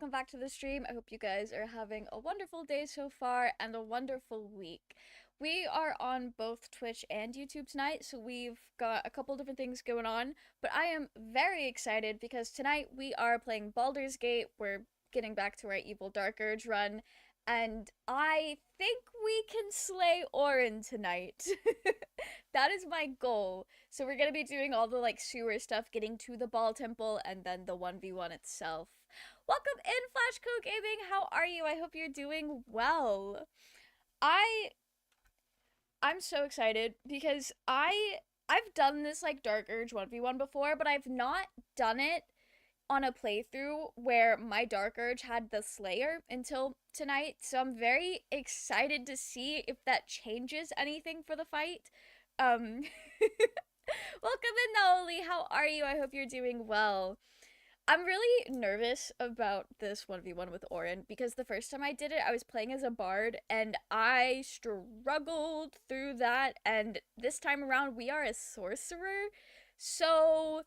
welcome back to the stream. I hope you guys are having a wonderful day so far and a wonderful week. We are on both Twitch and YouTube tonight, so we've got a couple different things going on, but I am very excited because tonight we are playing Baldur's Gate. We're getting back to our Evil Dark Urge run, and I think we can slay Orin tonight. That is my goal. So we're gonna be doing all the like sewer stuff, getting to the Ball Temple, and then the 1v1 itself. Welcome in, Flashco Gaming. How are you? I hope you're doing well. I'm so excited because I've done this like Dark Urge 1v1 before, but I've not done it on a playthrough where my Dark Urge had the Slayer until tonight. So I'm very excited to see if that changes anything for the fight. Welcome in, Naoli. How are you? I hope you're doing well. I'm really nervous about this 1v1 with Orin because the first time I did it, I was playing as a bard and I struggled through that, and this time around we are a sorcerer, so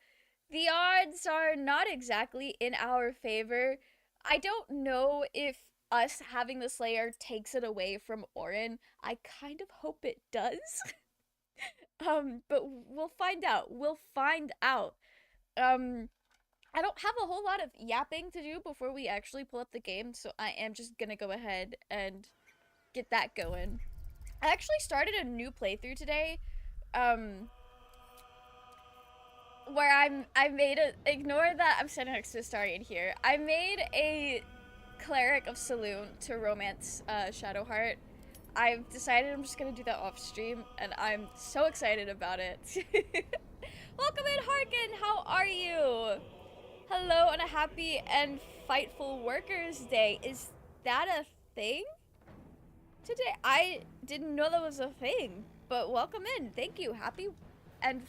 the odds are not exactly in our favor. I don't know if us having the Slayer takes it away from Orin. I kind of hope it does. But we'll find out. We'll find out. I don't have a whole lot of yapping to do before we actually pull up the game, so I am just gonna go ahead and get that going. I actually started a new playthrough today, where I made a, ignore that I'm standing next to Astarion here. I made a cleric of Saloon to romance Shadowheart. I've decided I'm just gonna do that off stream, and I'm so excited about it. Welcome in, Harkin! How are you? Hello, and a happy and fightful Workers' Day. Is that a thing today? I didn't know that was a thing, but welcome in. Thank you. Happy and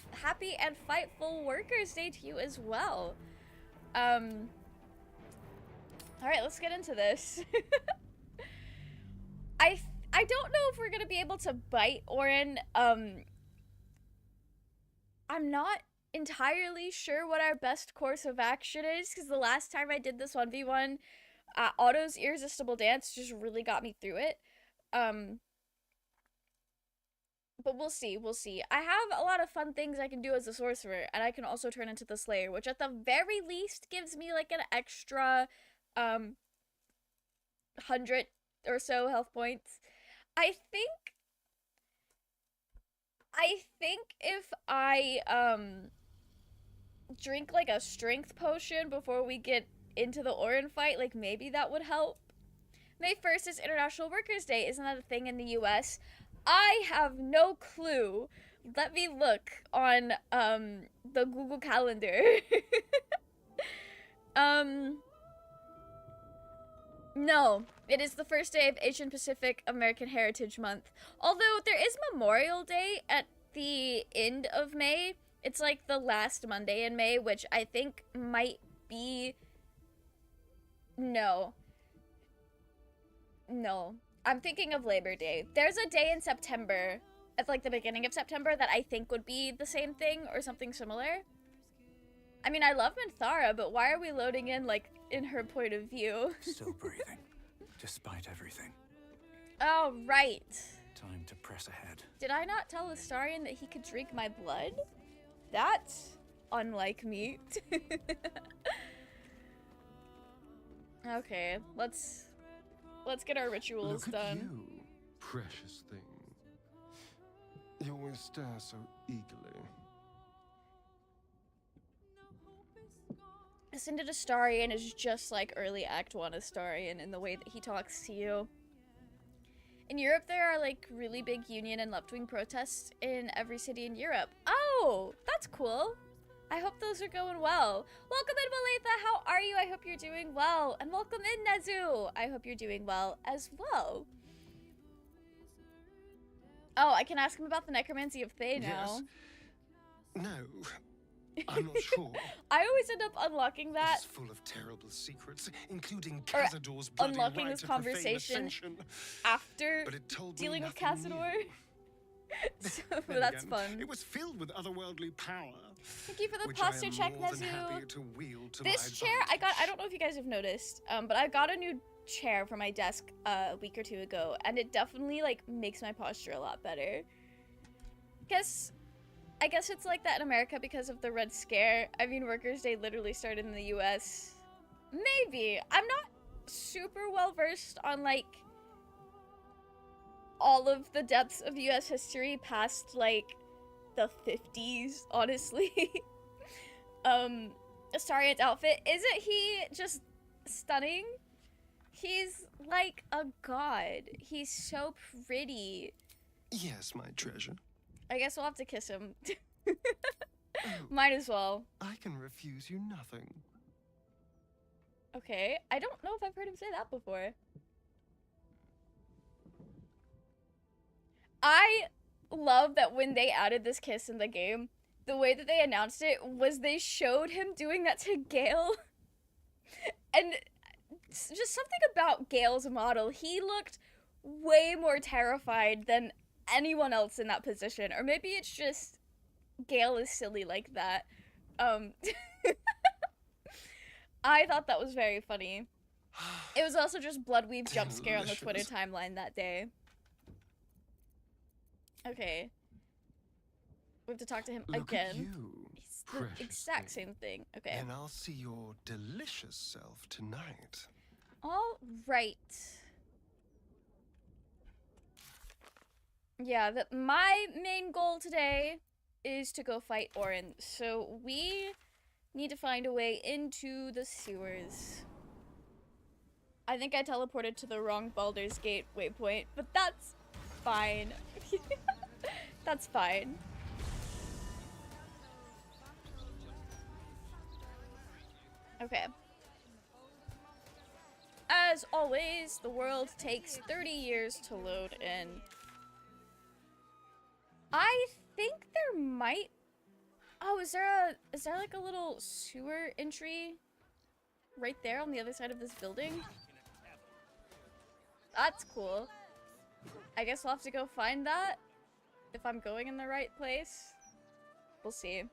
fightful Workers' Day to you as well. All right, let's get into this. I don't know if we're gonna be able to bite Orin. I'm not entirely sure what our best course of action is, because the last time I did this 1v1, Otto's Irresistible Dance just really got me through it. But we'll see. I have a lot of fun things I can do as a sorcerer, and I can also turn into the Slayer, which at the very least gives me like an extra 100 or so health points. I think if I drink like a strength potion before we get into the Orin fight, like maybe that would help. May 1st is International Workers' Day. Isn't that a thing in the US? I have no clue. Let me look on the Google Calendar. No, it is the first day of Asian Pacific American Heritage Month. Although there is Memorial Day at the end of May. It's like the last Monday in May, which I think might be... No. I'm thinking of Labor Day. There's a day in September, at like the beginning of September, that I think would be the same thing or something similar. I mean, I love Minthara, but why are we loading in, like, in her point of view? Still breathing, despite everything. Oh, right. Time to press ahead. Did I not tell Astarion that he could drink my blood? That's unlike me. Okay, let's get our rituals Look done. at you, precious thing. You always stare so eagerly. Ascended Astarion is just like early Act 1 Astarion in the way that he talks to you. In Europe, there are like really big union and left-wing protests in every city in Europe. Oh, that's cool. I hope those are going well. Welcome in, Maletha. How are you? I hope you're doing well. And welcome in, Nezu. I hope you're doing well as well. Oh, I can ask him about the necromancy of Thay now. Yes. No, I'm not sure. I always end up unlocking that. It's full of terrible secrets, including Or Cazador's bloody unlocking right this to profane conversation ascension. after But it told me dealing with nothing Cazador. new. So Then that's again, fun. It was filled with otherworldly power. Thank you for the which posture I am check, more than Nezu. happy to wield to This my chair, I advantage. don't know if you guys have noticed, but I got a new chair for my desk a week or two ago, and it definitely, like, makes my posture a lot better. I guess it's like that in America because of the Red Scare. I mean, Workers' Day literally started in the US. Maybe. I'm not super well versed on, like, all of the depths of US history past, like, the 50s, honestly. Astarion's outfit, isn't he just stunning? He's like a god. He's so pretty. Yes, my treasure. I guess we'll have to kiss him. Oh, Might as well. I can refuse you nothing. Okay, I don't know if I've heard him say that before. I love that when they added this kiss in the game, the way that they announced it was they showed him doing that to Gale. And just something about Gale's model, he looked way more terrified than anyone else in that position. Or maybe it's just Gale is silly like that. I thought that was very funny. It was also just Bloodweave jump scare on the Twitter timeline that day. Okay. We have to talk to him Look again. at you, It's the precious exact thing. same thing. Okay. And I'll see your delicious self tonight. All right. Yeah, my main goal today is to go fight Orin. So we need to find a way into the sewers. I think I teleported to the wrong Baldur's Gate waypoint, but that's fine. That's fine. Okay. As always, the world takes 30 years to load in. I think there might... Oh, is there like a little sewer entry right there on the other side of this building? That's cool. I guess we'll have to go find that if I'm going in the right place. We'll see.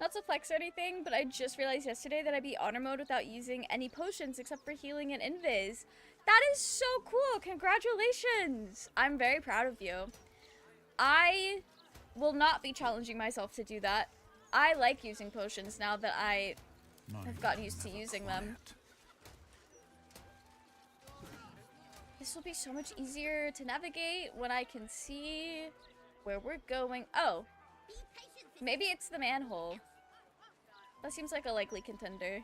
Not to flex or anything, but I just realized yesterday that I beat honor mode without using any potions except for healing and invis. That is so cool! Congratulations! I'm very proud of you. I will not be challenging myself to do that. I like using potions now that I have gotten used to using them. This will be so much easier to navigate when I can see where we're going. Oh, maybe it's the manhole. That seems like a likely contender.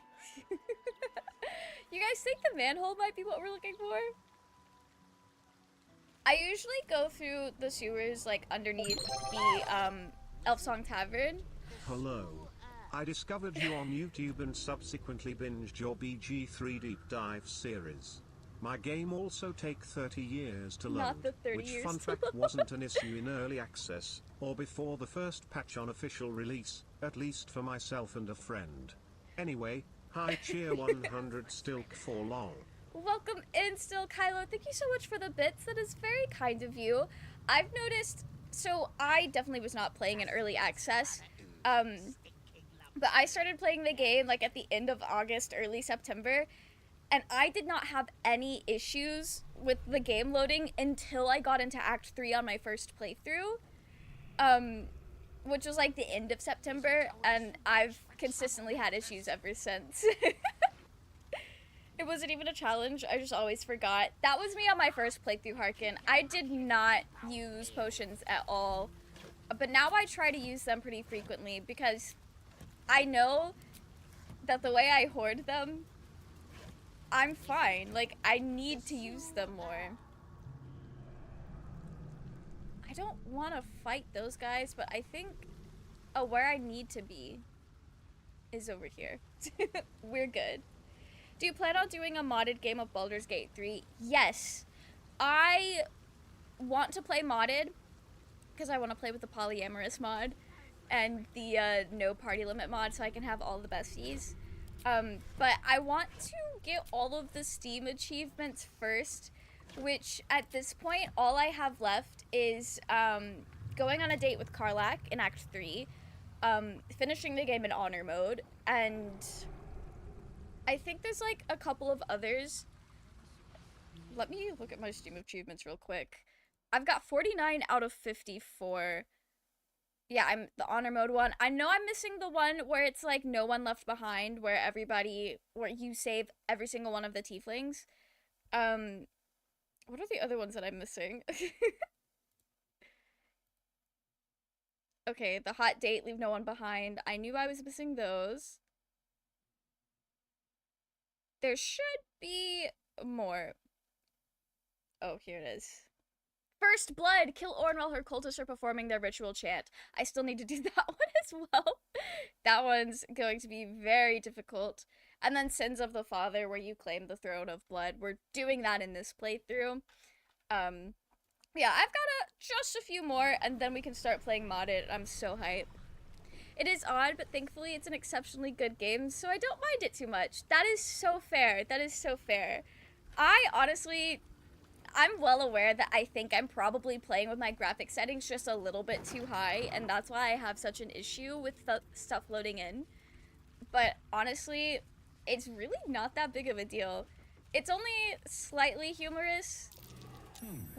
You guys think the manhole might be what we're looking for? I usually go through the sewers, like, underneath the, Elfsong Tavern. Hello. I discovered you on YouTube and subsequently binged your BG3 deep dive series. My game also take 30 years to load, Not the 30 which years fun to fact load. wasn't an issue in early access, or before the first patch on official release, at least for myself and a friend. Anyway, hi cheer 100 still for long. Welcome in still, Kylo. Thank you so much for the bits. That is very kind of you. I've noticed, so I definitely was not playing in early access, but I started playing the game like at the end of August, early September, and I did not have any issues with the game loading until I got into Act 3 on my first playthrough, which was like the end of September, and I've consistently had issues ever since. It wasn't even a challenge, I just always forgot. That was me on my first playthrough, Harkin. I did not use potions at all, but now I try to use them pretty frequently because I know that the way I hoard them, I'm fine. Like, I need to use them more. I don't want to fight those guys, but I think, oh, where I need to be is over here. We're good. Do you plan on doing a modded game of Baldur's Gate 3? Yes. I want to play modded because I want to play with the polyamorous mod and the no party limit mod so I can have all the besties. But I want to get all of the Steam achievements first, which at this point, all I have left is going on a date with Karlach in Act 3, finishing the game in honor mode, and I think there's like a couple of others. Let me look at my Steam achievements real quick. I've got 49 out of 54. Yeah, I'm the honor mode one. I know I'm missing the one where it's like no one left behind, where you save every single one of the tieflings. What are the other ones that I'm missing? Okay, the hot date, leave no one behind. I knew I was missing those. There should be more. Oh, here it is. First blood! Kill Orin while her cultists are performing their ritual chant. I still need to do that one as well. That one's going to be very difficult. And then Sins of the Father, where you claim the throne of blood. We're doing that in this playthrough. Yeah, I've got just a few more, and then we can start playing modded. I'm so hyped. It is odd, but thankfully it's an exceptionally good game, so I don't mind it too much. That is so fair. That is so fair. I'm well aware that I think I'm probably playing with my graphic settings just a little bit too high, and that's why I have such an issue with stuff loading in. But honestly, it's really not that big of a deal. It's only slightly humorous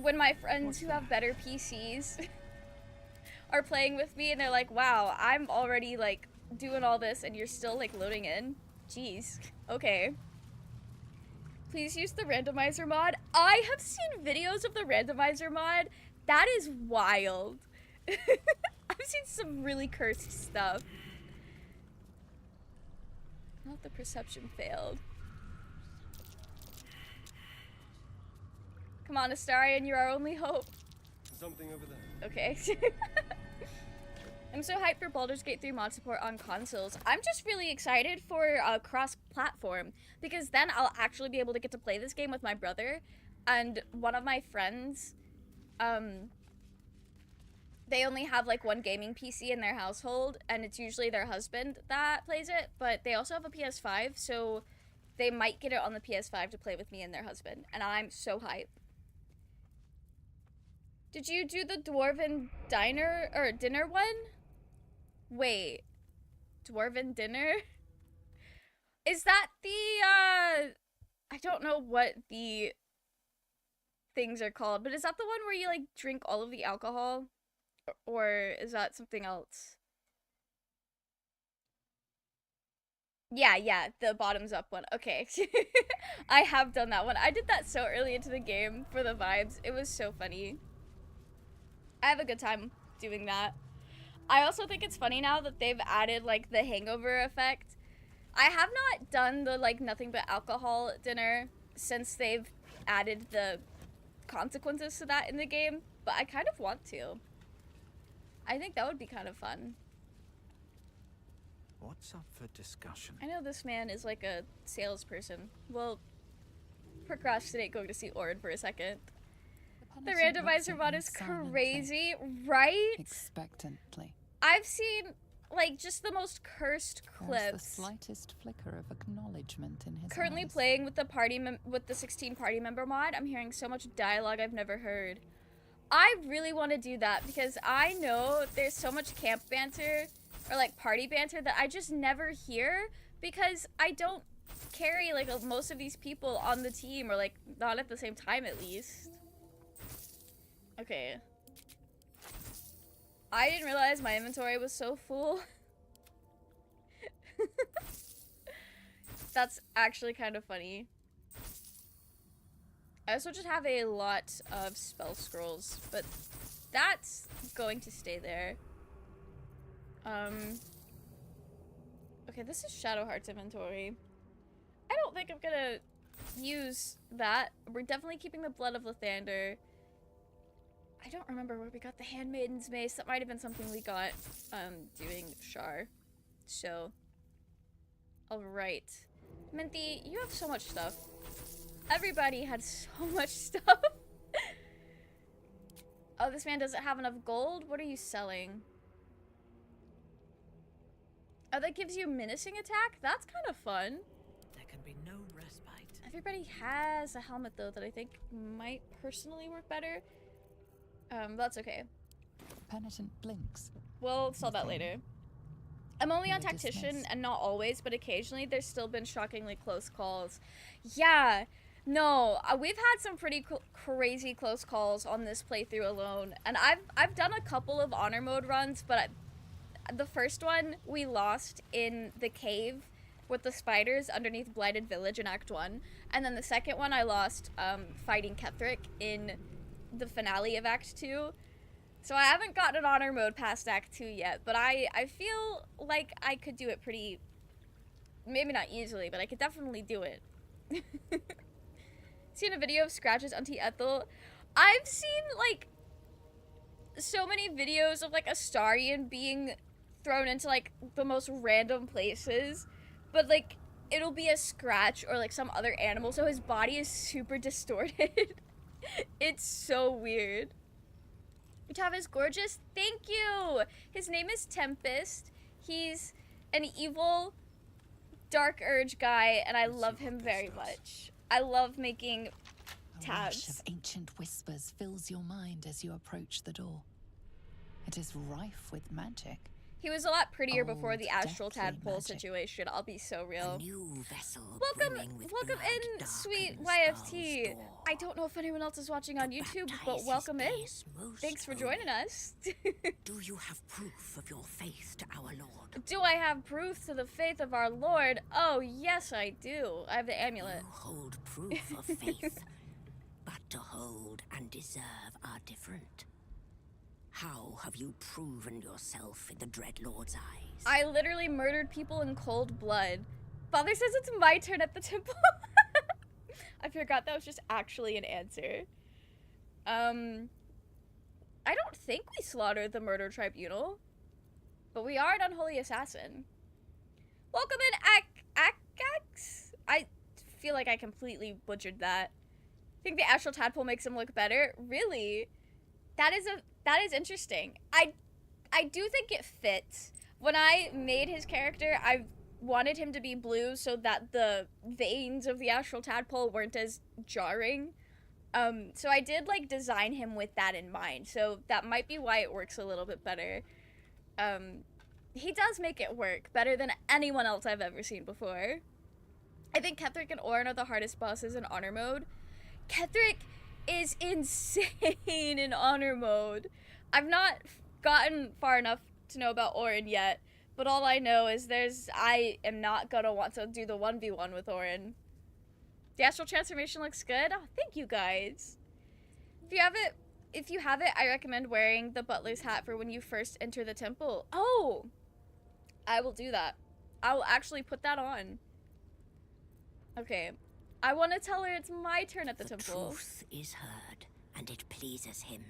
when my friends who have better PCs are playing with me and they're like, wow, I'm already like doing all this and you're still like loading in. Jeez. Okay. Please use the randomizer mod. I have seen videos of the randomizer mod. That is wild. I've seen some really cursed stuff. Not the perception failed. Come on, Astarion, you're our only hope. Something over there. Okay. I'm so hyped for Baldur's Gate 3 mod support on consoles. I'm just really excited for cross-platform, because then I'll actually be able to get to play this game with my brother. And one of my friends, they only have like one gaming PC in their household, and it's usually their husband that plays it, but they also have a PS5, so they might get it on the PS5 to play with me and their husband, and I'm so hyped. Did you do the Dwarven dinner one? Wait, Dwarven dinner? Is that the, I don't know what the things are called, but is that the one where you, like, drink all of the alcohol? Or is that something else? Yeah, the bottoms up one. Okay. I have done that one. I did that so early into the game for the vibes. It was so funny. I have a good time doing that. I also think it's funny now that they've added, like, the hangover effect. I have not done the, like, nothing but alcohol dinner since they've added the consequences to that in the game, but I kind of want to. I think that would be kind of fun. What's up for discussion? I know this man is like a salesperson. We'll procrastinate going to see Orin for a second. The randomizer mod is crazy, right? Expectantly. I've seen, like, just the most cursed There's clips. the slightest flicker of acknowledgement in his Currently eyes. playing with the 16 party member mod. I'm hearing so much dialogue I've never heard. I really want to do that because I know there's so much camp banter or like party banter that I just never hear because I don't carry like most of these people on the team, or like not at the same time at least. Okay. I didn't realize my inventory was so full. That's actually kind of funny. I also just have a lot of spell scrolls, but that's going to stay there. Okay, this is Shadowheart's inventory. I don't think I'm gonna use that. We're definitely keeping the Blood of Lathander. I don't remember where we got the Handmaiden's Mace. That might have been something we got, doing Shar. So, alright. Minty, you have so much stuff. Everybody had so much stuff. Oh, this man doesn't have enough gold? What are you selling? Oh, that gives you menacing attack? That's kind of fun. There can be no respite. Everybody has a helmet, though, that I think might personally work better. That's okay. Penitent blinks. We'll solve that later. I'm only on You're Tactician, dismissed. and not always, but occasionally there's still been shockingly close calls. Yeah, no, we've had some pretty crazy close calls on this playthrough alone, and I've done a couple of honor mode runs, but the first one we lost in the cave with the spiders underneath Blighted Village in Act 1, and then the second one I lost fighting Ketherick in the finale of Act 2. So I haven't gotten an honor mode past Act 2 yet, but I feel like I could do it pretty, maybe not easily, but I could definitely do it. Seen a video of Scratch's Auntie Ethel. I've seen, like, so many videos of, like, Astarion being thrown into, like, the most random places, but, like, it'll be a Scratch or, like, some other animal, so his body is super distorted. It's so weird. Tav is gorgeous. Thank you. His name is Tempest. He's an evil Dark Urge guy, and I love him very much. I love making A tabs. rush of ancient whispers fills your mind as you approach the door. It is rife with magic. He was a lot prettier before the Old, astral deathly tadpole magic. situation. I'll be so real. A new vessel Welcome brimming with in, blood, sweet darkens YFT. Baal's door. I don't know if anyone else is watching on To YouTube, baptize but his welcome in. base most Thanks for holy. joining us. Do you have proof of your faith to our Lord? Do I have proof to the faith of our Lord? Oh, yes, I do. I have the amulet. You hold proof of faith, but to hold and deserve are different. How have you proven yourself in the Dreadlord's eyes? I literally murdered people in cold blood. Father says it's my turn at the temple. I forgot that was just actually an answer. I don't think we slaughtered the murder tribunal, but we are an unholy assassin. Welcome in, Akax. I feel like I completely butchered that. Think the astral tadpole makes him look better? Really? That is interesting. I do think it fits. When I made his character, I wanted him to be blue so that the veins of the astral tadpole weren't as jarring. So I did, like, design him with that in mind. So that might be why it works a little bit better. He does make it work better than anyone else I've ever seen before. I think Ketherick and Orin are the hardest bosses in honor mode. Ketherick is insane in honor mode. I've not gotten far enough to know about Orin yet, but all I know is I am not gonna want to do the 1v1 with Orin. The astral transformation looks good. Oh, thank you guys. If you have it, I recommend wearing the butler's hat for when you first enter the temple. Oh, I will do that. I will actually put that on. Okay. I want to tell her it's my turn at the temple. Truth is heard, and it pleases him.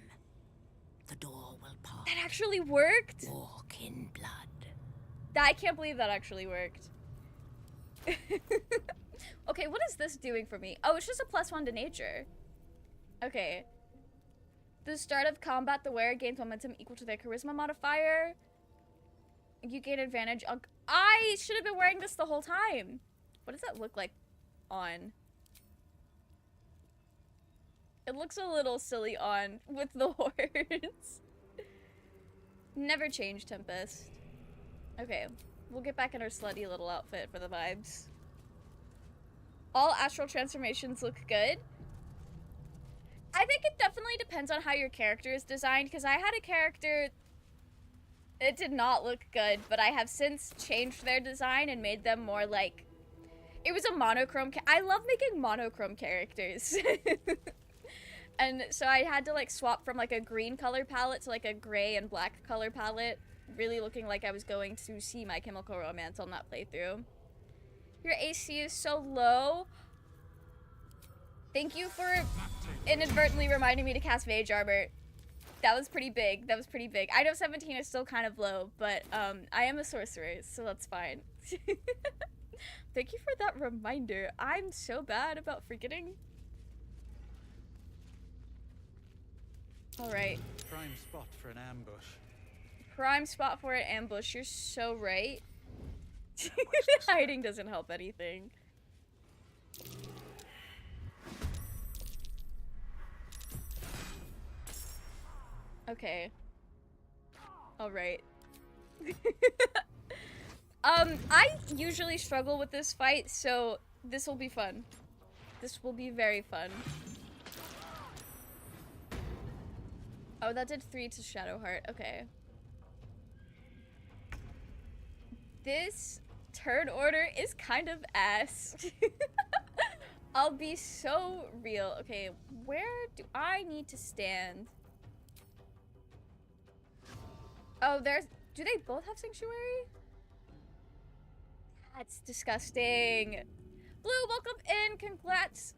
The door will part. That actually worked? Walk in blood. I can't believe that actually worked. Okay, what is this doing for me? Oh, it's just a +1 to nature. Okay. The start of combat, the wearer gains momentum equal to their charisma modifier. You gain advantage on... I should have been wearing this the whole time. What does that look like on? It looks a little silly on with the horns. Never change, Tempest. Okay, we'll get back in our slutty little outfit for the vibes. All astral transformations look good. I think it definitely depends on how your character is designed, because I had a character, it did not look good, but I have since changed their design and made them more like, it was a monochrome, I love making monochrome characters. And so I had to, like, swap from, like, a green color palette to, like, a gray and black color palette, really looking like I was going to see My Chemical Romance on that playthrough. Your AC is so low. Thank you for inadvertently reminding me to cast Mage Armor. That was pretty big. That was pretty big. I know 17 is still kind of low, but I am a sorcerer, so that's fine. Thank you for that reminder. I'm so bad about forgetting. Alright. Prime spot for an ambush. Prime spot for an ambush. You're so right. Hiding doesn't help anything. Okay. Alright. I usually struggle with this fight, so this will be fun. This will be very fun. Oh, that did 3 to Shadowheart. Okay. This turn order is kind of ass. I'll be so real. Okay, where do I need to stand? Oh, there's... Do they both have Sanctuary? That's disgusting. Blue, welcome in.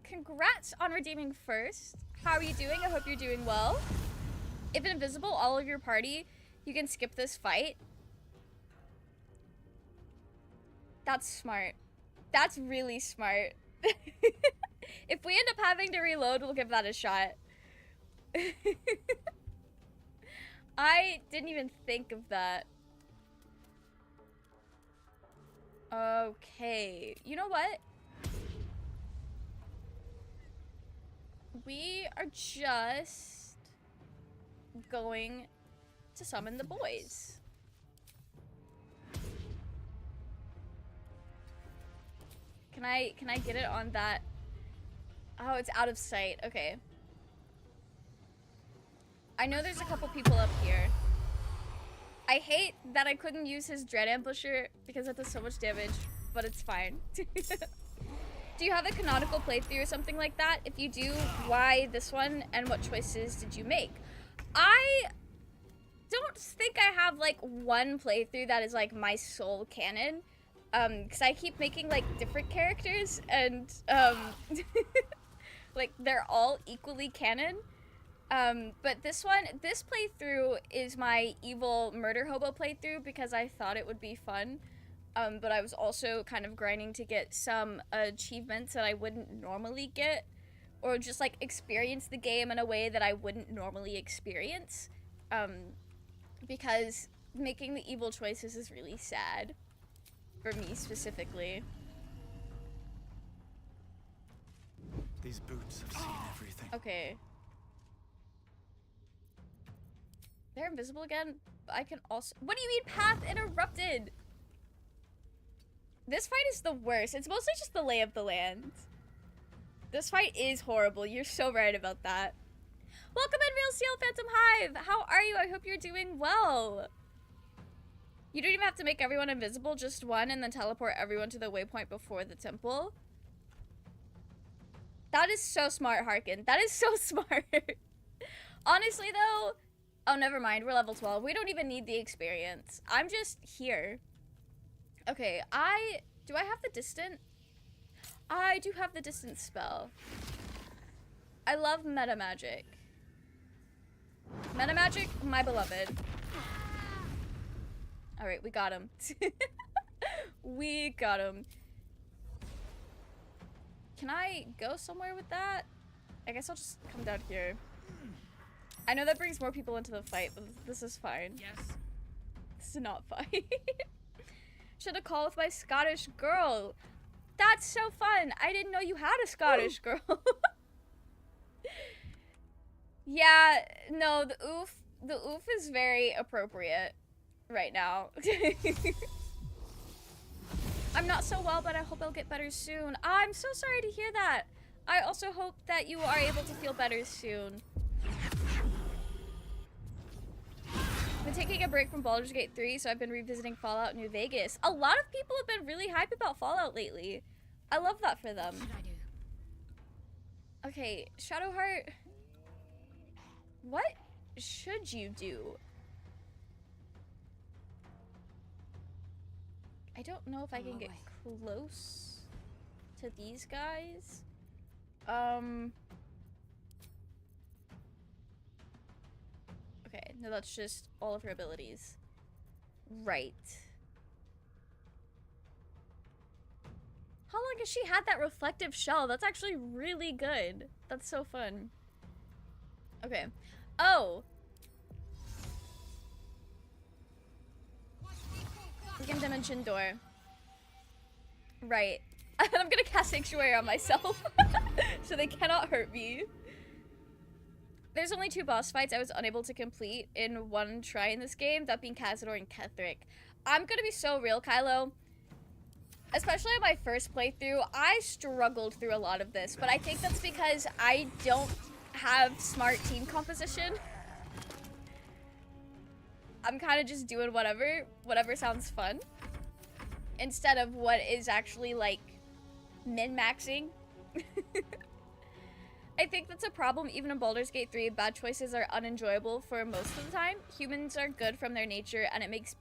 Congrats on redeeming first. How are you doing? I hope you're doing well. If invisible, all of your party, you can skip this fight. That's smart. That's really smart. If we end up having to reload, we'll give that a shot. I didn't even think of that. Okay, you know what? We are just going to summon the boys. Can I get it on that? Oh, it's out of sight. Okay. I know there's a couple people up here. I hate that I couldn't use his Dread Ambusher because that does so much damage, but it's fine. Do you have a canonical playthrough or something like that? If you do, why this one and what choices did you make? I don't think I have like one playthrough that is like my sole canon. Because I keep making like different characters and like they're all equally canon. But this playthrough is my evil murder hobo playthrough because I thought it would be fun. But I was also kind of grinding to get some achievements that I wouldn't normally get, or just like experience the game in a way that I wouldn't normally experience. Because making the evil choices is really sad. For me specifically. These boots have seen everything. Okay. They're invisible again? But I can also... What do you mean path interrupted? This fight is the worst. It's mostly just the lay of the land. This fight is horrible. You're so right about that. Welcome in, Real Seal Phantom Hive! How are you? I hope you're doing well. You don't even have to make everyone invisible, just one, and then teleport everyone to the waypoint before the temple. That is so smart, Harkin. That is so smart. Honestly, though... Oh, never mind. We're level 12. We don't even need the experience. I'm just here. Okay, Do I have the distant? I do have the distant spell. I love meta magic. Meta magic, my beloved. Alright, we got him. We got him. Can I go somewhere with that? I guess I'll just come down here. I know that brings more people into the fight, but this is fine. Yes. This is not fine. Should have called with my Scottish girl. That's so fun. I didn't know you had a Scottish girl. Yeah, no, the oof is very appropriate right now. I'm not so well, but I hope I'll get better soon. I'm so sorry to hear that. I also hope that you are able to feel better soon. I've been taking a break from Baldur's Gate 3, so I've been revisiting Fallout New Vegas. A lot of people have been really hype about Fallout lately. I love that for them. What should I do? Okay, Shadowheart. What should you do? I don't know if I can get close to these guys. Okay, no, that's just all of her abilities. Right. How long has she had that reflective shell? That's actually really good. That's so fun. Okay. Oh! Second dimension door. Right. I'm gonna cast Sanctuary on myself. So they cannot hurt me. There's only 2 boss fights I was unable to complete in one try in this game, that being Cazador and Ketheric. I'm gonna be so real, Kylo. Especially on my first playthrough, I struggled through a lot of this, but I think that's because I don't have smart team composition. I'm kind of just doing whatever sounds fun, instead of what is actually, like, min-maxing. I think that's a problem even in Baldur's Gate 3. Bad choices are unenjoyable for most of the time. Humans are good from their nature, and it makes it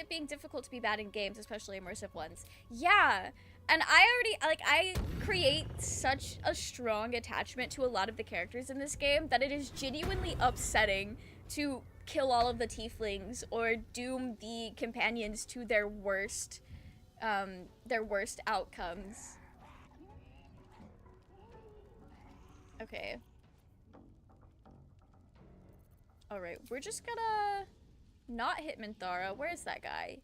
being difficult to be bad in games, especially immersive ones. Yeah, and I create such a strong attachment to a lot of the characters in this game that it is genuinely upsetting to kill all of the tieflings or doom the companions to their worst outcomes. Okay. Alright, we're just gonna not hit Minthara. Where's that guy?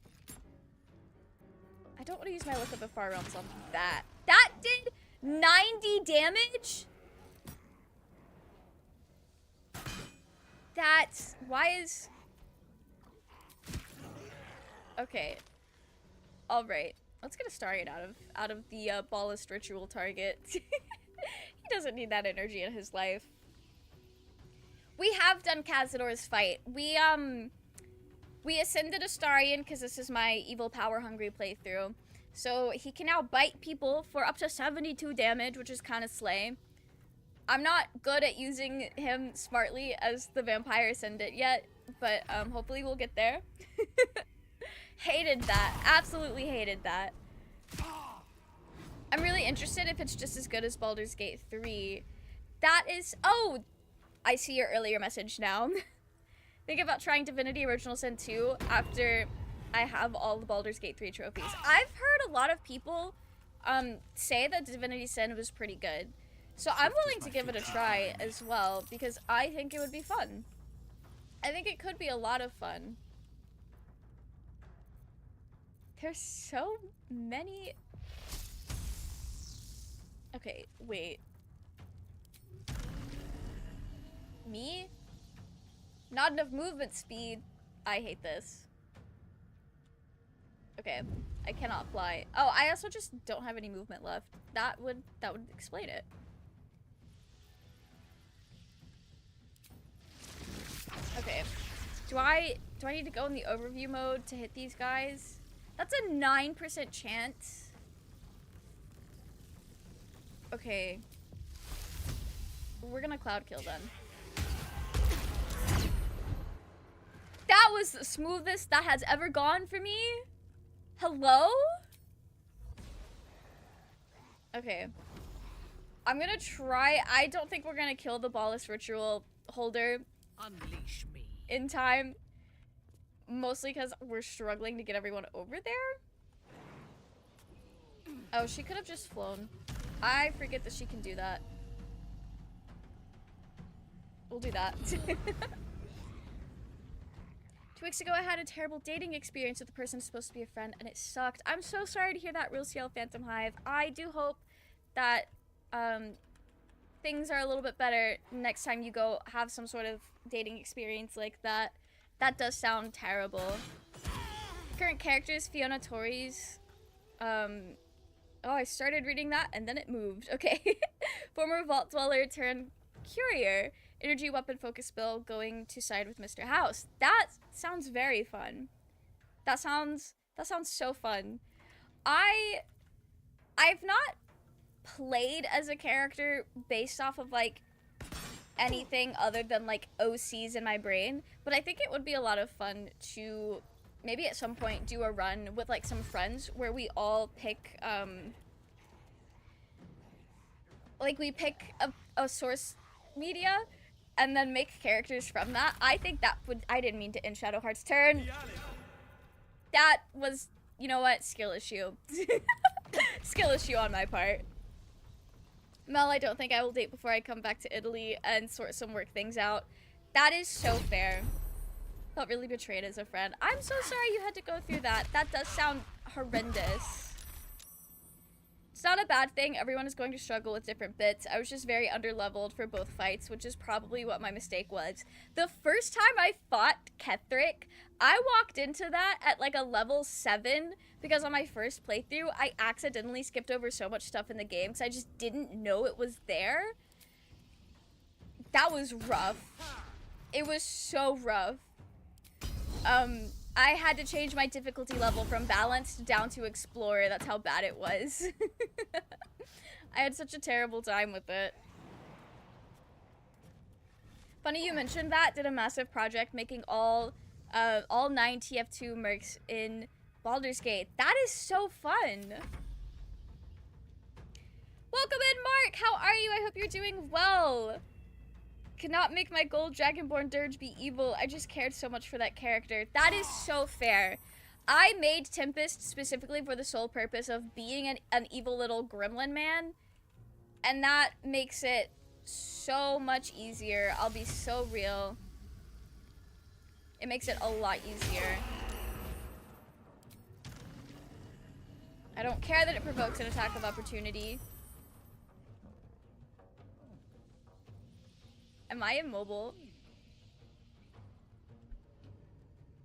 I don't want to use my Look Up at Far Realms on that. That did 90 damage? That's... Why is... Okay. Alright. Let's get Astarion out of the ballast ritual target. He doesn't need that energy in his life. We have done Cazador's fight. We ascended Astarion because this is my evil power hungry playthrough. So he can now bite people for up to 72 damage, which is kind of slay. I'm not good at using him smartly as the vampire ascendant yet, but hopefully we'll get there. Hated that. Absolutely hated that. I'm really interested if it's just as good as Baldur's Gate 3. That is... Oh! I see your earlier message now. Think about trying Divinity Original Sin 2 after I have all the Baldur's Gate 3 trophies. I've heard a lot of people say that Divinity Sin was pretty good. So I'm willing to give it a try as well, because I think it would be fun. I think it could be a lot of fun. There's so many... Okay, wait. Me? Not enough movement speed. I hate this. Okay, I cannot fly. Oh, I also just don't have any movement left. That would explain it. Okay. Do I need to go in the overview mode to hit these guys? That's a 9% chance. Okay. We're gonna cloud kill then. That was the smoothest that has ever gone for me. Hello? Okay. I'm gonna try. I don't think we're gonna kill the Ballast Ritual holder. Unleash me. In time. Mostly because we're struggling to get everyone over there. Oh, she could have just flown. I forget that she can do that. We'll do that. 2 weeks ago, I had a terrible dating experience with the person who's supposed to be a friend, and it sucked. I'm so sorry to hear that, Real CL Phantom Hive. I do hope that things are a little bit better next time you go have some sort of dating experience like that. That does sound terrible. Current characters, Fiona Torres. Oh, I started reading that and then it moved. Okay. Former Vault Dweller turned Courier. Energy weapon focus bill going to side with Mr. House. That sounds very fun. That sounds so fun. I've not played as a character based off of like anything other than like OCs in my brain, but I think it would be a lot of fun to maybe at some point do a run with like some friends where we all pick like we pick a source media and then make characters from that. I think that would... I didn't mean to end Shadowheart's turn. That was, you know what, skill issue. Skill issue on my part. Mel, I don't think I will date before I come back to Italy and sort some work things out. That is so fair. Felt really betrayed as a friend. I'm so sorry you had to go through that. That does sound horrendous. It's not a bad thing. Everyone is going to struggle with different bits. I was just very underleveled for both fights, which is probably what my mistake was. The first time I fought Ketheric, I walked into that at like a level 7 because on my first playthrough, I accidentally skipped over so much stuff in the game because I just didn't know it was there. That was rough. It was so rough. I had to change my difficulty level from balanced down to explorer. That's how bad it was. I had such a terrible time with it. Funny you mentioned that. Did a massive project making all 9 TF2 mercs in Baldur's Gate. That is so fun. Welcome in, Mark. How are you? I hope you're doing well. Cannot make my gold Dragonborn Durge be evil. I just cared so much for that character. That is so fair. I made Tempest specifically for the sole purpose of being an evil little gremlin man. And that makes it so much easier. I'll be so real. It makes it a lot easier. I don't care that it provokes an attack of opportunity. Am I immobile?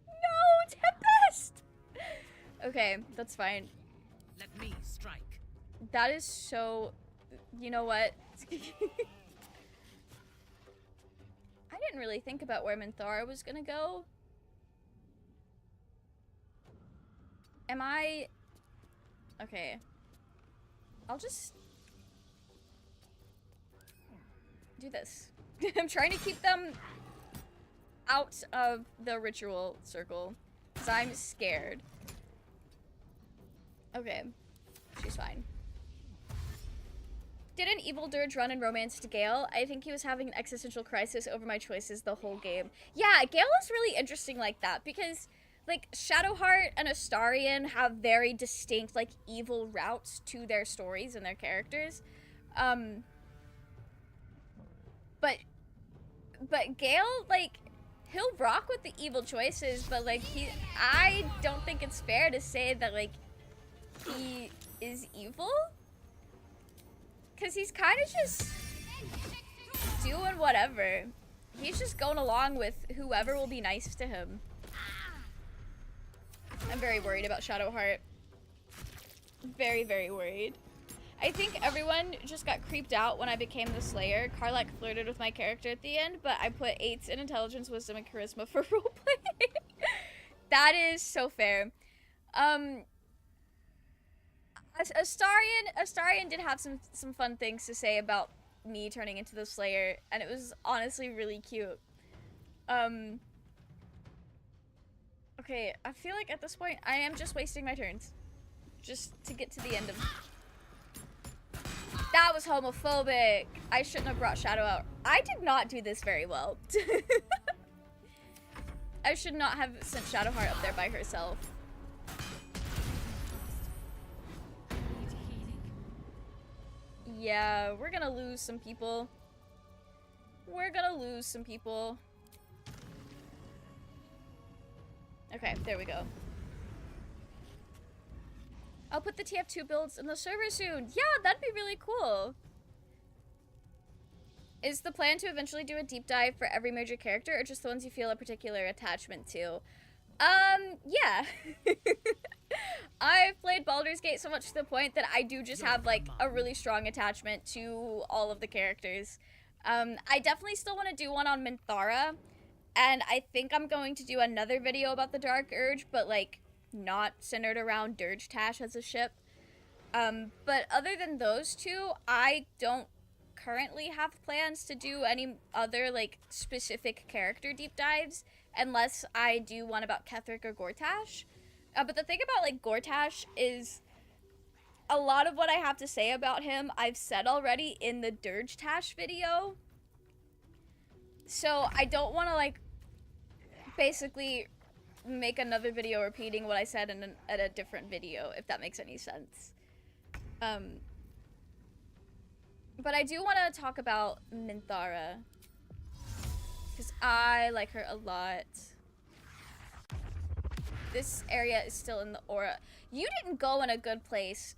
No, Tempest! Okay, that's fine. Let me strike. That is so... You know what? I didn't really think about where Minthara was gonna go. Am I... Okay. I'll just... do this. I'm trying to keep them out of the ritual circle because I'm scared. Okay, she's fine. Did an evil Durge run and romance to Gale? I think he was having an existential crisis over my choices the whole game. Yeah, Gale is really interesting like that because like Shadowheart and Astarion have very distinct like evil routes to their stories and their characters. But Gale, like, he'll rock with the evil choices, but, like, I don't think it's fair to say that, like, he is evil. Because he's kind of just doing whatever. He's just going along with whoever will be nice to him. I'm very worried about Shadowheart. Very, very worried. I think everyone just got creeped out when I became the Slayer. Karlach flirted with my character at the end, but I put 8s in intelligence, wisdom, and charisma for roleplay. That is so fair. Astarion did have some fun things to say about me turning into the Slayer, and it was honestly really cute. Okay, I feel like at this point I am just wasting my turns. Just to get to the end of... That was homophobic. I shouldn't have brought Shadow out. I did not do this very well. I should not have sent Shadowheart up there by herself. Yeah, we're gonna lose some people. We're gonna lose some people. Okay, there we go. I'll put the TF2 builds in the server soon. Yeah, that'd be really cool. Is the plan to eventually do a deep dive for every major character or just the ones you feel a particular attachment to? Yeah. I've played Baldur's Gate so much to the point that I do just have, like, a really strong attachment to all of the characters. I definitely still want to do one on Minthara, and I think I'm going to do another video about the Dark Urge, but, like, not centered around Durge Tash as a ship. But other than those two, I don't currently have plans to do any other, like, specific character deep dives, unless I do one about Ketheric or Gortash. But the thing about, like, Gortash is a lot of what I have to say about him I've said already in the Durge Tash video. So I don't want to, like, basically make another video repeating what I said in a different video, if that makes any sense. But I do want to talk about Minthara, because I like her a lot. This area is still in the aura. You didn't go in a good place.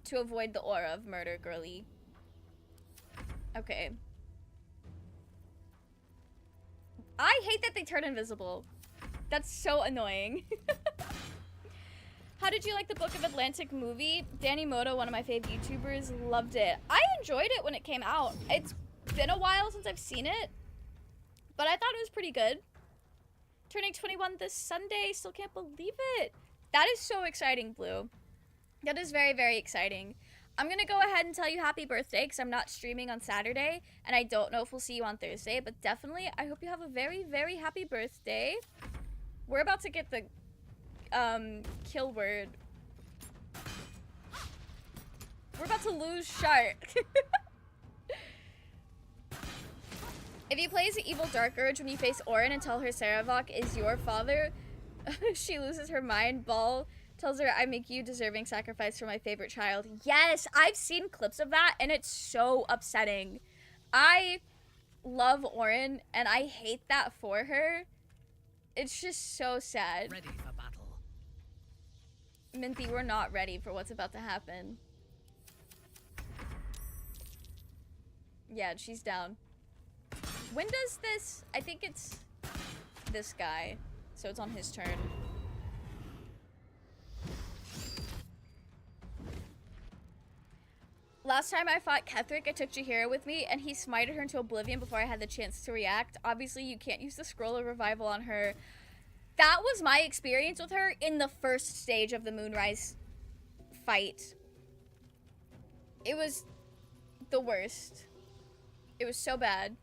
to avoid the aura of murder, girly. Okay. I hate that they turn invisible. That's so annoying. How did you like the Book of Atlantic movie? Danny Moto, one of my fave YouTubers, loved it. I enjoyed it when it came out. It's been a while since I've seen it, but I thought it was pretty good. Turning 21 this Sunday, still can't believe it. That is so exciting, Blue. That is very, very exciting. I'm gonna go ahead and tell you happy birthday because I'm not streaming on Saturday, and I don't know if we'll see you on Thursday, but definitely, I hope you have a very, very happy birthday. We're about to get the kill word. We're about to lose Shark. If you play as the evil Dark Urge when you face Orin and tell her Saravok is your father, she loses her mind. Ball tells her, I make you deserving sacrifice for my favorite child. Yes, I've seen clips of that, and it's so upsetting. I love Orin, and I hate that for her. It's just so sad. Ready for battle. Minty, we're not ready for what's about to happen. Yeah, she's down. When does this... I think it's this guy. So it's on his turn. Last time I fought Ketheric, I took Jaheira with me, and he smited her into oblivion before I had the chance to react. Obviously, you can't use the Scroll of Revival on her. That was my experience with her in the first stage of the Moonrise fight. It was the worst. It was so bad.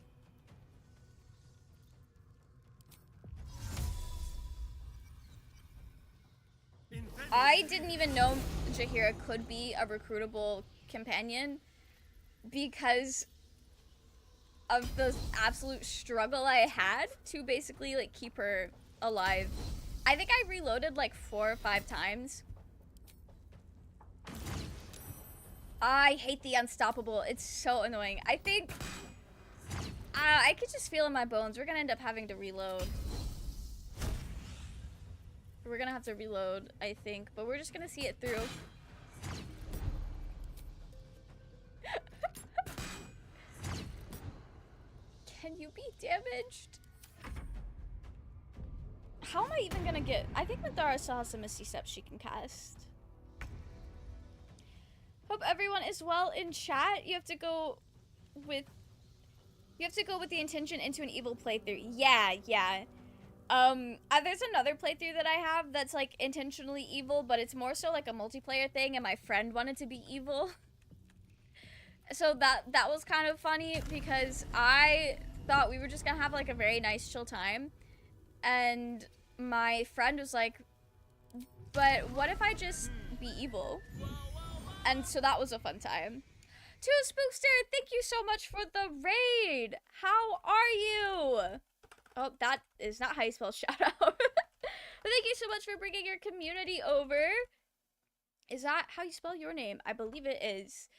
I didn't even know Jaheira could be a recruitable companion because of the absolute struggle I had to basically like keep her alive. I think I reloaded like 4 or 5 times. I hate the unstoppable. It's so annoying. I think I could just feel in my bones. We're gonna end up having to reload. We're gonna have to reload, I think, but we're just gonna see it through. Can you be damaged? How am I even gonna get... I think Minthara still has some Misty Steps she can cast. Hope everyone is well in chat. You have to go with the intention into an evil playthrough. Yeah. There's another playthrough that I have that's like intentionally evil, but it's more so like a multiplayer thing, and my friend wanted to be evil. So that was kind of funny because I thought we were just gonna have like a very nice chill time, and my friend was like, but what if I just be evil? And so that was a fun time. To Spookster, thank you so much for the raid. How are you? Oh, that is not how you spell shout out. But thank you so much for bringing your community over. Is that how you spell your name? I believe it is.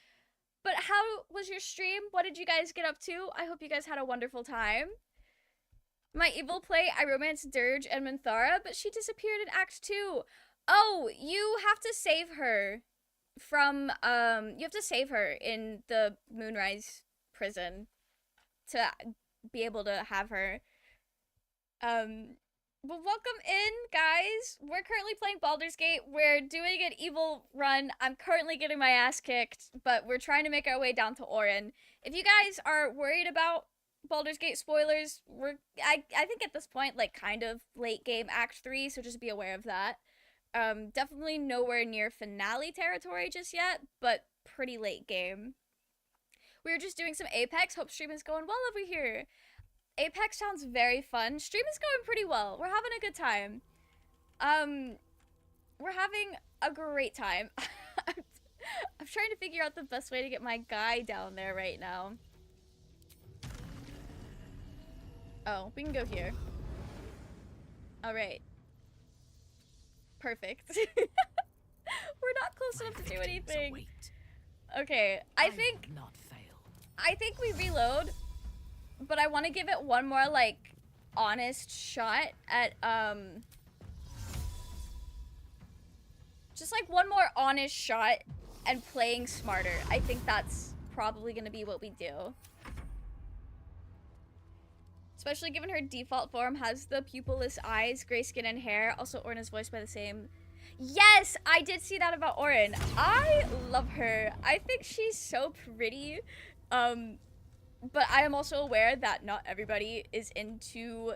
But how was your stream? What did you guys get up to? I hope you guys had a wonderful time. My evil play, I romanced Durge and Minthara, but she disappeared in Act 2. Oh, you have to save her from, you have to save her in the Moonrise prison to be able to have her. But welcome in, guys. We're currently playing Baldur's Gate. We're doing an evil run. I'm currently getting my ass kicked, but we're trying to make our way down to Orin. If you guys are worried about Baldur's Gate spoilers, I think at this point, like, kind of late game Act 3, so just be aware of that. Definitely nowhere near finale territory just yet, but pretty late game. We were just doing some Apex. Hope stream is going well over here. Apex sounds very fun. Stream is going pretty well. We're having a good time. We're having a great time. I'm trying to figure out the best way to get my guy down there right now. Oh, we can go here. Alright. Perfect. We're not close enough to do anything. Okay, I think we reload. But I want to give it one more, like, honest shot at, just, like, one more honest shot and playing smarter. I think that's probably gonna be what we do. Especially given her default form has the pupilless eyes, gray skin, and hair. Also, Orin is voiced by the same. Yes, I did see that about Orin. I love her. I think she's so pretty. But I am also aware that not everybody is into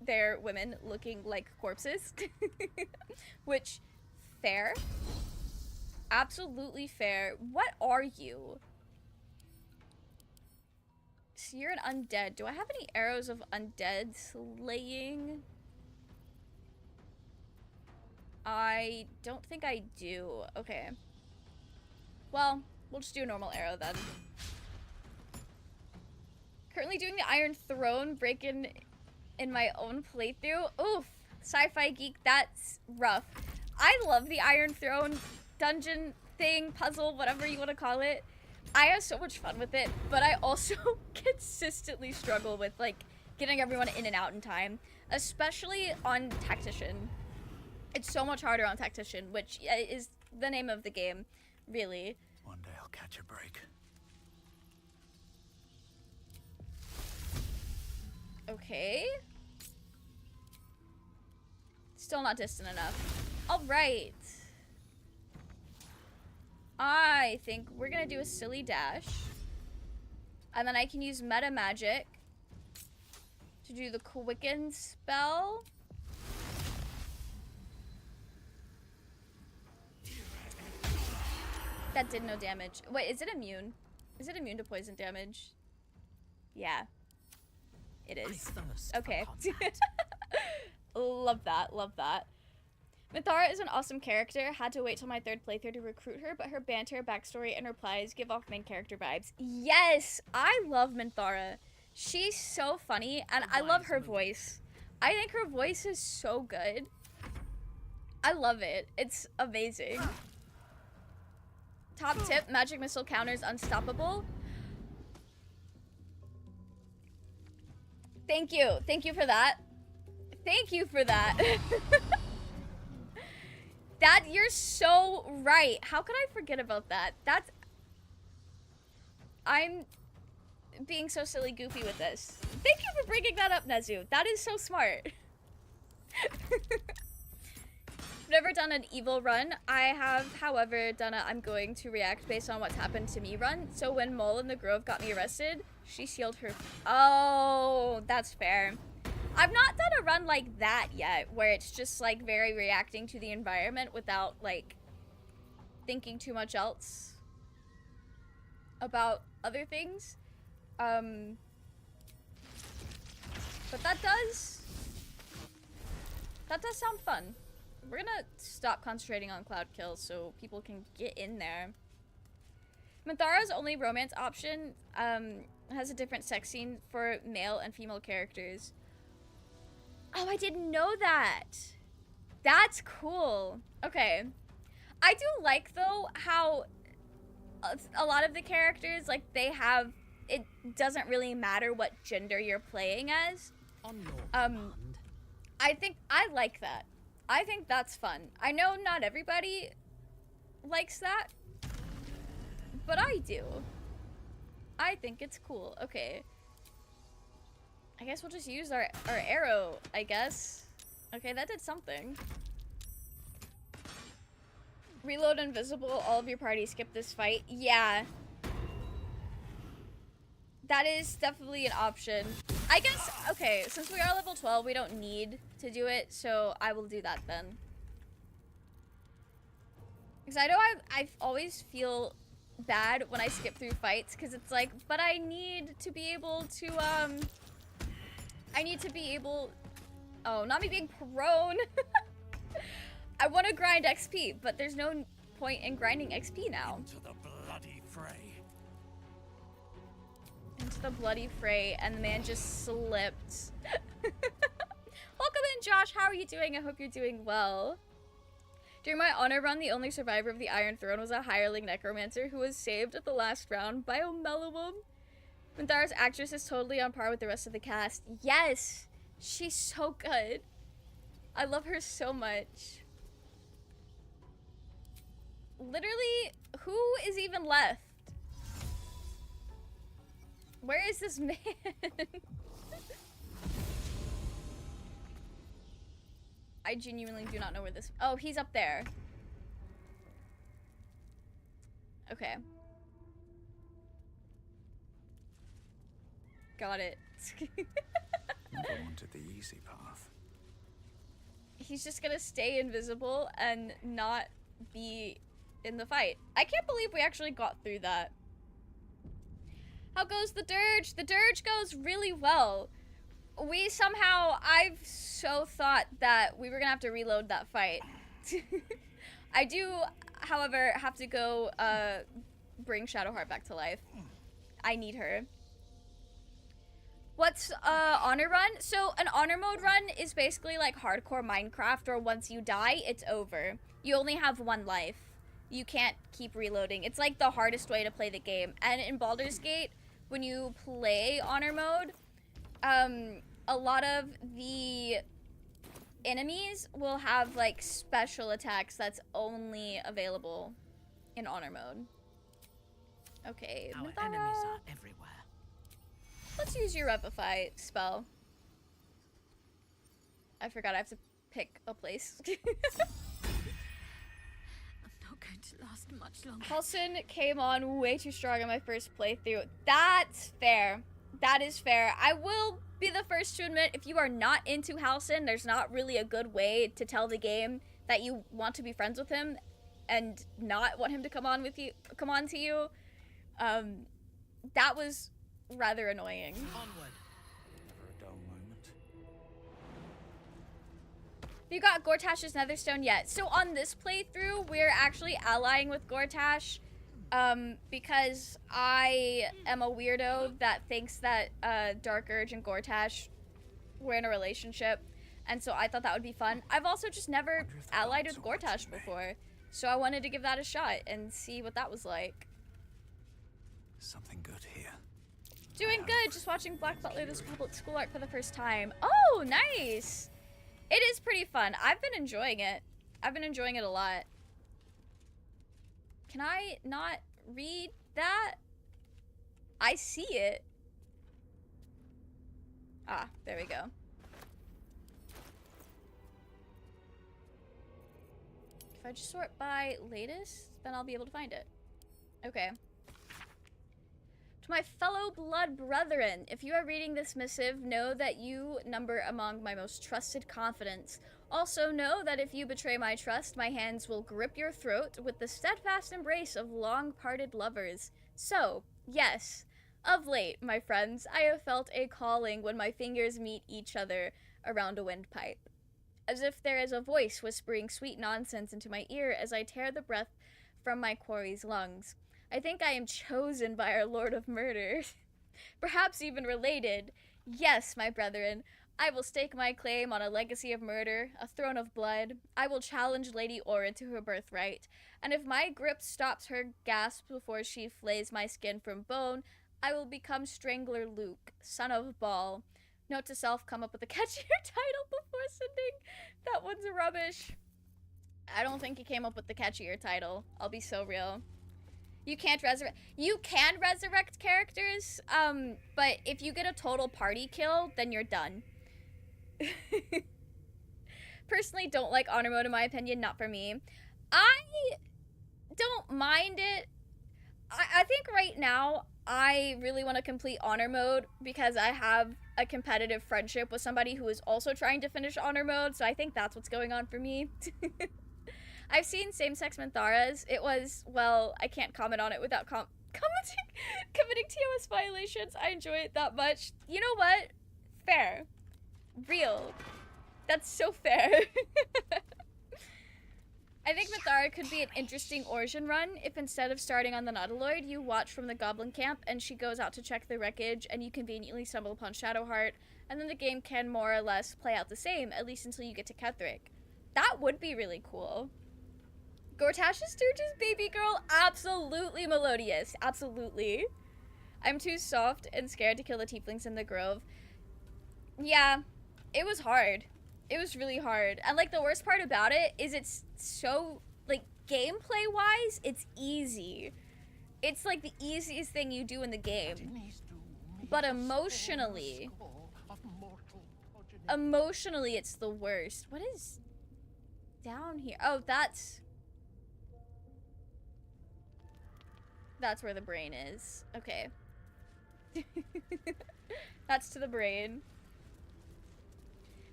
their women looking like corpses. Which, fair. Absolutely fair. What are you? So you're an undead. Do I have any arrows of undead slaying? I don't think I do. Okay. Well, we'll just do a normal arrow then. Currently doing the Iron Throne break-in in my own playthrough. Oof. Sci-fi geek, that's rough. I love the Iron Throne dungeon thing, puzzle, whatever you want to call it. I have so much fun with it, but I also consistently struggle with, like, getting everyone in and out in time, especially on Tactician. It's so much harder on Tactician, which is the name of the game, really. One day I'll catch a break. Okay. Still not distant enough. All right. I think we're gonna do a silly dash. And then I can use meta magic to do the quicken spell. That did no damage. Wait, is it immune? Is it immune to poison damage? Yeah. It is. Okay. Love that, love that. Minthara is an awesome character. Had to wait till my third playthrough to recruit her, but her banter, backstory, and replies give off main character vibes. Yes! I love Minthara. She's so funny, and I love her voice. I think her voice is so good. I love it. It's amazing. Top tip, magic missile counters unstoppable. Thank you. Thank you for that. Thank you for that. That, you're so right. How could I forget about that? That's... I'm being so silly goofy with this. Thank you for bringing that up, Nezu. That is so smart. Never done an evil run. I have, however, done a I'm going to react based on what's happened to me run. So when Mole in the Grove got me arrested, she sealed her... Oh, that's fair. I've not done a run like that yet, where it's just, like, very reacting to the environment without, like, thinking too much else about other things. But that does sound fun. We're gonna stop concentrating on cloud kills so people can get in there. Minthara's only romance option has a different sex scene for male and female characters. Oh, I didn't know that. That's cool. Okay. I do like, though, how a lot of the characters, like, they have... It doesn't really matter what gender you're playing as. On your command. I think... I like that. I think that's fun. I know not everybody likes that, but I do. I think it's cool. Okay. I guess we'll just use our arrow, I guess. Okay, that did something. Reload invisible, all of your party skip this fight. Yeah. That is definitely an option. I guess, okay, since we are level 12, we don't need to do it, so I will do that then. Because I know I always feel bad when I skip through fights, because it's like, but I need to be able to, oh, not me being prone. I want to grind XP, but there's no point in grinding XP now. Into the bloody fray. Into the bloody fray, and the man just slipped. Welcome in, Josh. How are you doing? I hope you're doing well. During my honor run, the only survivor of the Iron Throne was a hireling necromancer who was saved at the last round by Omelawum. Minthara's actress is totally on par with the rest of the cast. Yes! She's so good. I love her so much. literally, who is even left? Where is this man? I genuinely do not know where this... Oh, he's up there. Okay. Got it. Never wanted the easy path. He's just gonna stay invisible and not be in the fight. I can't believe we actually got through that. How goes the Durge? The Durge goes really well. We somehow, I've so thought that we were gonna have to reload that fight. I do, however, have to go bring Shadowheart back to life. I need her. What's honor run? So an honor mode run is basically like hardcore Minecraft, where once you die, it's over. You only have one life. You can't keep reloading. It's like the hardest way to play the game. And in Baldur's Gate, when you play honor mode, a lot of the enemies will have like special attacks that's only available in honor mode. Okay, Our Mithara. enemies are everywhere. Let's use your Revivify spell. I forgot I have to pick a place. I'm not going to last much longer. Halsin came on way too strong in my first playthrough. That's fair. That is fair. I will be the first to admit, if you are not into Halsin, there's not really a good way to tell the game that you want to be friends with him and not want him to come on to you. That was rather annoying. Onward. Never a dull moment. You got Gortash's Netherstone yet? So on this playthrough, we're actually allying with Gortash, because I am a weirdo that thinks that Dark Urge and Gortash were in a relationship, and so I thought that would be fun. I've also just never allied with Gortash before, so I wanted to give that a shot and see what that was like. Something good here. Doing good, just watching Black Butler this public school art for the first time. Oh, nice! It is pretty fun. I've been enjoying it. I've been enjoying it a lot. Can I not read that? I see it. Ah, there we go. If I just sort by latest, then I'll be able to find it. Okay. To my fellow blood brethren, if you are reading this missive, know that you number among my most trusted confidants. Also know that if you betray my trust, my hands will grip your throat with the steadfast embrace of long-parted lovers. So, yes, of late, my friends, I have felt a calling when my fingers meet each other around a windpipe. As if there is a voice whispering sweet nonsense into my ear as I tear the breath from my quarry's lungs. I think I am chosen by our Lord of Murder. Perhaps even related. Yes, my brethren, I will stake my claim on a legacy of murder, a throne of blood. I will challenge Lady Orin to her birthright. And if my grip stops her gasp before she flays my skin from bone, I will become Strangler Luke, son of Baal. Note to self, come up with a catchier title before sending. That one's rubbish. I don't think he came up with the catchier title. I'll be so real. You can't resurrect. You can resurrect characters, but if you get a total party kill, then you're done. Personally, don't like honor mode in my opinion, not for me. I don't mind it. I think right now I really want to complete honor mode because I have a competitive friendship with somebody who is also trying to finish honor mode, so I think that's what's going on for me. I've seen same-sex Mintharas. It was, well, I can't comment on it without committing TOS violations. I enjoy it that much. You know what? Fair. Real. That's so fair. I think Minthara could be an interesting Origin run if instead of starting on the Nautiloid, you watch from the Goblin Camp and she goes out to check the wreckage and you conveniently stumble upon Shadowheart, and then the game can more or less play out the same, at least until you get to Ketheric. That would be really cool. Gortash's Durge's baby girl, absolutely melodious, absolutely. I'm too soft and scared to kill the tieflings in the grove. Yeah, it was hard. It was really hard. And like the worst part about it is it's so like gameplay-wise, it's easy. It's like the easiest thing you do in the game. But emotionally, it's the worst. What is down here? Oh, that's where the brain is. Okay. That's to the brain.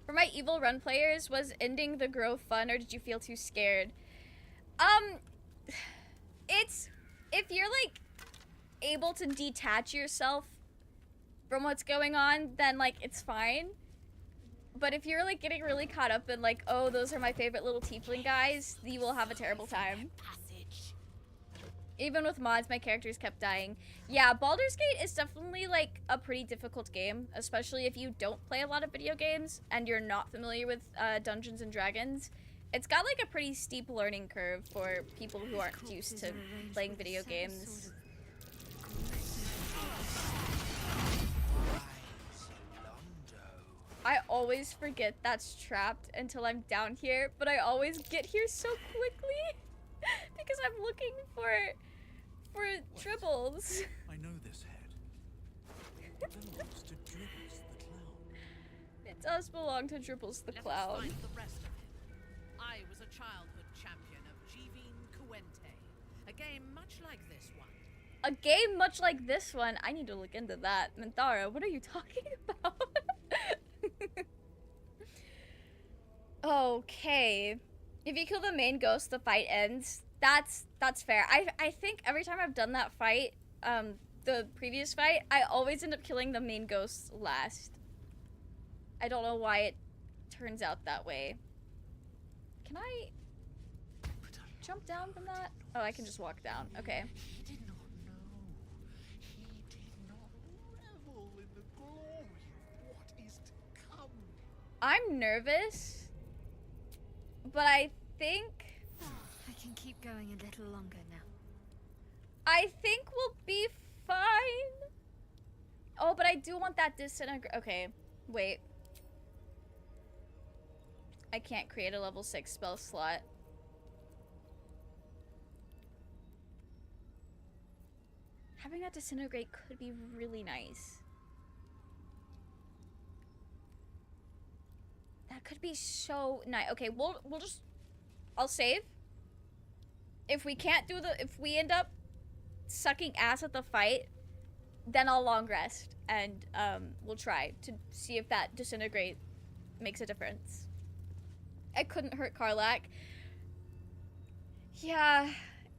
For my evil run players, was ending the grove fun, or did you feel too scared? It's, if you're like able to detach yourself from what's going on, then like it's fine. But if you're like getting really caught up in like, oh, those are my favorite little tiefling guys, you will have a terrible time. Even with mods, my characters kept dying. Yeah, Baldur's Gate is definitely like a pretty difficult game, especially if you don't play a lot of video games and you're not familiar with Dungeons and Dragons. It's got like a pretty steep learning curve for people who aren't used to playing video games. I always forget that's trapped until I'm down here, but I always get here so quickly because I'm looking for tribbles. I know this head. It belongs to Dribbles the Clown. It does belong to Dribbles the Clown. Let us find the rest of him. I was a childhood champion of Jivine Kuente, a game much like this one. A game much like this one? I need to look into that. Minthara, what are you talking about? Okay. If you kill the main ghost, the fight ends. That's fair. I think every time I've done that fight, the previous fight, I always end up killing the main ghost last. I don't know why it turns out that way. Can I jump down from that? Oh, I can just walk down. Okay. He did not know. He did not revel in the glory of what is to come. I'm nervous, but I think I can keep going a little longer now. I think we'll be fine. Oh, but I do want that disintegrate. Okay, wait. I can't create a level 6 spell slot. Having that disintegrate could be really nice. That could be so nice. Okay, we'll just, I'll save. If we can't do if we end up sucking ass at the fight, then I'll long rest and we'll try to see if that disintegrate makes a difference. I couldn't hurt Karlach. Yeah,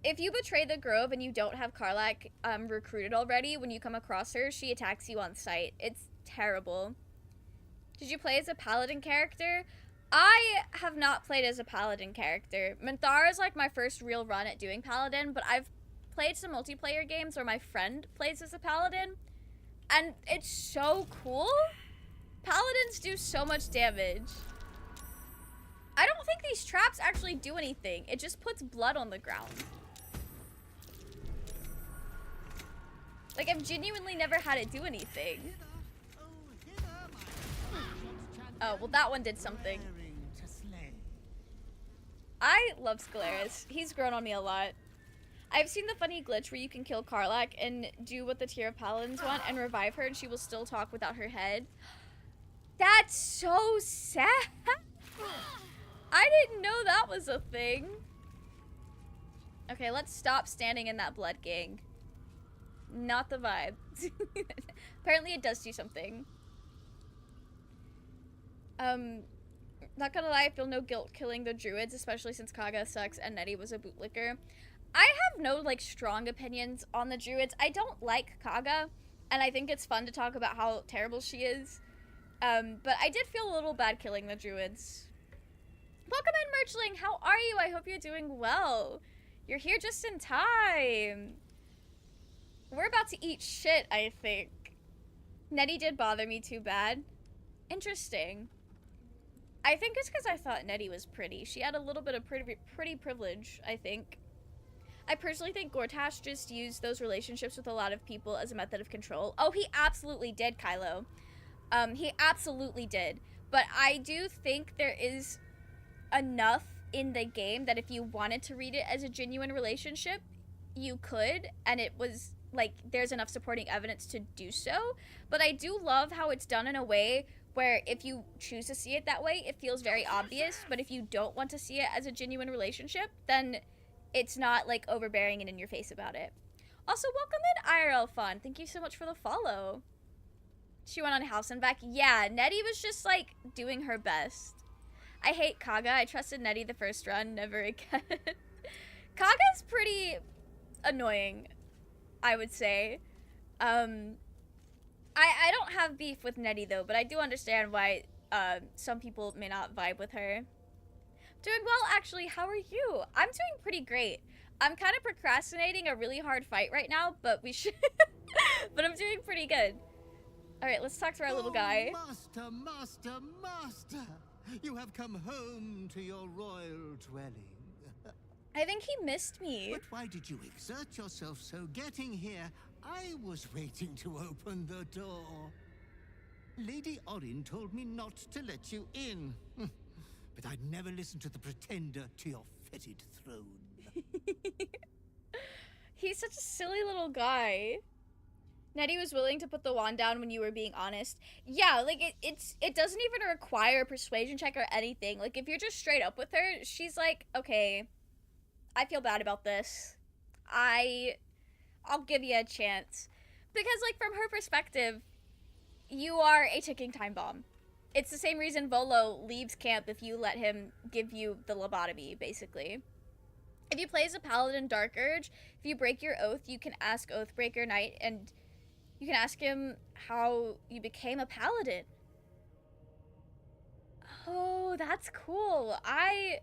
if you betray the grove and you don't have Karlach recruited already, when you come across her, she attacks you on sight. It's terrible. Did you play as a paladin character? I have not played as a paladin character. Minthara is like my first real run at doing paladin, but I've played some multiplayer games where my friend plays as a paladin, and it's so cool. Paladins do so much damage. I don't think these traps actually do anything. It just puts blood on the ground. Like, I've genuinely never had it do anything. Oh, well, that one did something. I love Scalaris. He's grown on me a lot. I've seen the funny glitch where you can kill Karlach and do what the tier of paladins want and revive her and she will still talk without her head. That's so sad. I didn't know that was a thing. Okay, let's stop standing in that blood gang. Not the vibe. Apparently it does do something. Not gonna lie, I feel no guilt killing the druids, especially since Kaga sucks and Nettie was a bootlicker. I have no, like, strong opinions on the druids. I don't like Kaga, and I think it's fun to talk about how terrible she is. But I did feel a little bad killing the druids. Welcome in, Merchling! How are you? I hope you're doing well. You're here just in time. We're about to eat shit, I think. Nettie did bother me too bad. Interesting. I think it's because I thought Nettie was pretty. She had a little bit of pretty privilege, I think. I personally think Gortash just used those relationships with a lot of people as a method of control. Oh, he absolutely did, Kylo. He absolutely did. But I do think there is enough in the game that if you wanted to read it as a genuine relationship, you could, and it was like there's enough supporting evidence to do so. But I do love how it's done in a way where if you choose to see it that way, it feels very obvious, but if you don't want to see it as a genuine relationship, then it's not like overbearing and in your face about it. Also, welcome in IRL Fun. Thank you so much for the follow. She went on House and back. Yeah, Nettie was just like doing her best. I hate Kaga. I trusted Nettie the first run, never again. Kaga's pretty annoying, I would say. I don't have beef with Nettie though, but I do understand why some people may not vibe with her. Doing well, actually. How are you? I'm doing pretty great. I'm kind of procrastinating a really hard fight right now, but we should. But I'm doing pretty good. All right, let's talk to our little guy. Master, master, master! You have come home to your royal dwelling. I think he missed me. But why did you exert yourself so getting here? I was waiting to open the door. Lady Orin told me not to let you in. But I'd never listen to the pretender to your fetid throne. He's such a silly little guy. Nettie was willing to put the wand down when you were being honest. Yeah, like it doesn't even require a persuasion check or anything. Like if you're just straight up with her, she's like, okay, I feel bad about this. I'll give you a chance. Because like from her perspective, you are a ticking time bomb. It's the same reason Volo leaves camp if you let him give you the lobotomy, basically. If you play as a paladin Dark Urge, if you break your oath, you can ask Oathbreaker Knight and you can ask him how you became a paladin. Oh, that's cool. I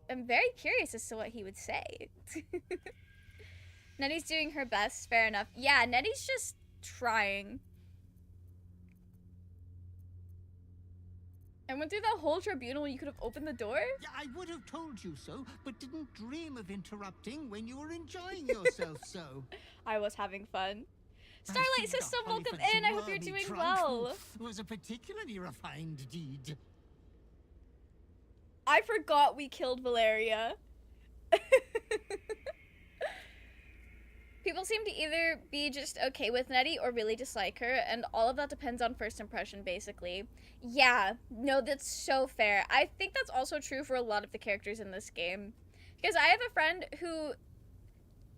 am very curious as to what he would say. Nettie's doing her best, fair enough. Yeah, Nettie's just trying. I went through that whole tribunal when you could have opened the door? Yeah, I would have told you so, but didn't dream of interrupting when you were enjoying yourself so. I was having fun. Starlight System, welcome in. I hope you're doing well. Was a particularly refined deed. I forgot we killed Valeria. People seem to either be just okay with Nettie or really dislike her, and all of that depends on first impression, basically. Yeah, no, that's so fair. I think that's also true for a lot of the characters in this game. Because I have a friend who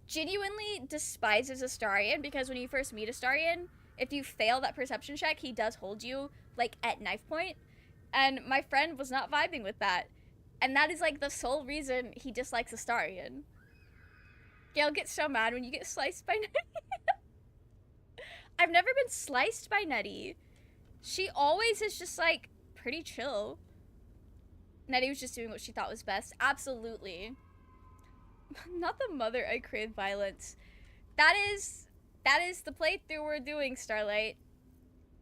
genuinely despises Astarion, because when you first meet Astarion, if you fail that perception check, he does hold you, like, at knife point. And my friend was not vibing with that. And that is, like, the sole reason he dislikes Astarion. Gale gets so mad when you get sliced by Nettie. I've never been sliced by Nettie. She always is just, like, pretty chill. Nettie was just doing what she thought was best. Absolutely. Not the mother I crave violence. That is the playthrough we're doing, Starlight.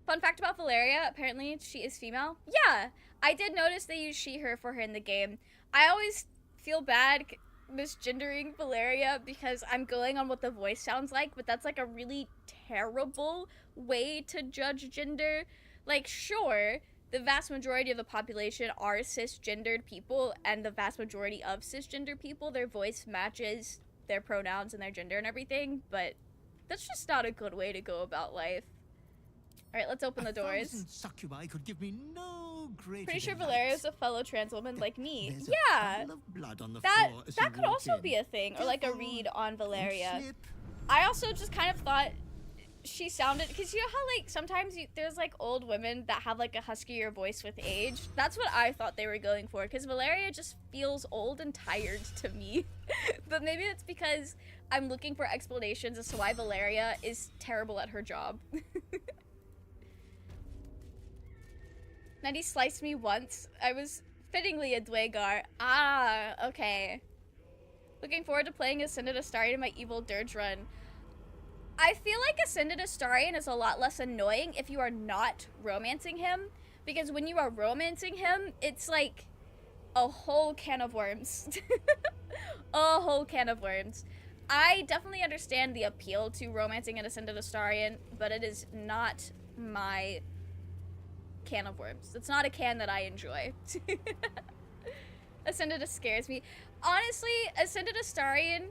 Fun fact about Valeria, apparently she is female. Yeah, I did notice they use she, her for her in the game. I always feel bad misgendering Valeria because I'm going on what the voice sounds like, but that's like a really terrible way to judge gender. Like, sure, the vast majority of the population are cisgendered people, and the vast majority of cisgender people, their voice matches their pronouns and their gender and everything, but that's just not a good way to go about life. Alright, let's open the doors. Succubi could give me no greater Pretty sure delight. Valeria's a fellow trans woman like me. There's Yeah, a puddle of blood on the that floor as that you could walk also in. be a thing, or like a Careful, read on don't Valeria. slip. I also just kind of thought she sounded, because you know how like sometimes there's like old women that have like a huskier voice with age. That's what I thought they were going for, because Valeria just feels old and tired to me. But maybe it's because I'm looking for explanations as to why Valeria is terrible at her job. Nettie sliced me once. I was fittingly a Dwagar. Ah, okay. Looking forward to playing Ascended Astarion in my evil Durge run. I feel like Ascended Astarion is a lot less annoying if you are not romancing him, because when you are romancing him, it's like a whole can of worms. A whole can of worms. I definitely understand the appeal to romancing an Ascended Astarion, but it is not my can of worms. It's not a can that I enjoy. Ascended scares me. Honestly, Ascended Astarion,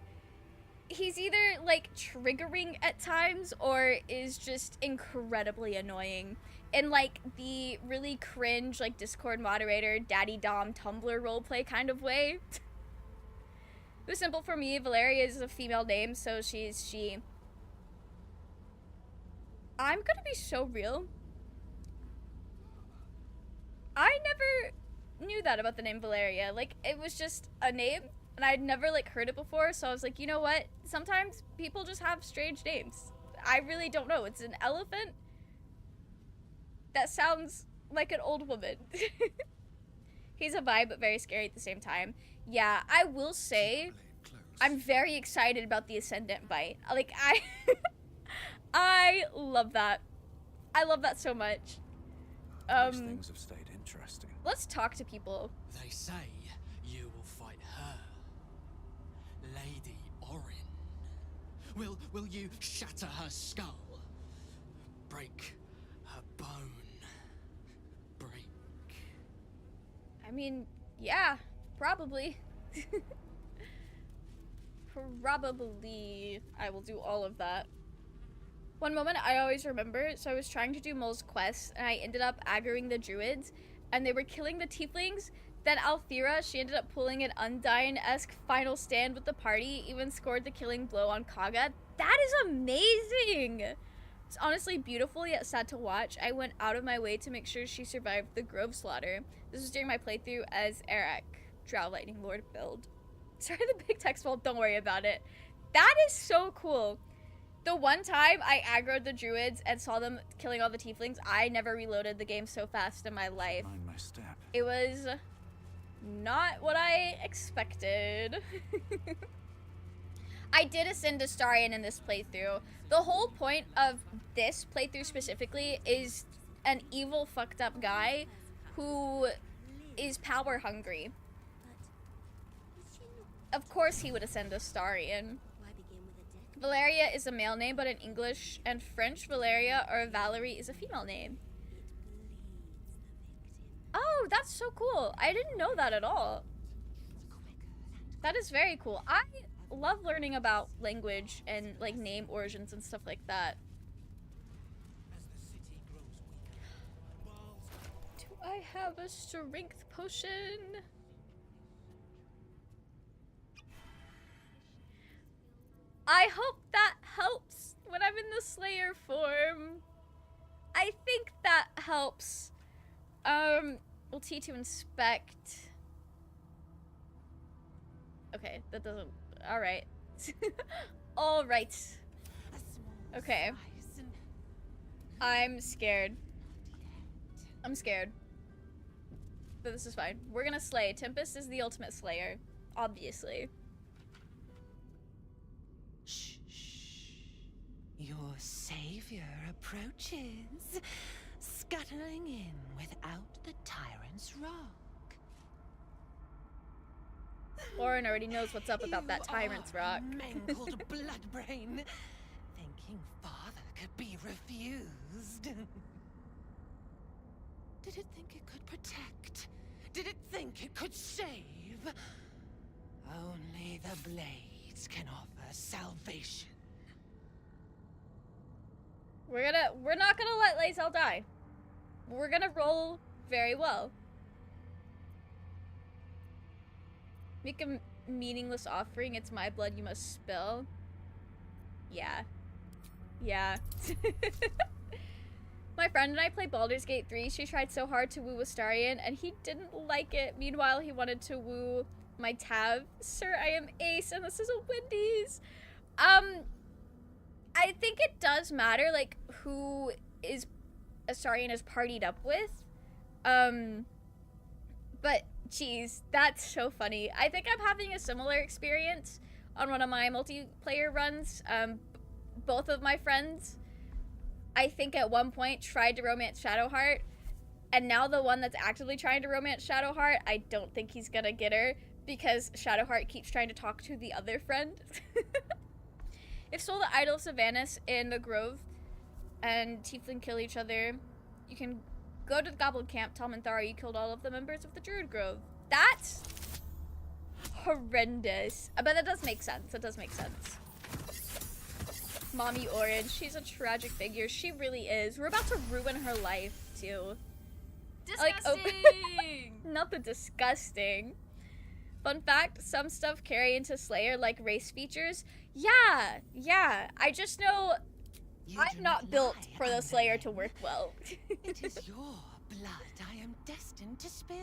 he's either like triggering at times or is just incredibly annoying. In like the really cringe, like Discord moderator, Daddy Dom Tumblr roleplay kind of way. It was simple for me. Valeria is a female name, so she's she. I'm gonna be so real. I never knew that about the name Valeria. Like, it was just a name, and I'd never, like, heard it before, so I was like, you know what? Sometimes people just have strange names. I really don't know. It's an elephant that sounds like an old woman. He's a vibe, but very scary at the same time. Yeah, I will say, I'm very excited about the Ascendant bite. Like, I love that. I love that so much. These things have stayed interesting. Let's talk to people. They say you will fight her, Lady Orin. Will you shatter her skull? Break her bone? Break... I mean, yeah, probably. Probably I will do all of that. One moment I always remember, so I was trying to do Mole's quest, and I ended up aggroing the druids, and they were killing the tieflings. Then Althira, she ended up pulling an Undyne-esque final stand with the party, even scored the killing blow on Kaga. That is amazing! It's honestly beautiful, yet sad to watch. I went out of my way to make sure she survived the Grove slaughter. This was during my playthrough as Eric, Drow Lightning Lord build. Sorry, the big text fault, don't worry about it. That is so cool. The one time I aggroed the druids and saw them killing all the tieflings, I never reloaded the game so fast in my life. Mind my step. It was not what I expected. I did ascend Astarion in this playthrough. The whole point of this playthrough specifically is an evil, fucked up guy who is power hungry. Of course he would ascend Astarion. Valeria is a male name, but in English and French, Valeria or Valerie is a female name. Oh, that's so cool. I didn't know that at all. That is very cool. I love learning about language and like name origins and stuff like that. Do I have a strength potion? I hope that helps when I'm in the Slayer form. I think that helps. We'll T to inspect. Okay, that doesn't. Alright. Alright. Okay. I'm scared. I'm scared. But this is fine. We're gonna slay. Tempest is the ultimate slayer. Obviously. Shh, shh. Your savior approaches, scuttling in without the tyrant's rock. Orin already knows what's up about that tyrant's rock. Mangled bloodbrain, thinking father could be refused. Did it think it could protect? Did it think it could save? Only the blades can offer salvation. We're not gonna let Lae'zel die. We're gonna roll very well. Make a meaningless offering. It's my blood you must spill. Yeah. Yeah. My friend and I played Baldur's Gate 3. She tried so hard to woo Astarion, and he didn't like it. Meanwhile, he wanted to woo my Tav. Sir, I am Ace, and this is a Wendy's. I think it does matter, like, who is Astarion is partied up with. But, geez, that's so funny. I think I'm having a similar experience on one of my multiplayer runs. Both of my friends, I think at one point, tried to romance Shadowheart. And now the one that's actively trying to romance Shadowheart, I don't think he's gonna get her because Shadowheart keeps trying to talk to the other friend. If Soul the Idol of Savannus in the Grove and Tiefling kill each other, you can go to the Goblin Camp, tell Minthara you killed all of the members of the Druid Grove. That's horrendous. But that does make sense. That does make sense. Mommy Orin, she's a tragic figure. She really is. We're about to ruin her life, too. Disgusting! Not the disgusting. Fun fact, some stuff carry into Slayer, like race features. Yeah. I just know I'm not built for the Slayer to work well. It is your blood I am destined to spill.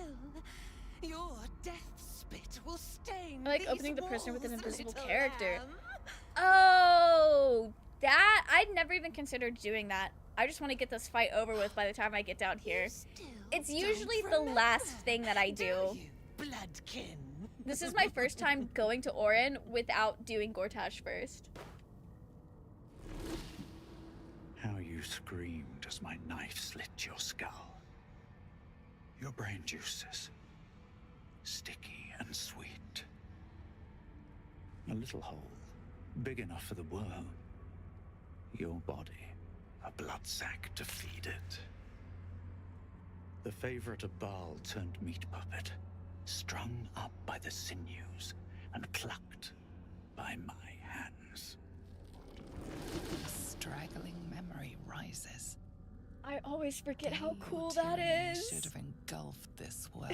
Your death spit will stain. I like these opening the prisoner with an walls, invisible little character. lamb. Oh, that I'd never even considered doing that. I just want to get this fight over with by the time I get down here. It's usually the last thing that I do. Bloodkin. This is my first time going to Orin without doing Gortash first. How you screamed as my knife slit your skull. Your brain juices, sticky and sweet. A little hole, big enough for the worm. Your body, a blood sack to feed it. The favorite of Baal turned meat puppet, strung up by the sinews and plucked by my hands. A straggling memory rises. I always forget how Gale cool that tyranny is. should have engulfed this world.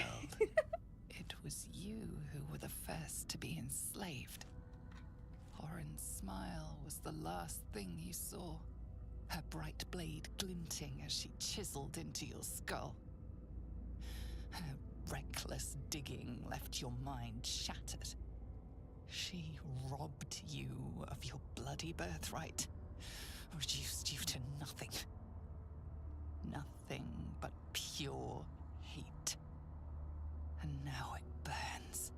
It was you who were the first to be enslaved. Orin's smile was the last thing you saw. Her bright blade glinting as she chiseled into your skull. Her reckless digging left your mind shattered. She robbed you of your bloody birthright, reduced you to nothing. Nothing but pure hate. And now it burns,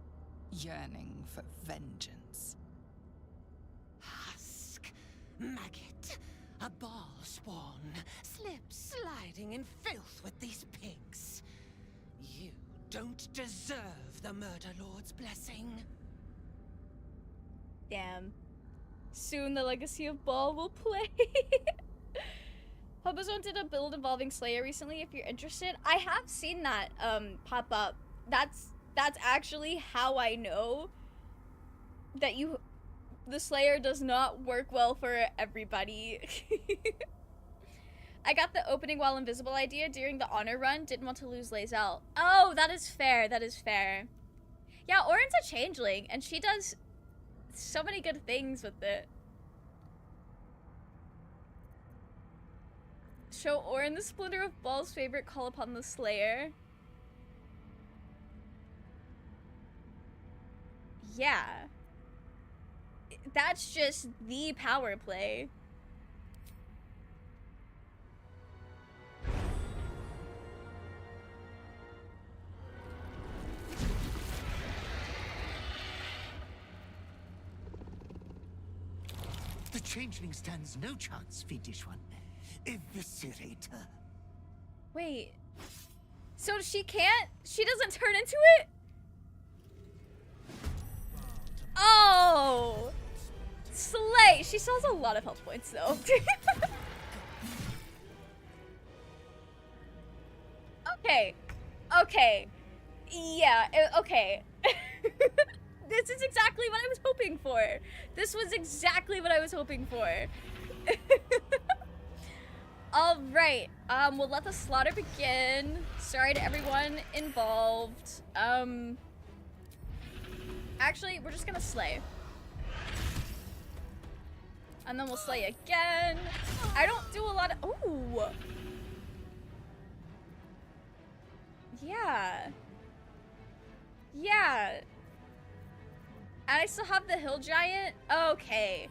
yearning for vengeance. Husk, maggot, a Baal spawn, sliding in filth with these pigs. You don't deserve the Murder Lord's blessing. Damn. Soon the Legacy of Baal will play. Hubazone did a build involving Slayer recently, if you're interested. I have seen that pop up. That's actually how I know that the Slayer does not work well for everybody. I got the opening while invisible idea during the honor run. Didn't want to lose Lae'zel. Oh, that is fair. That is fair. Yeah, Orin's a changeling, and she does so many good things with it. Show Orin the splinter of Baal's favorite call upon the Slayer. Yeah. That's just the power play. The changeling stands no chance, fiendish one. Eviscerate her. Wait. So she doesn't turn into it? Oh! Slay! She still has a lot of health points, though. Okay. Yeah, okay. This is exactly what I was hoping for. This was exactly what I was hoping for. Alright, we'll let the slaughter begin. Sorry to everyone involved. Actually, we're just gonna slay. And then we'll slay again. I don't do a lot of, ooh. Yeah. And I still have the hill giant? Okay.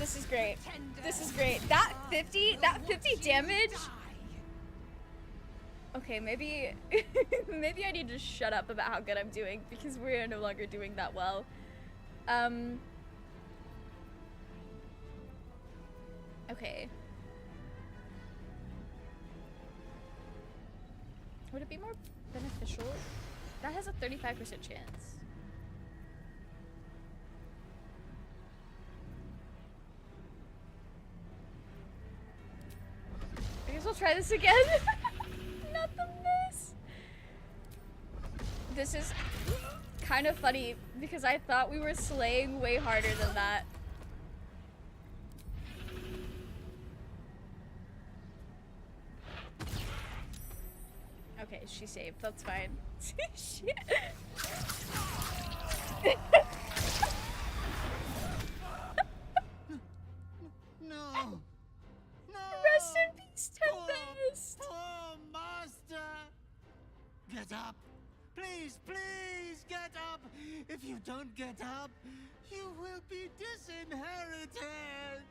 This is great. This is great. That 50 damage? Okay, maybe maybe I need to shut up about how good I'm doing because we're no longer doing that well. Okay. Would it be more beneficial? That has a 35% chance. I guess we'll try this again. Not the miss. This is kind of funny because I thought we were slaying way harder than that. Okay, she saved. That's fine. No! No! Rest in peace, Tempest! Poor master! Get up! Please, please get up! If you don't get up, you will be disinherited!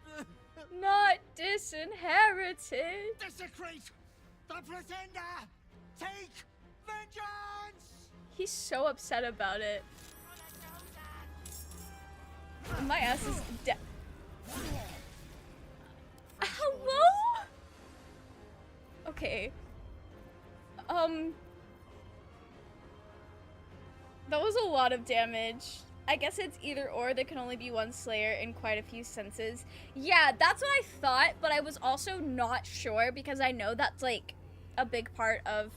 Not disinherited! Desecrate the pretender! Take vengeance! He's so upset about it. My ass is dead. Hello? Okay. That was a lot of damage. I guess it's either or. There can only be one Slayer in quite a few senses. Yeah, that's what I thought, but I was also not sure because I know that's like a big part of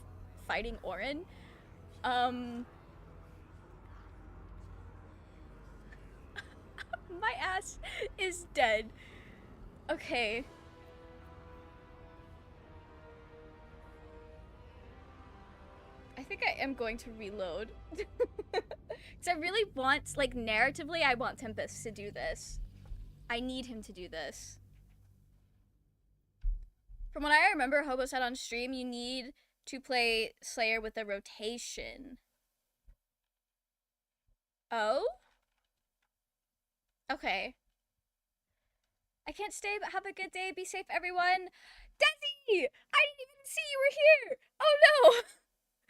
fighting Orin. My ass is dead. Okay. I think I am going to reload. Because I really want, like, narratively, I want Tempest to do this. I need him to do this. From what I remember, Hobo said on stream, you need to play Slayer with a rotation. Oh? Okay. I can't stay, but have a good day. Be safe, everyone. Desi! I didn't even see you were here! Oh no!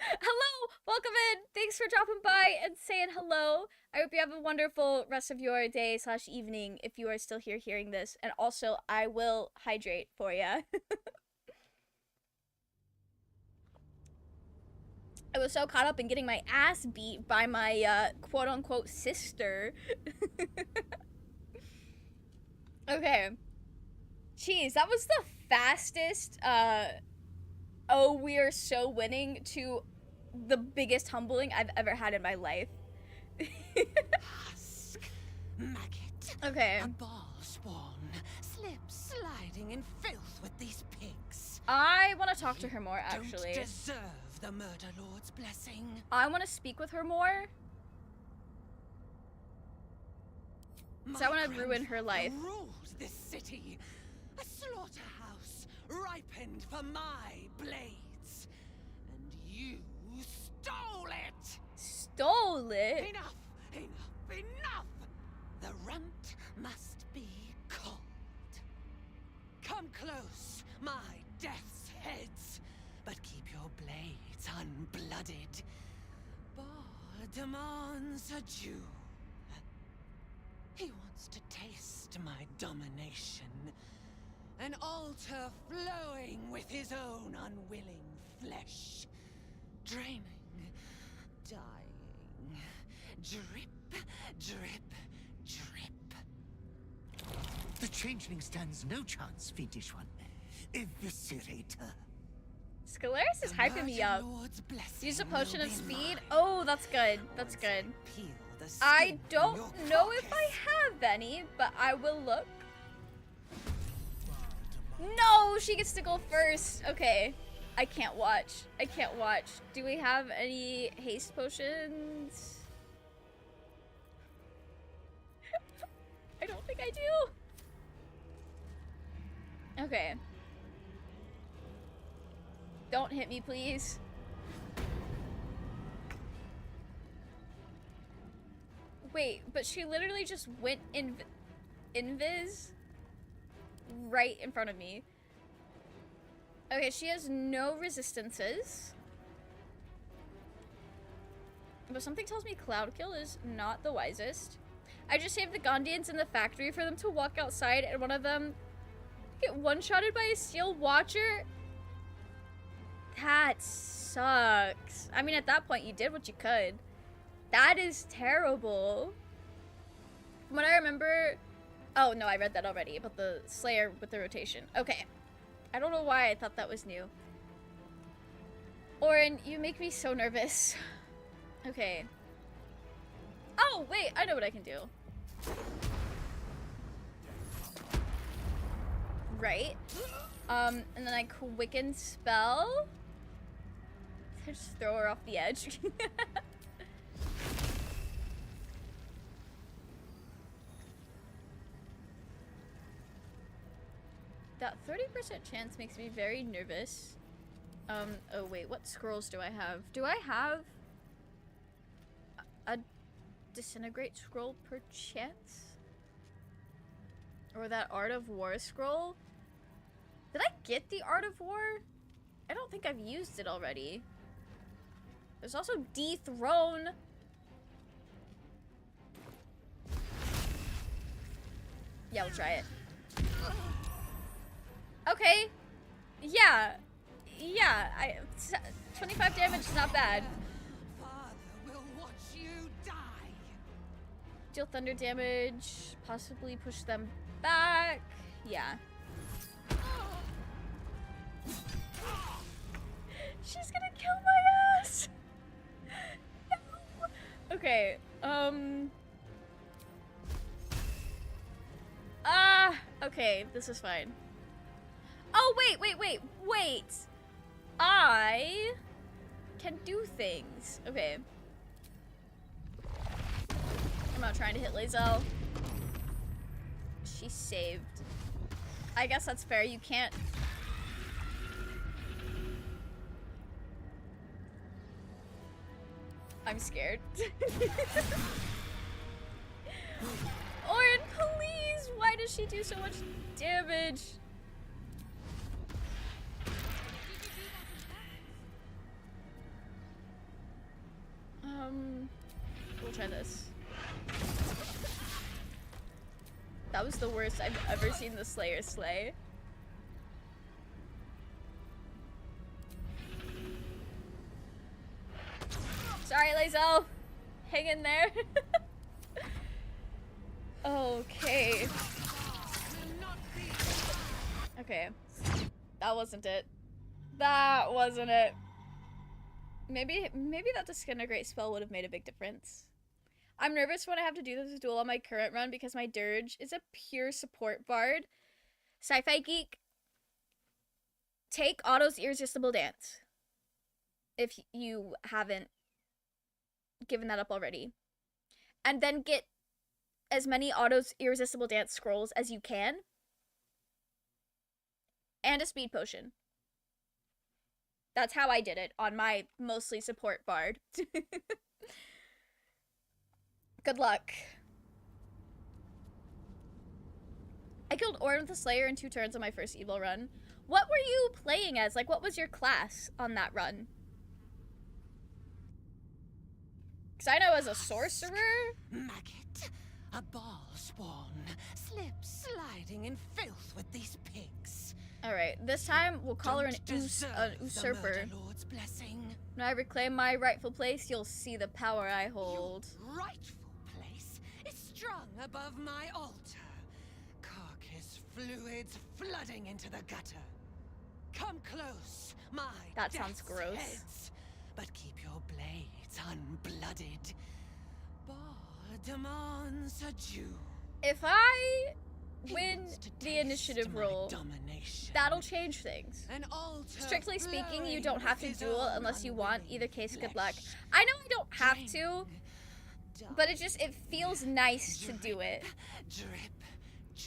Hello! Welcome in! Thanks for dropping by and saying hello. I hope you have a wonderful rest of your day / evening if you are still here hearing this. And also, I will hydrate for you. I was so caught up in getting my ass beat by my quote-unquote sister. Okay. Jeez, that was the fastest, oh, we are so winning to the biggest humbling I've ever had in my life. Husk, maggot. Okay. A ball spawn, slip sliding in filth with these pigs. I want to talk to her more, actually. Don't deserve the Murder Lord's blessing. I want to speak with her more. So I want to ruin her life. Ruled this city, a slaughterhouse ripened for my blades, and you stole it. Stole it? Enough! Enough! Enough! The runt must be called. Come close, my death's heads, but keep your blades unblooded. Bar demands a Jew. He wants to taste my domination. An altar flowing with his own unwilling flesh. Draining, dying. Drip, drip, drip. The changeling stands no chance, fiendish one. Eviscerate her. Scalaris is hyping me up. Use a potion of speed. Oh, that's good. That's good. I don't know if I have any, but I will look. No, she gets to go first. Okay. I can't watch. I can't watch. Do we have any haste potions? I don't think I do. Okay. Don't hit me, please. Wait, but she literally just went invis right in front of me. Okay, she has no resistances. But something tells me Cloud Kill is not the wisest. I just saved the Gondians in the factory for them to walk outside and one of them get one-shotted by a Steel Watcher. That sucks. I mean, at that point, you did what you could. That is terrible. From what I remember... Oh, no, I read that already, about the Slayer with the rotation. Okay. I don't know why I thought that was new. Orin, you make me so nervous. Okay. Oh, wait, I know what I can do. Right. And then I quicken spell. Just throw her off the edge. That 30% chance makes me very nervous. Oh wait, what scrolls do I have? Do I have a disintegrate scroll per chance? Or that Art of War scroll? Did I get the Art of War? I don't think I've used it already. There's also Dethrone. Yeah, we'll try it. Okay. Yeah. Yeah, 25 damage is not bad. Father will watch you die. Deal thunder damage, possibly push them back. Yeah. She's gonna kill my ass. No. Okay. Okay, this is fine. Oh, wait. I can do things. Okay. I'm not trying to hit Lae'zel. She's saved. I guess that's fair. You can't. I'm scared. Orin, please! Why does she do so much damage? We'll try this. That was the worst I've ever seen the Slayer slay. Sorry, Lae'zel. Hang in there. Okay. Okay. That wasn't it. That wasn't it. Maybe that disintegrate spell would have made a big difference. I'm nervous when I have to do this duel on my current run because my Durge is a pure support bard. Sci-fi geek. Take Otto's Irresistible Dance. If you haven't given that up already. And then get as many Otto's Irresistible Dance scrolls as you can. And a speed potion. That's how I did it on my mostly support bard. Good luck. I killed Orin with the Slayer in 2 turns on my first evil run. What were you playing as? Like, what was your class on that run? Because I know as a sorcerer. Maggot, a ball spawn, slip sliding in filth with these pigs. Alright, this time we'll call her an usurper. Lord's blessing. When I reclaim my rightful place, you'll see the power I hold. Your rightful place is strung above my altar. Carcass fluids flooding into the gutter. Come close, my That sounds death's gross. heads, but keep your blades unblooded. Bar demands a Jew. If I win the initiative roll, that'll change things. Strictly speaking, you don't have to duel unless you want. Either case, good luck. I know I don't have to, but it feels nice to do it.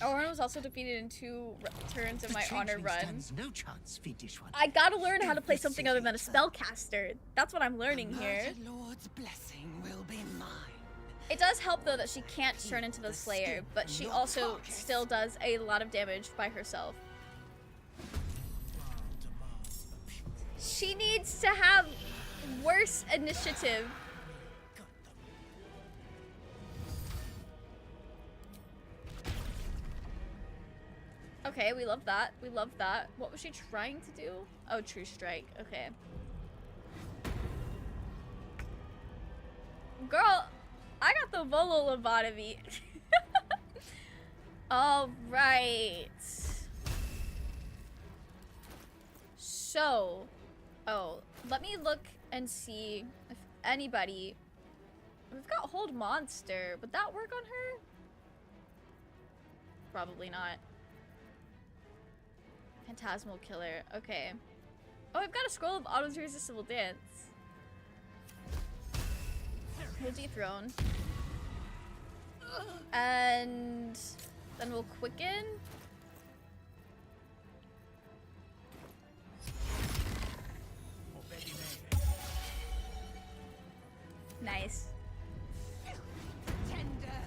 Orin was also defeated in 2 turns of my honor run. No chance, fiendish one. I gotta learn how to play something other than a spellcaster. That's what I'm learning here. Lord's blessing will be mine. It does help though that she can't turn into the Slayer, but she also still does a lot of damage by herself. She needs to have worse initiative. Okay, we love that. We love that. What was she trying to do? Oh, True Strike. Okay. Girl, I got the Volo lobotomy. All right. So, let me look and see if anybody We've got Hold Monster. Would that work on her? Probably not. Phantasmal Killer. Okay. Oh, I've got a Scroll of Autumn's Irresistible Dance. We'll dethrone. And then we'll quicken. Nice. Tender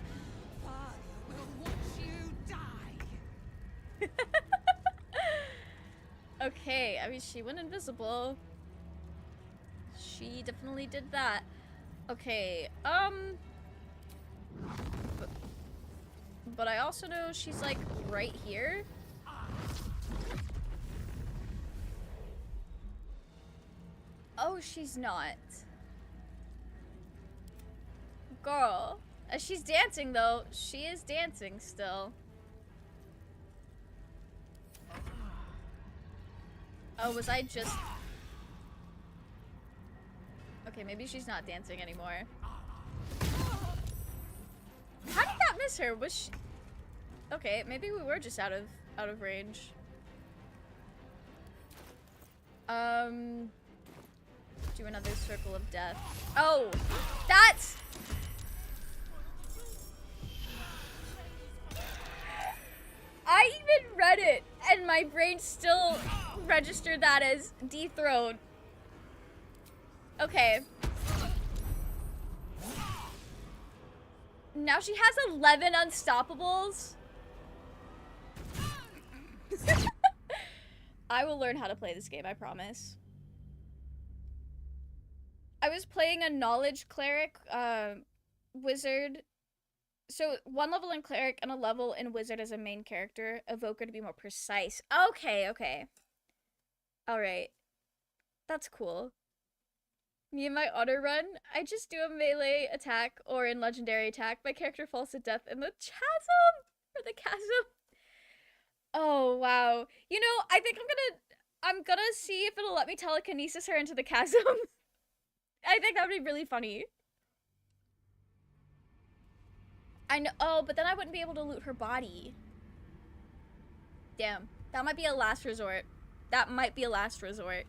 father will watch you die. Okay, I mean, she went invisible. She definitely did that. Okay, but I also know she's like right here. Oh, she's not. Girl. She's dancing though. She is dancing still. Oh, was I just... Okay, maybe she's not dancing anymore. How did that miss her? Was she... Okay, maybe we were just out of range. Do another Circle of Death. Oh, that's... I even read it, and my brain still registered that as dethrone. Okay. Now she has 11 unstoppables. I will learn how to play this game, I promise. I was playing a knowledge cleric wizard. So 1 level in cleric and a level in wizard as a main character. Evoker to be more precise. Okay, okay. Alright. That's cool. Me and my auto run, I just do a melee attack or in legendary attack. My character falls to death in the chasm! Or the chasm. Oh, wow. You know, I think I'm gonna see if it'll let me telekinesis her into the chasm. I think that would be really funny. I know. Oh, but then I wouldn't be able to loot her body. Damn. That might be a last resort. That might be a last resort.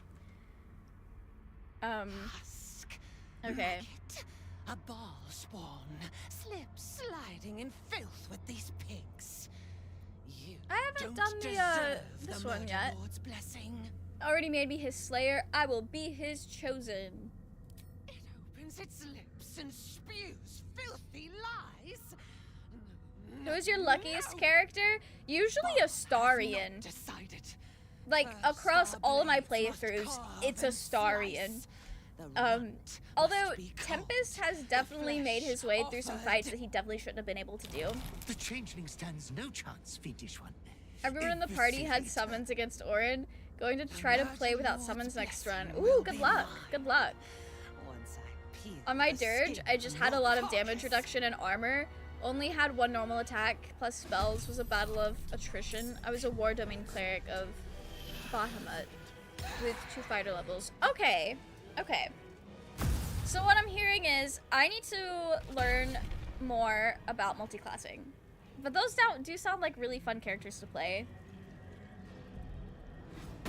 Husk, Okay. maggot, a ball spawn, slip sliding in filth with these pigs. You I haven't don't done the, deserve this the one Murder yet. Lord's blessing. Already made me his slayer. I will be his chosen. It opens its lips and spews filthy lies. Who is your luckiest character? Usually Astarion. Decided. Like, across all of my playthroughs, it's Astarion. Although Tempest has definitely made his way through some fights that he definitely shouldn't have been able to do. The changeling stands no chance, fiendish one. Everyone in the party had summons against Orin. Going to try to play without summons next run. Ooh, good luck. Good luck. On my Durge, I just had a lot of damage reduction and armor. Only had 1 normal attack plus spells. Was a battle of attrition. I was a war domain cleric of Bahamut with 2 fighter levels. Okay. Okay. So what I'm hearing is I need to learn more about multiclassing. But those do sound like really fun characters to play.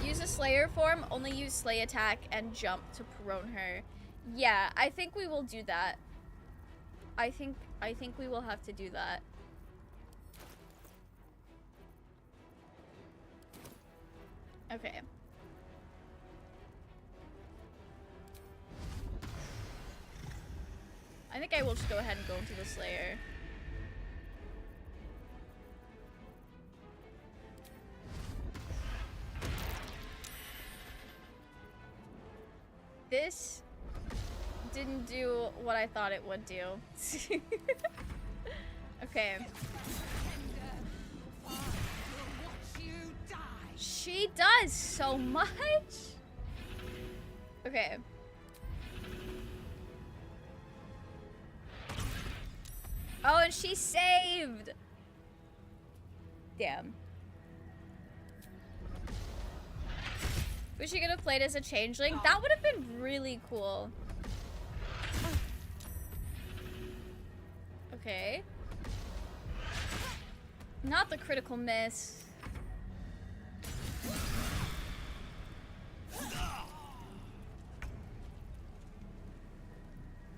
Use a Slayer form, only use Slay attack and jump to prone her. Yeah, I think we will do that. I think we will have to do that. Okay. I think I will just go ahead and go into the Slayer. This didn't do what I thought it would do. Okay. She does so much. Okay. Oh, and she saved. Damn. Was she gonna play it as a changeling? That would have been really cool. Okay. Not the critical miss.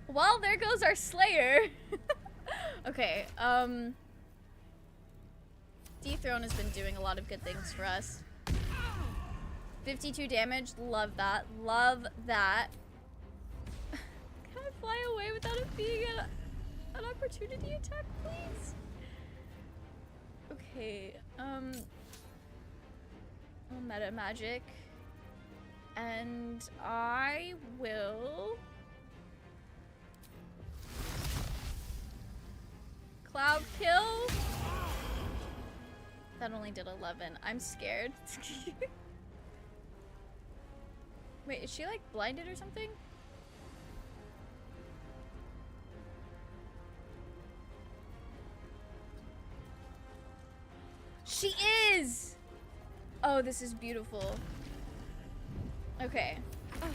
Well, there goes our Slayer. Okay, Dethrone has been doing a lot of good things for us. 52 damage, love that, love that. Can I fly away without it being an opportunity attack, please? Okay, meta magic. And I will... Cloud kill? That only did 11. I'm scared. Wait, is she like blinded or something? She is! Oh, this is beautiful. Okay. Oh.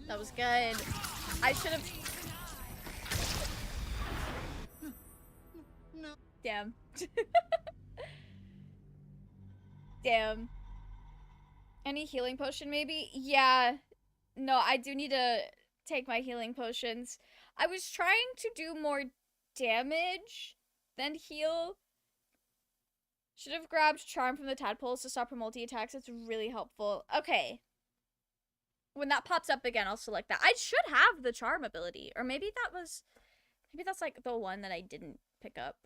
That was good. I should have... Damn. Damn. Any healing potion maybe? Yeah. No, I do need to take my healing potions. I was trying to do more damage than heal. Should have grabbed Charm from the tadpoles to stop her multi-attacks. It's really helpful. Okay. When that pops up again, I'll select that. I should have the Charm ability. Or maybe that's like the one that I didn't pick up.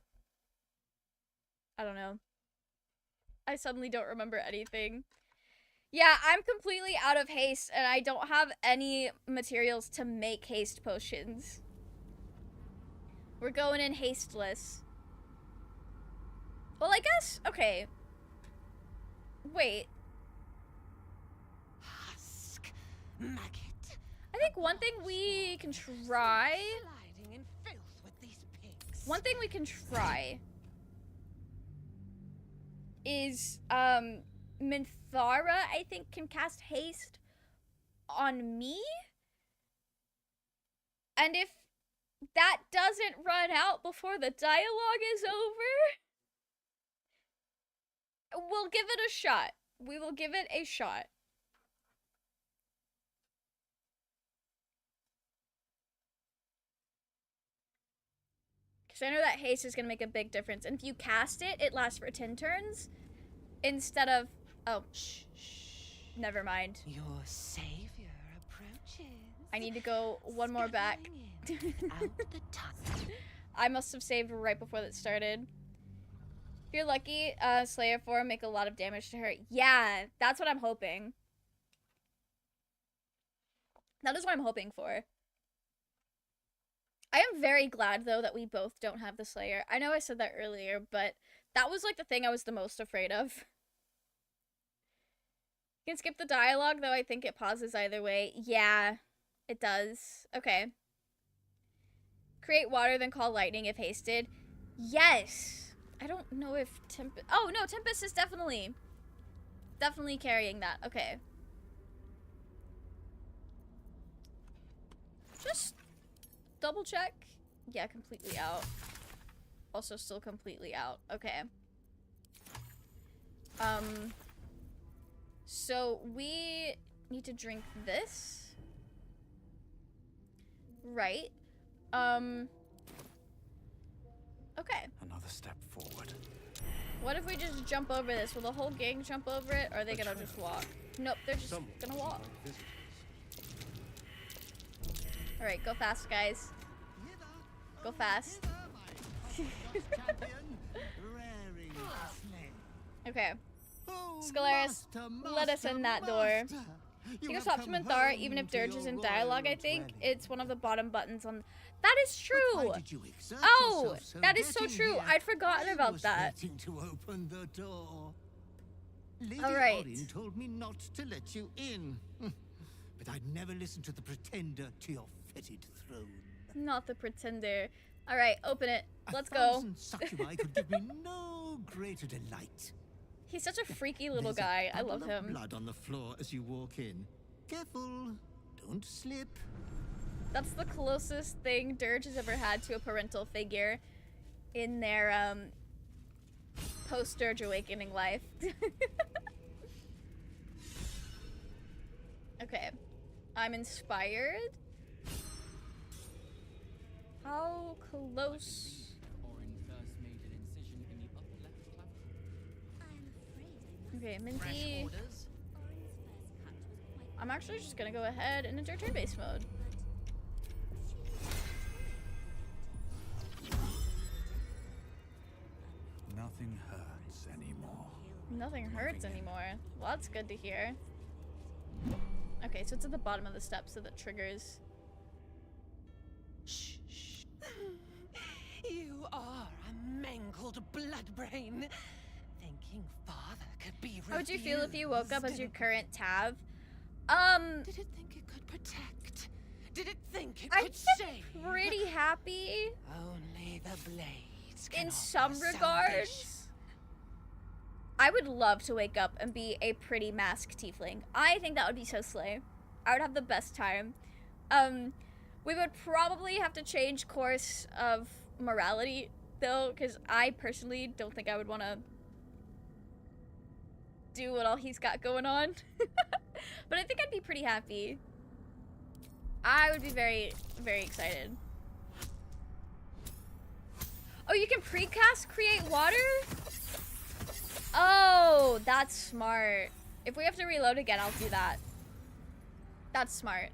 I don't know. I suddenly don't remember anything. Yeah, I'm completely out of haste, and I don't have any materials to make haste potions. We're going in hasteless. Well, I guess, okay. Wait. Husk, maggot. I think one thing we can try... Sliding in filth with these pigs. One thing we can try... is, Minthara, I think, can cast haste on me? And if that doesn't run out before the dialogue is over, we'll give it a shot. We will give it a shot. Because I know that haste is going to make a big difference. And if you cast it, it lasts for 10 turns. Instead of... Oh, shh. Never mind. Your savior approaches. I need to go one more back. Out the tunnel. I must have saved right before that started. If you're lucky, Slayer 4 make a lot of damage to her. Yeah, that's what I'm hoping. That is what I'm hoping for. I am very glad, though, that we both don't have the Slayer. I know I said that earlier, but that was, like, the thing I was the most afraid of. You can skip the dialogue, though I think it pauses either way. Yeah, it does. Okay. Create water, then call lightning if hasted. Yes! I don't know if Tempest... Oh, no, Tempest is definitely carrying that. Okay. Just double check. Yeah, completely out. Also still completely out. Okay. So we need to drink this. Right. Okay. Another step forward. What if we just jump over this? Will the whole gang jump over it, or are they gonna just walk? Nope, they're just gonna walk. Alright, go fast, guys. Go fast. Okay. Scalaris, let us in that door. You can swap to Minthara even if Durge is in dialogue, I think. It's one of the bottom buttons on... That is true! Oh! That is so true! I'd forgotten about that. Alright. Orin told me not to let you in. But I'd never listen to the pretender to your fetid throne. Not the pretender. Alright, open it. Let's go. 1,000 succubi could give me no greater delight. He's such a freaky little guy. I love him. Blood on the floor as you walk in. Careful, don't slip. That's the closest thing Durge has ever had to a parental figure in their post-Durge Awakening life. Okay. I'm inspired. How close? Orin first made an incision in the upper left clavicle. Okay, Fresh Minty. orders? I'm actually just gonna go ahead and enter turn-based mode. Nothing hurts anymore. Nothing hurts anymore. Well, that's good to hear. Okay, so it's at the bottom of the steps, so that triggers. Shh, shh. You are a mangled bloodbrain. Thinking father could be How would you feel if you woke up as your refused. current Tav? Did it think it could protect? Did it think it I'd could be save? pretty happy Only the blades can in offer some salvation. regards. I would love to wake up and be a pretty masked tiefling. I think that would be so slay. I would have the best time. We would probably have to change course of morality, though, because I personally don't think I would want to do what all he's got going on. But I think I'd be pretty happy. I would be very, very excited. Oh, you can precast create water? Oh, that's smart. If we have to reload again, I'll do that. That's smart.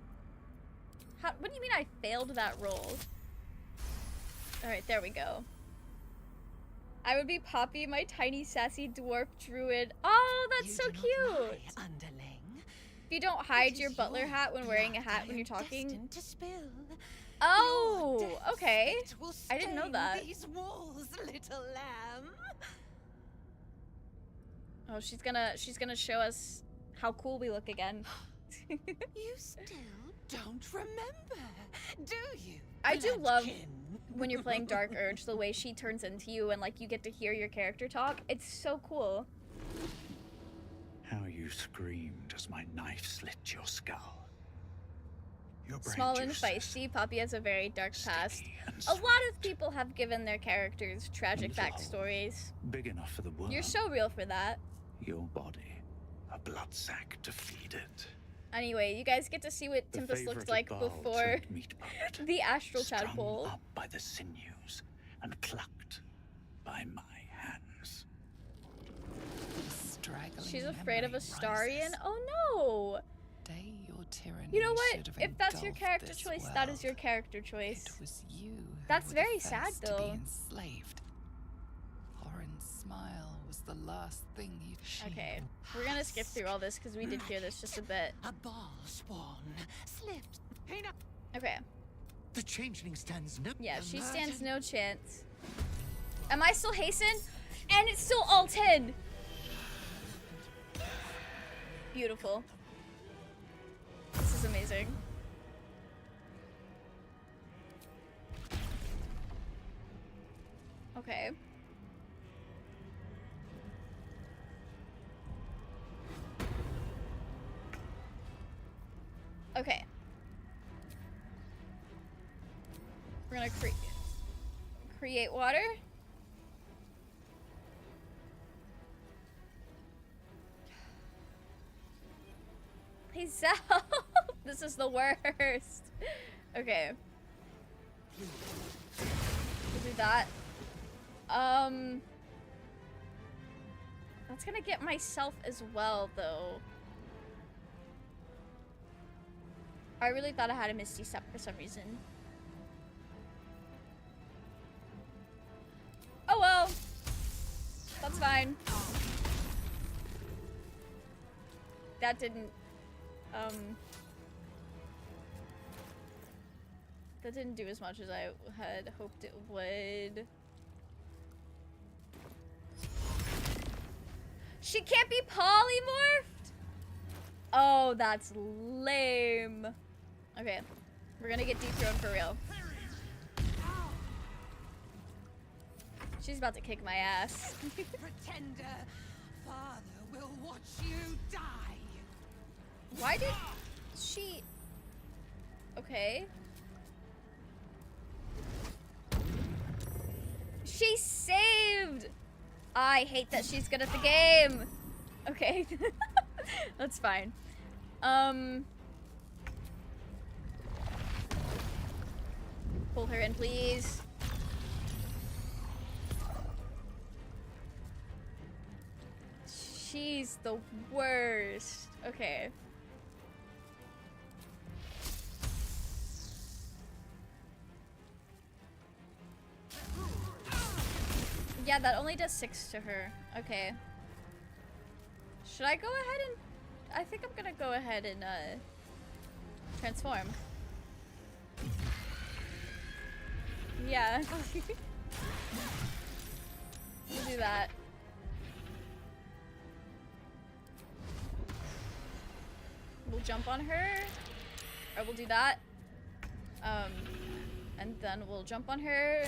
What do you mean I failed that roll? Alright, there we go. I would be Poppy, my tiny sassy dwarf druid. Oh, that's so You do not cute. lie, underling. If you don't hide your butler hat when wearing a hat when you're talking. Destined to spill. Oh, Your death okay. spit will I didn't know stain that. These walls, little lamb. Oh, she's gonna show us how cool we look again. You still don't remember, do you? I do love bloodkin? when you're playing Dark Urge, the way she turns into you and like you get to hear your character talk. It's so cool. How you screamed as my knife slit your skull. Your brain Small and juices, feisty, Poppy has a very dark past. sticky and A lot of sweet. people have given their characters tragic Little hole, backstories. big enough for the worm. You're so real for that. Your body, a blood sack to feed it. Anyway, you guys get to see what The Timpus favourite looked of like Baal before turned meat puppet, the astral strung tadpole. up by the sinews and plucked by my hands. Straggling She's afraid of memory Astarion? rises. Oh no! Day your tyranny You know what? should have If that's your engulfed character this choice, that is world. your character choice. It was you who That's were very the sad, first to though. be enslaved. Orin's smile was the last thing you'd seen. Okay, we're gonna skip through all this because we did hear this just a bit. A ball spawn slipped. Hey, no. Okay, The changeling stands no. yeah, she Imagine- stands no chance. Am I still hasten? And it's still all 10! Beautiful. This is amazing. Okay. Okay. We're gonna create water. Please help! This is the worst. Okay. We'll do that. That's gonna get myself as well, though. I really thought I had a Misty Step for some reason. Oh well. That's fine. That didn't, that didn't do as much as I had hoped it would. She can't be polymorphed? Oh, that's lame. Okay, we're gonna get dethroned for real. She's about to kick my ass. Pretender, father will watch you die. Why did she... Okay. I hate that she's good at the game. Okay. That's fine. Pull her in, please. She's the worst. Okay. Yeah, that only does 6 to her. Okay. Should I go ahead and... I think I'm gonna go ahead and, transform. Yeah. We'll do that. We'll jump on her. Or we'll do that. And then we'll jump on her.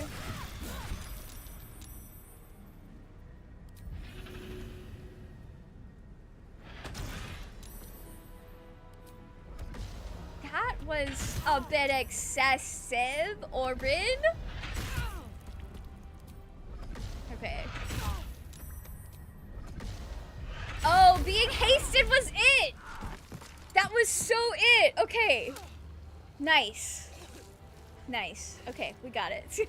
That was a bit excessive, Orin. Okay. Oh, being hasted was it! That was so it! Okay. Nice. Nice. Okay, we got it.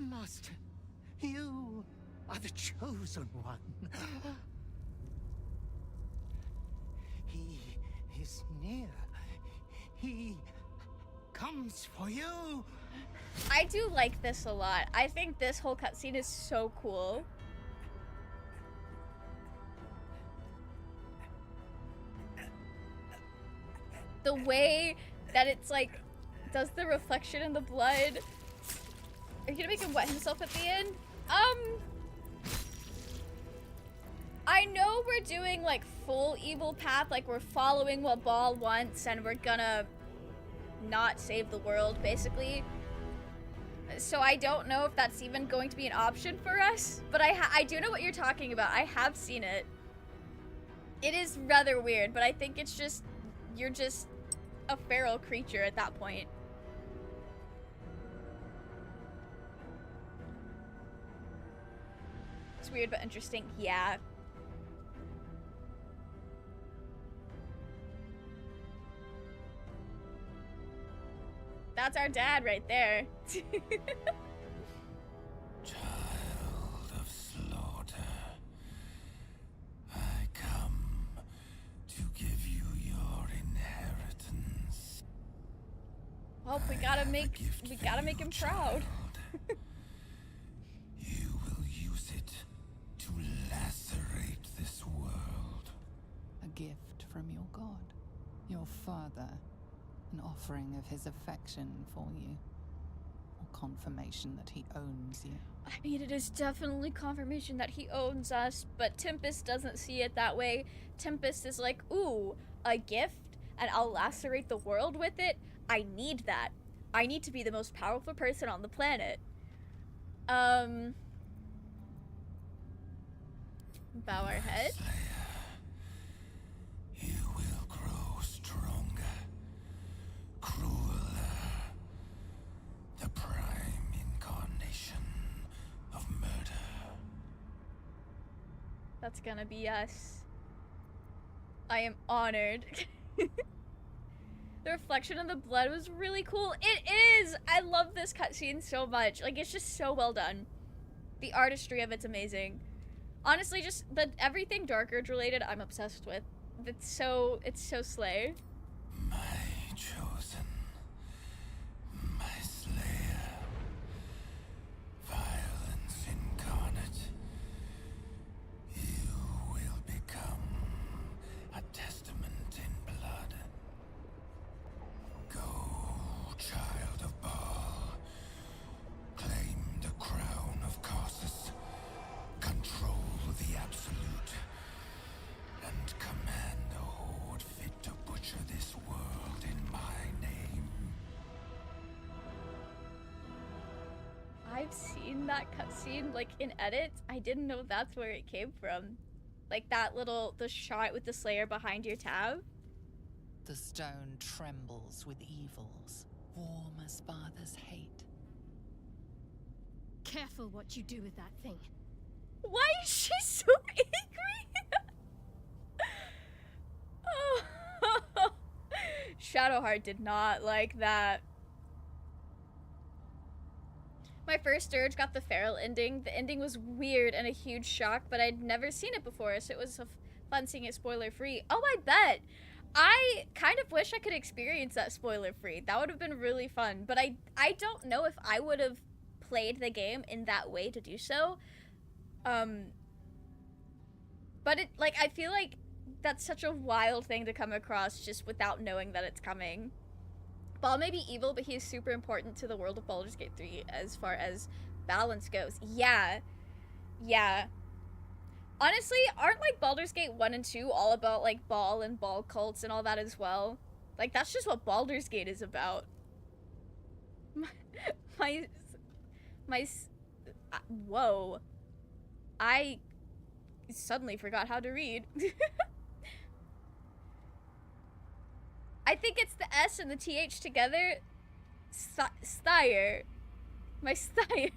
Master, you are the chosen one. He is near. He comes for you. I do like this a lot. I think this whole cutscene is so cool. The way that it's like, does the reflection in the blood. Are you gonna make him wet himself at the end? I know we're doing like full evil path, like we're following what Baal wants and we're gonna not save the world, basically. So I don't know if that's even going to be an option for us, but I do know what you're talking about. I have seen it. It is rather weird, but I think it's just, you're just a feral creature at that point. It's weird but interesting, yeah. That's our dad right there. Child of slaughter, I come to give you your inheritance. Well, we gotta make him proud. You will use it to lacerate this world. A gift from your god, your father. An offering of his affection for you. Or confirmation that he owns you. I mean, it is definitely confirmation that he owns us, but Tempest doesn't see it that way. Tempest is like, ooh, a gift, and I'll lacerate the world with it? I need that. I need to be the most powerful person on the planet. Bow our head. You will grow stronger, crueler, the prime incarnation of murder. That's gonna be us. I am honored. The reflection of the blood was really cool. It is! I love this cutscene so much. Like, it's just so well done. The artistry of it's amazing. Honestly, just everything Dark Urge related, I'm obsessed with. It's so slay. My chosen, my slayer, violence incarnate. You will become a testament in blood. Go, child of Baal. Claim the crown of Karsus. Control the absolute. And command a horde fit to butcher this world in my name. I've seen that cutscene, like, in edits. I didn't know that's where it came from. Like the shot with the Slayer behind your tab. The stone trembles with evils, warm as father's hate. Careful what you do with that thing. Why is she so angry? Oh. Shadowheart did not like that. My first Durge got the feral ending. The ending was weird and a huge shock, but I'd never seen it before, so it was fun seeing it spoiler-free. Oh, I bet! I kind of wish I could experience that spoiler-free. That would have been really fun, but I don't know if I would have played the game in that way to do so. But it, like, I feel like that's such a wild thing to come across just without knowing that it's coming. Ball may be evil, but he is super important to the world of Baldur's Gate 3 as far as balance goes. Yeah. Yeah. Honestly, aren't, like, Baldur's Gate 1 and 2 all about, like, Ball and Ball cults and all that as well? Like, that's just what Baldur's Gate is about. Whoa. I suddenly forgot how to read. I think it's the S and the TH together. Styre. My Styre.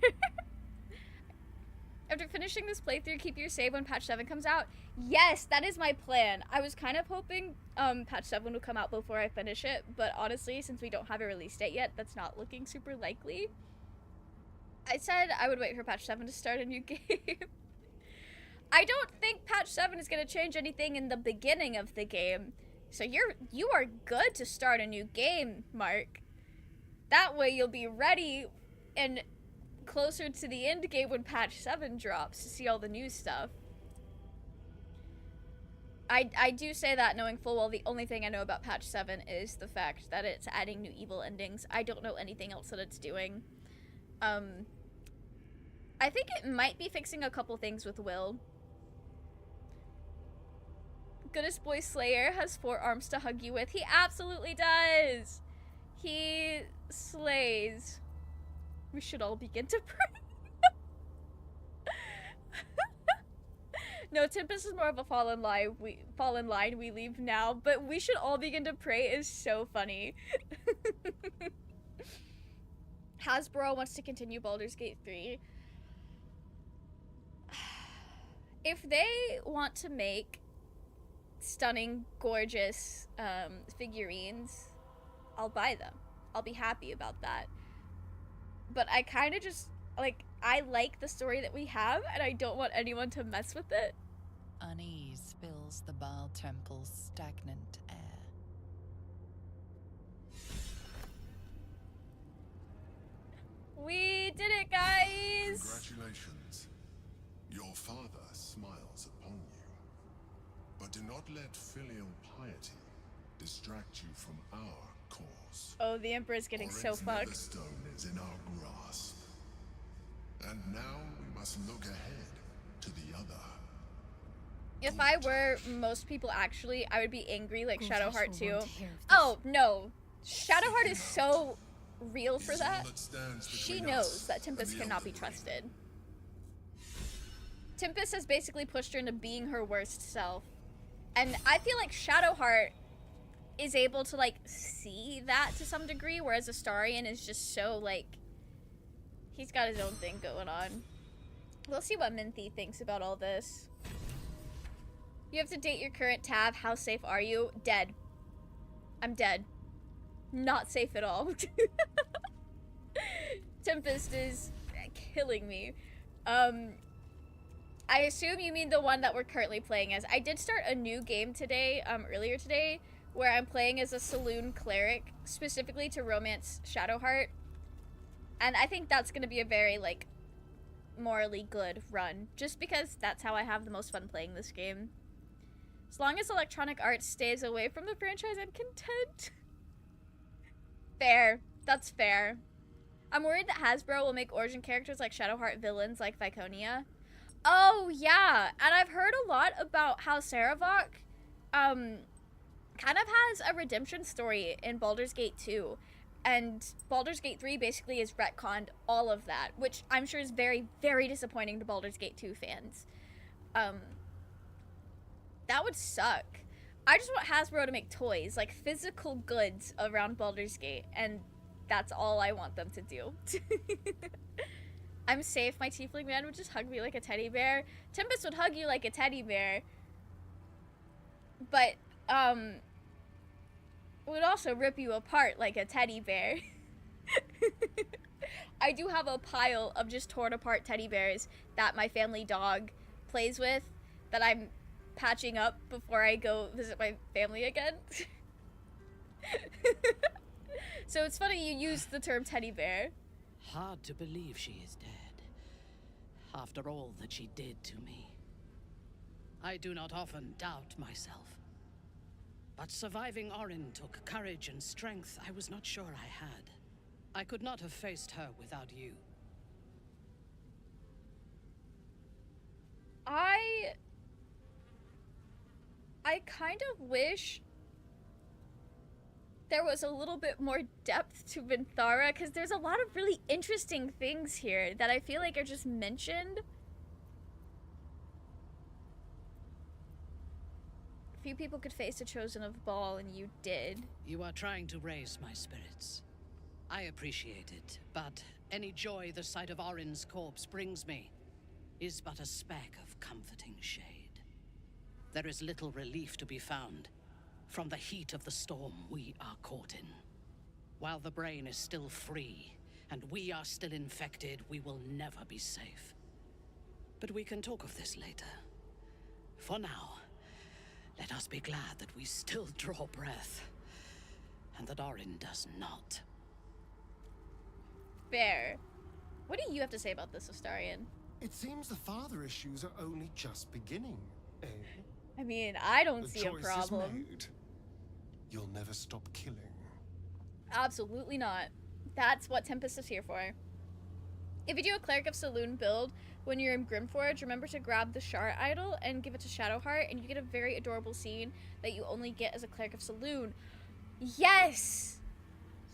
After finishing this playthrough, keep your save when patch 7 comes out. Yes, that is my plan. I was kind of hoping patch 7 would come out before I finish it, but honestly, since we don't have a release date yet, that's not looking super likely. I said I would wait for patch 7 to start a new game. I don't think patch 7 is going to change anything in the beginning of the game. So you are good to start a new game, Mark. That way you'll be ready and closer to the end game when patch 7 drops to see all the new stuff. I do say that knowing full well the only thing I know about patch 7 is the fact that it's adding new evil endings. I don't know anything else that it's doing. I think it might be fixing a couple things with Will. Goodest Boy Slayer has 4 arms to hug you with. He absolutely does! He slays. We should all begin to pray. No, Tempest is more of a fallen line we leave now, but we should all begin to pray is so funny. Hasbro wants to continue Baldur's Gate 3. If they want to make stunning, gorgeous figurines, I'll buy them. I'll be happy about that. But I kind of just, like, I like the story that we have, and I don't want anyone to mess with it. Unease fills the Baal Temple's stagnant air. We did it, guys! Congratulations. Your father smiles upon you. But do not let filial piety distract you from our cause. Oh, the Emperor's getting so fucked. The stone is in our grasp. And now we must look ahead to the other. If I were most people, actually, I would be angry like Shadowheart too. Oh, no. Shadowheart is so real for that. She knows that Tempest cannot be trusted. Tempest has basically pushed her into being her worst self. And I feel like Shadowheart is able to, like, see that to some degree, whereas Astarion is just so, like, he's got his own thing going on. We'll see what Minthy thinks about all this. You have to date your current tab. How safe are you? Dead. I'm dead. Not safe at all. Tempest is killing me. I assume you mean the one that we're currently playing as. I did start a new game today, earlier today, where I'm playing as a saloon cleric, specifically to romance Shadowheart. And I think that's going to be a very, like, morally good run, just because that's how I have the most fun playing this game. As long as Electronic Arts stays away from the franchise, I'm content. Fair. That's fair. I'm worried that Hasbro will make origin characters like Shadowheart villains like Viconia. Oh, yeah. And I've heard a lot about how Saravok, kind of has a redemption story in Baldur's Gate 2. And Baldur's Gate 3 basically is retconned all of that, which I'm sure is very, very disappointing to Baldur's Gate 2 fans. That would suck. I just want Hasbro to make toys, like physical goods around Baldur's Gate, and that's all I want them to do. I'm safe. My tiefling man would just hug me like a teddy bear. Tempest would hug you like a teddy bear. But, would also rip you apart like a teddy bear. I do have a pile of just torn apart teddy bears that my family dog plays with that I'm patching up before I go visit my family again. So it's funny you used the term teddy bear. Hard to believe she is dead. After all that she did to me. I do not often doubt myself. But surviving Orin took courage and strength I was not sure I had. I could not have faced her without you. I kind of wish there was a little bit more depth to Vinthara, because there's a lot of really interesting things here that I feel like are just mentioned. Few people could face a Chosen of Baal, and you did. You are trying to raise my spirits. I appreciate it, but any joy the sight of Orin's corpse brings me is but a speck of comforting shade. There is little relief to be found from the heat of the storm we are caught in. While the brain is still free, and we are still infected, we will never be safe. But we can talk of this later. For now, let us be glad that we still draw breath, and that Orin does not. Fair. What do you have to say about this, Astarion? It seems the father issues are only just beginning, eh? I mean, I don't The see a choice is problem. made. You'll never stop killing. Absolutely not. That's what Tempest is here for. If you do a Cleric of Saloon build, when you're in Grimforge, remember to grab the Shard Idol and give it to Shadowheart, and you get a very adorable scene that you only get as a Cleric of Saloon. Yes!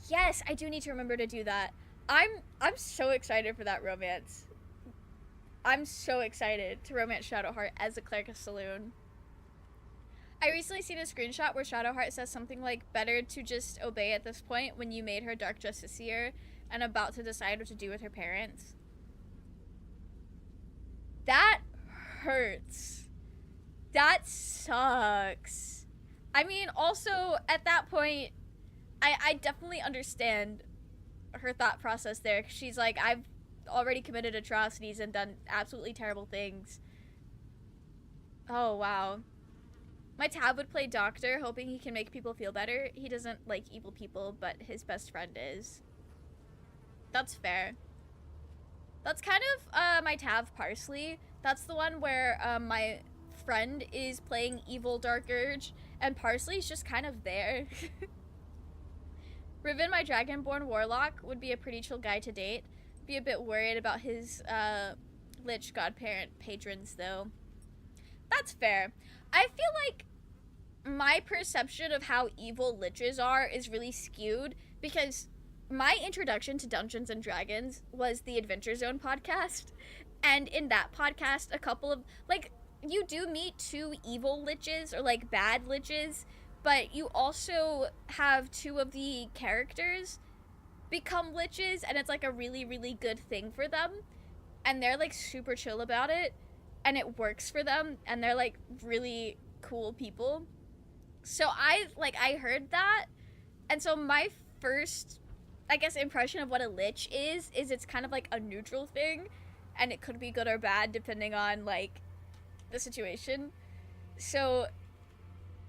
Yes, I do need to remember to do that. I'm so excited for that romance. I'm so excited to romance Shadowheart as a Cleric of Saloon. I recently seen a screenshot where Shadowheart says something like, better to just obey at this point when you made her Dark Justiciar and about to decide what to do with her parents. That hurts. That sucks. I mean, also, at that point, I definitely understand her thought process there. 'Cause she's like, I've already committed atrocities and done absolutely terrible things. Oh, wow. My tab would play doctor, hoping he can make people feel better. He doesn't like evil people, but his best friend is. That's fair. That's kind of my tab Parsley. That's the one where my friend is playing evil Dark Urge, and Parsley's just kind of there. Riven, my Dragonborn Warlock, would be a pretty chill guy to date. Be a bit worried about his Lich godparent patrons, though. That's fair. I feel like my perception of how evil liches are is really skewed because my introduction to Dungeons and Dragons was the Adventure Zone podcast. And in that podcast, a couple of, like, you do meet two evil liches or, like, bad liches, but you also have two of the characters become liches, and it's, like, a really, really good thing for them. And they're, like, super chill about it. And it works for them, and they're, like, really cool people. So I heard that, and so my first, I guess, impression of what a lich is it's kind of like a neutral thing, and it could be good or bad depending on, like, the situation. So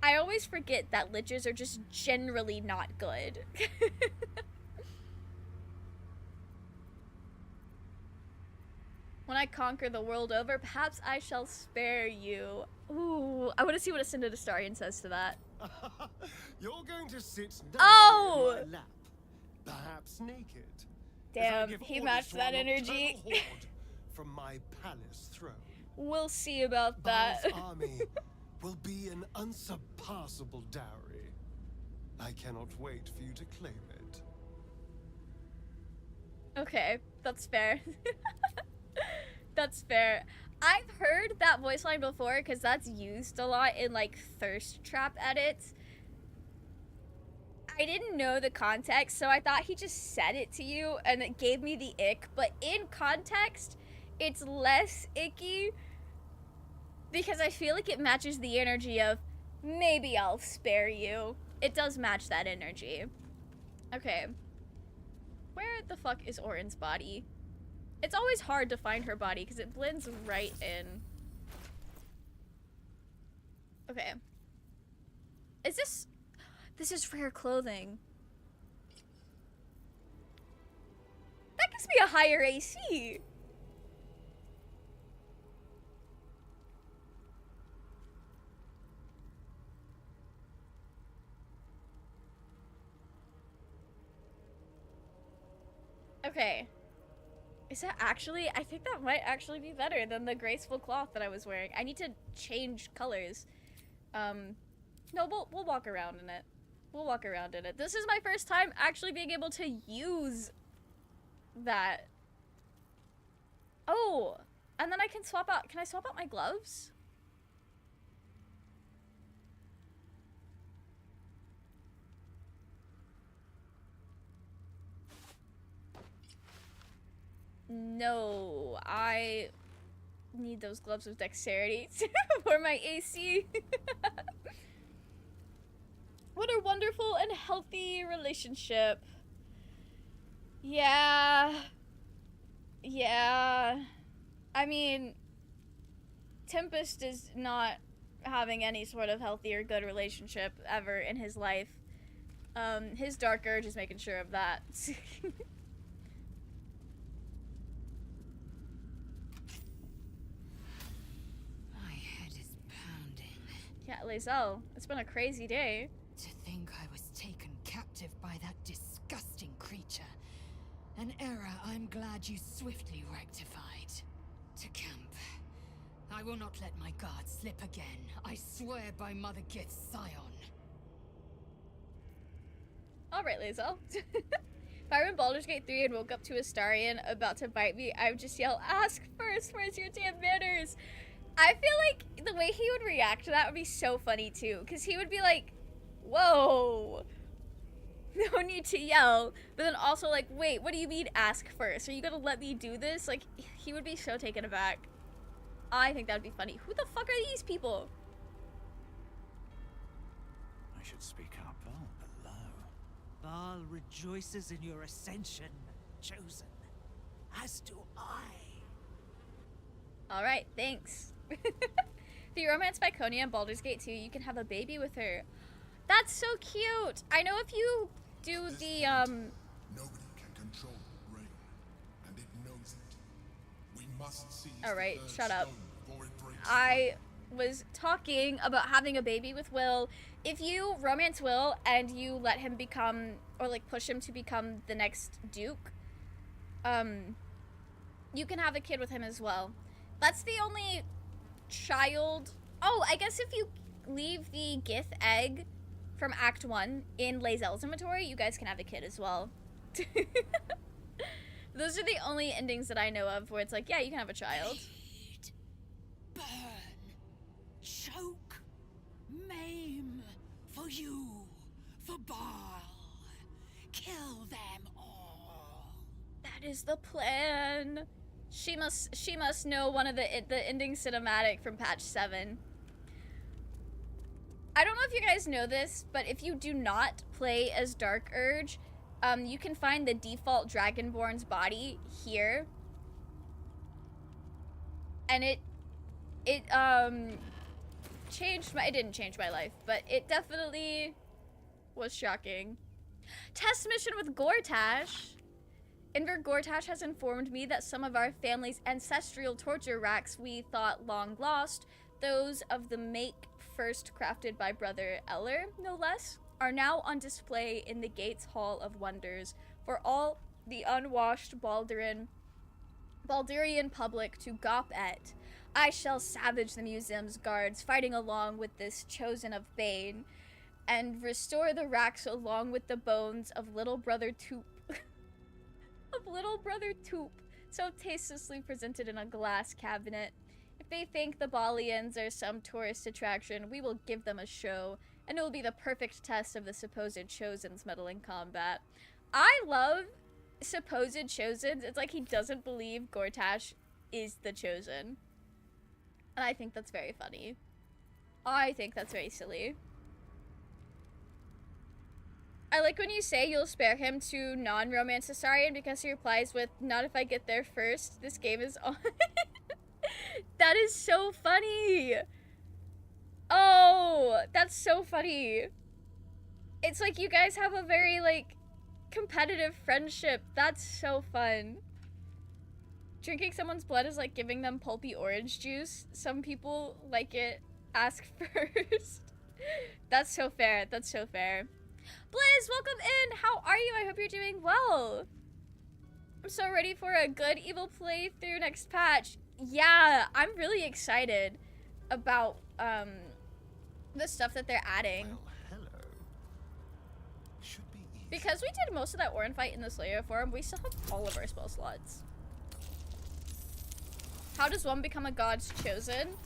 I always forget that liches are just generally not good. When I conquer the world over, perhaps I shall spare you. Ooh, I want to see what Ascended Astarion says to that. You're going to sit down Oh! in my lap, perhaps naked. Damn, he matched that energy. From my palace throne. We'll see about that. Baal's army will be an unsurpassable dowry. I cannot wait for you to claim it. Okay, that's fair. That's fair. I've heard that voice line before because that's used a lot in like thirst trap edits. I didn't know the context, so I thought he just said it to you and it gave me the ick, but in context, it's less icky because I feel like it matches the energy of maybe I'll spare you. It does match that energy. Okay. Where the fuck is Orin's body? It's always hard to find her body because it blends right in. Okay. Is this... This is rare clothing. That gives me a higher AC. Okay. Is that actually... I think that might actually be better than the graceful cloth that I was wearing. I need to change colors. No, we'll walk around in it. We'll walk around in it. This is my first time actually being able to use that. Oh, and then I can swap out... Can I swap out my gloves? No, I need those gloves with dexterity for my AC. What a wonderful and healthy relationship. Yeah. Yeah. I mean, Tempest is not having any sort of healthy or good relationship ever in his life. His Dark Urge is making sure of that. My head is pounding. Yeah, Lae'zel, it's been a crazy day. To think I was taken captive by that disgusting creature. An error I'm glad you swiftly rectified. To camp. I will not let my guard slip again. I swear by Mother Gith's scion. Alright, Lae'zel. If I were in Baldur's Gate 3 and woke up to Astarion about to bite me, I would just yell, "Ask first, where's your damn manners?" I feel like the way he would react to that would be so funny too, because he would be like, whoa, no need to yell, but then also like, wait, what do you mean ask first? Are you gonna let me do this? Like, he would be so taken aback. I think that would be funny. Who the fuck are these people? I should speak up. Oh, below. Baal rejoices in your ascension, chosen. As do I. Alright, thanks. If you romance Viconia in Baldur's Gate 2, you can have a baby with her. That's so cute! I know if you do the, Nobody can control the brain, and it knows it. We must seize Alright, the shut up. stone before it breaks I was talking about having a baby with Will. If you romance Will and you let him become, or like push him to become the next Duke, you can have a kid with him as well. That's the only child... Oh, I guess if you leave the Gith egg from Act 1 in Lae'zel's inventory, you guys can have a kid as well. Those are the only endings that I know of where it's like, yeah, you can have a child. Bleed, burn, choke, maim, for you, for Baal. Kill them all. That is the plan. She must know one of the ending cinematic from patch 7. I don't know if you guys know this, but if you do not play as Dark Urge, you can find the default Dragonborn's body here. And it changed my... It didn't change my life, but it definitely was shocking. Test mission with Gortash. Inver Gortash has informed me that some of our family's ancestral torture racks we thought long lost, those of the make first crafted by Brother Eller, no less, are now on display in the Gates Hall of Wonders for all the unwashed Baldurian public to gawp at. I shall savage the museum's guards, fighting along with this chosen of Bane, and restore the racks along with the bones of little brother Toop. so tastelessly presented in a glass cabinet. If they think the Balians are some tourist attraction, we will give them a show, and it will be the perfect test of the supposed Chosen's mettle in combat. I love supposed Chosens. It's like he doesn't believe Gortash is the Chosen. And I think that's very funny. I think that's very silly. I like when you say you'll spare him to non-romance Astarion because he replies with, "Not if I get there first. This game is on." That is so funny. Oh, that's so funny. It's like you guys have a very, like, competitive friendship. That's so fun. Drinking someone's blood is like giving them pulpy orange juice. Some people like it. Ask first. That's so fair. That's so fair. Blizz, welcome in. How are you? I hope you're doing well. I'm so ready for a good evil playthrough next patch. Yeah, I'm really excited about the stuff that they're adding. Well, hello. Should be easy. Because we did most of that Orin fight in the Slayer form, we still have all of our spell slots. How does one become a god's chosen?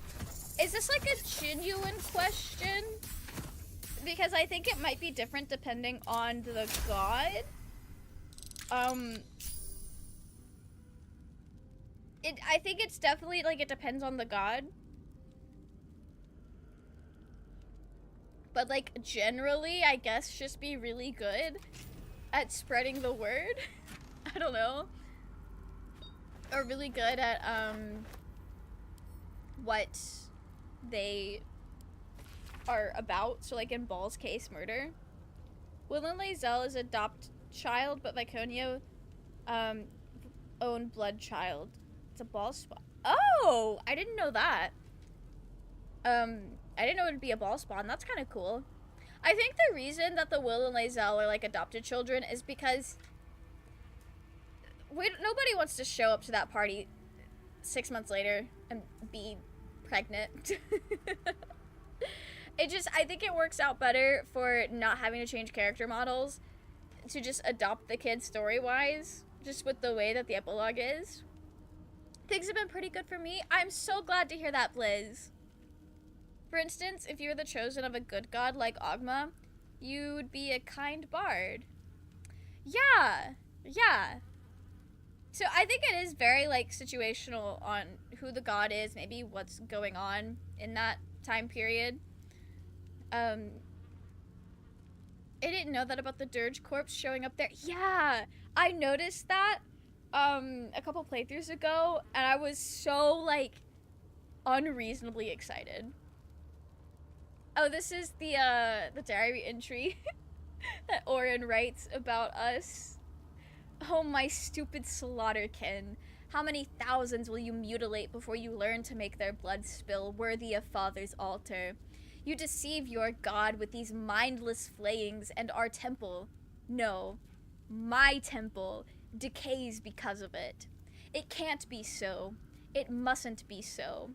Is this like a genuine question? Because I think it might be different depending on the god. I think it's definitely, like, it depends on the god. But, like, generally, I guess just be really good at spreading the word. I don't know. Or really good at, what they are about. So, like, in Ball's case, murder. Willem Lae'zel is adopt child, but Viconio, own blood child. It's a ball spawn. Oh! I didn't know that. I didn't know it would be a ball spawn. That's kind of cool. I think the reason that the Will and Lae'zel are, like, adopted children is because nobody wants to show up to that party 6 months later and be pregnant. I think it works out better for not having to change character models to just adopt the kid story-wise, just with the way that the epilogue is. Things have been pretty good for me. I'm so glad to hear that, Blizz. For instance, if you were the chosen of a good god like Ogma, you would be a kind bard. Yeah, yeah. So I think it is very, like, situational on who the god is, maybe what's going on in that time period. I didn't know that about the Durge corpse showing up there. Yeah, I noticed that a couple playthroughs ago, and I was so, like, unreasonably excited. Oh, this is the diary entry that Orin writes about us. Oh, my stupid slaughterkin. How many thousands will you mutilate before you learn to make their blood spill worthy of Father's altar? You deceive your god with these mindless flayings, and our temple, no, my temple, decays because of it. It can't be so. It mustn't be so.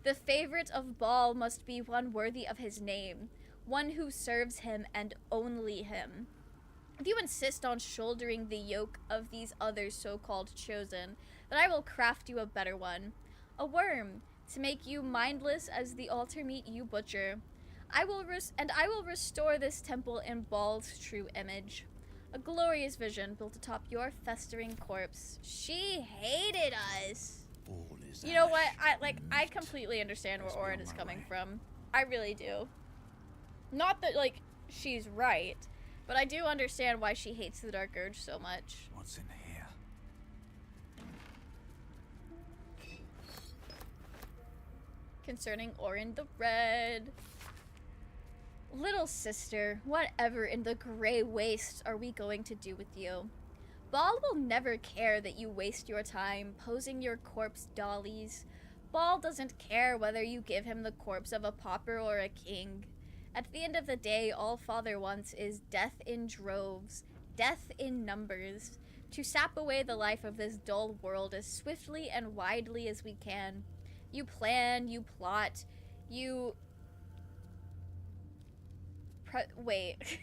The favorite of Baal must be one worthy of his name, one who serves him and only him. If you insist on shouldering the yoke of these other so-called chosen, then I will craft you a better one. A worm, to make you mindless as the altar meat you butcher. I will restore this temple in Baal's true image. A glorious vision built atop your festering corpse. She hated us. You know what? I completely understand where Orin is coming from. I really do. Not that, like, she's right, but I do understand why she hates the Dark Urge so much. What's in here? Concerning Orin the Red. Little sister, whatever in the gray wastes are we going to do with you? Baal will never care that you waste your time posing your corpse dollies. Baal doesn't care whether you give him the corpse of a pauper or a king. At the end of the day, all Father wants is death in droves, death in numbers, to sap away the life of this dull world as swiftly and widely as we can. You plan, you plot, you... wait.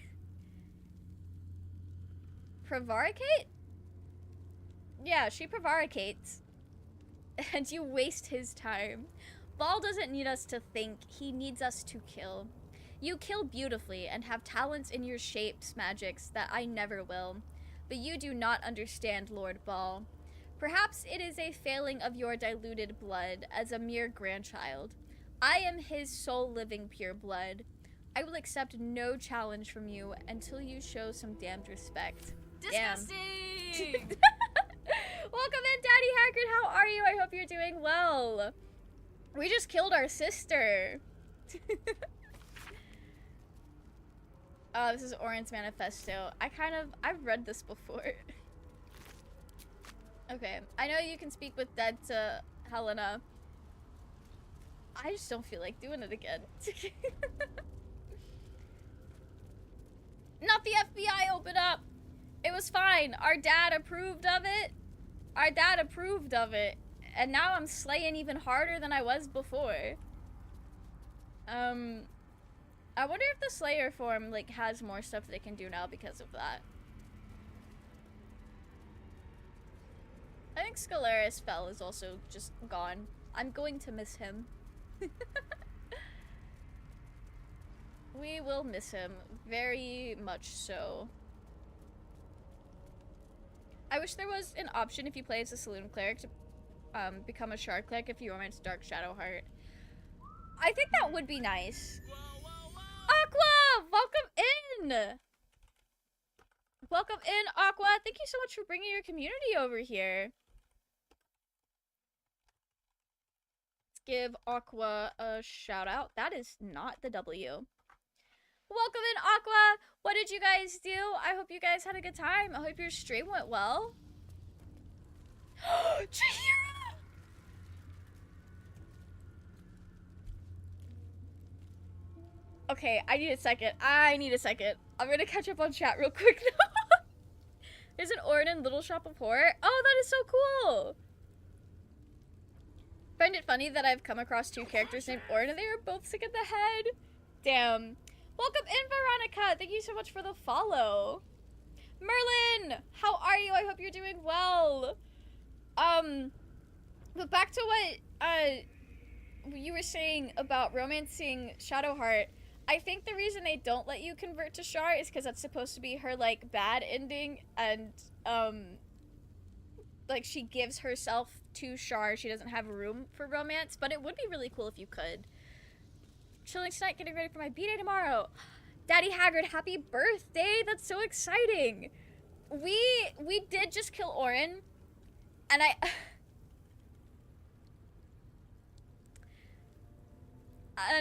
Prevaricate? Yeah, she prevaricates. And you waste his time. Ball doesn't need us to think, he needs us to kill. You kill beautifully and have talents in your shapes magics that I never will. But you do not understand, Lord Ball. Perhaps it is a failing of your diluted blood as a mere grandchild. I am his sole living pure blood. I will accept no challenge from you until you show some damned respect. Disgusting! Welcome in, Daddy Haggard. How are you? I hope you're doing well. We just killed our sister. Oh, this is Orin's manifesto. I've read this before. Okay, I know you can speak with dead to Helena. I just don't feel like doing it again. Not the FBI open up. It was fine. Our dad approved of it. Our dad approved of it. And now I'm slaying even harder than I was before. I wonder if the Slayer form, like, has more stuff they can do now because of that. I think Scalaris Fell is also just gone. I'm going to miss him. We will miss him. Very much so. I wish there was an option if you play as a Saloon Cleric to become a Shard Cleric if you romance Dark Shadowheart. I think that would be nice. Aqua! Welcome in! Welcome in, Aqua! Thank you so much for bringing your community over here. Let's give Aqua a shout out. That is not the W. Welcome in, Aqua! What did you guys do? I hope you guys had a good time. I hope your stream went well. Chihiro! Okay, I need a second. I'm gonna catch up on chat real quick though. There's an Orin in Little Shop of Horror. Oh, that is so cool! Find it funny that I've come across two characters named Orin and they are both sick in the head. Damn. Welcome in, Veronica! Thank you so much for the follow. Merlin! How are you? I hope you're doing well. But back to what, you were saying about romancing Shadowheart. I think the reason they don't let you convert to Shar is because that's supposed to be her, like, bad ending, and, like, she gives herself to Shar. She doesn't have room for romance, but it would be really cool if you could. Chilling tonight, getting ready for my B-Day tomorrow. Daddy Haggard, happy birthday! That's so exciting! We did just kill Orin, and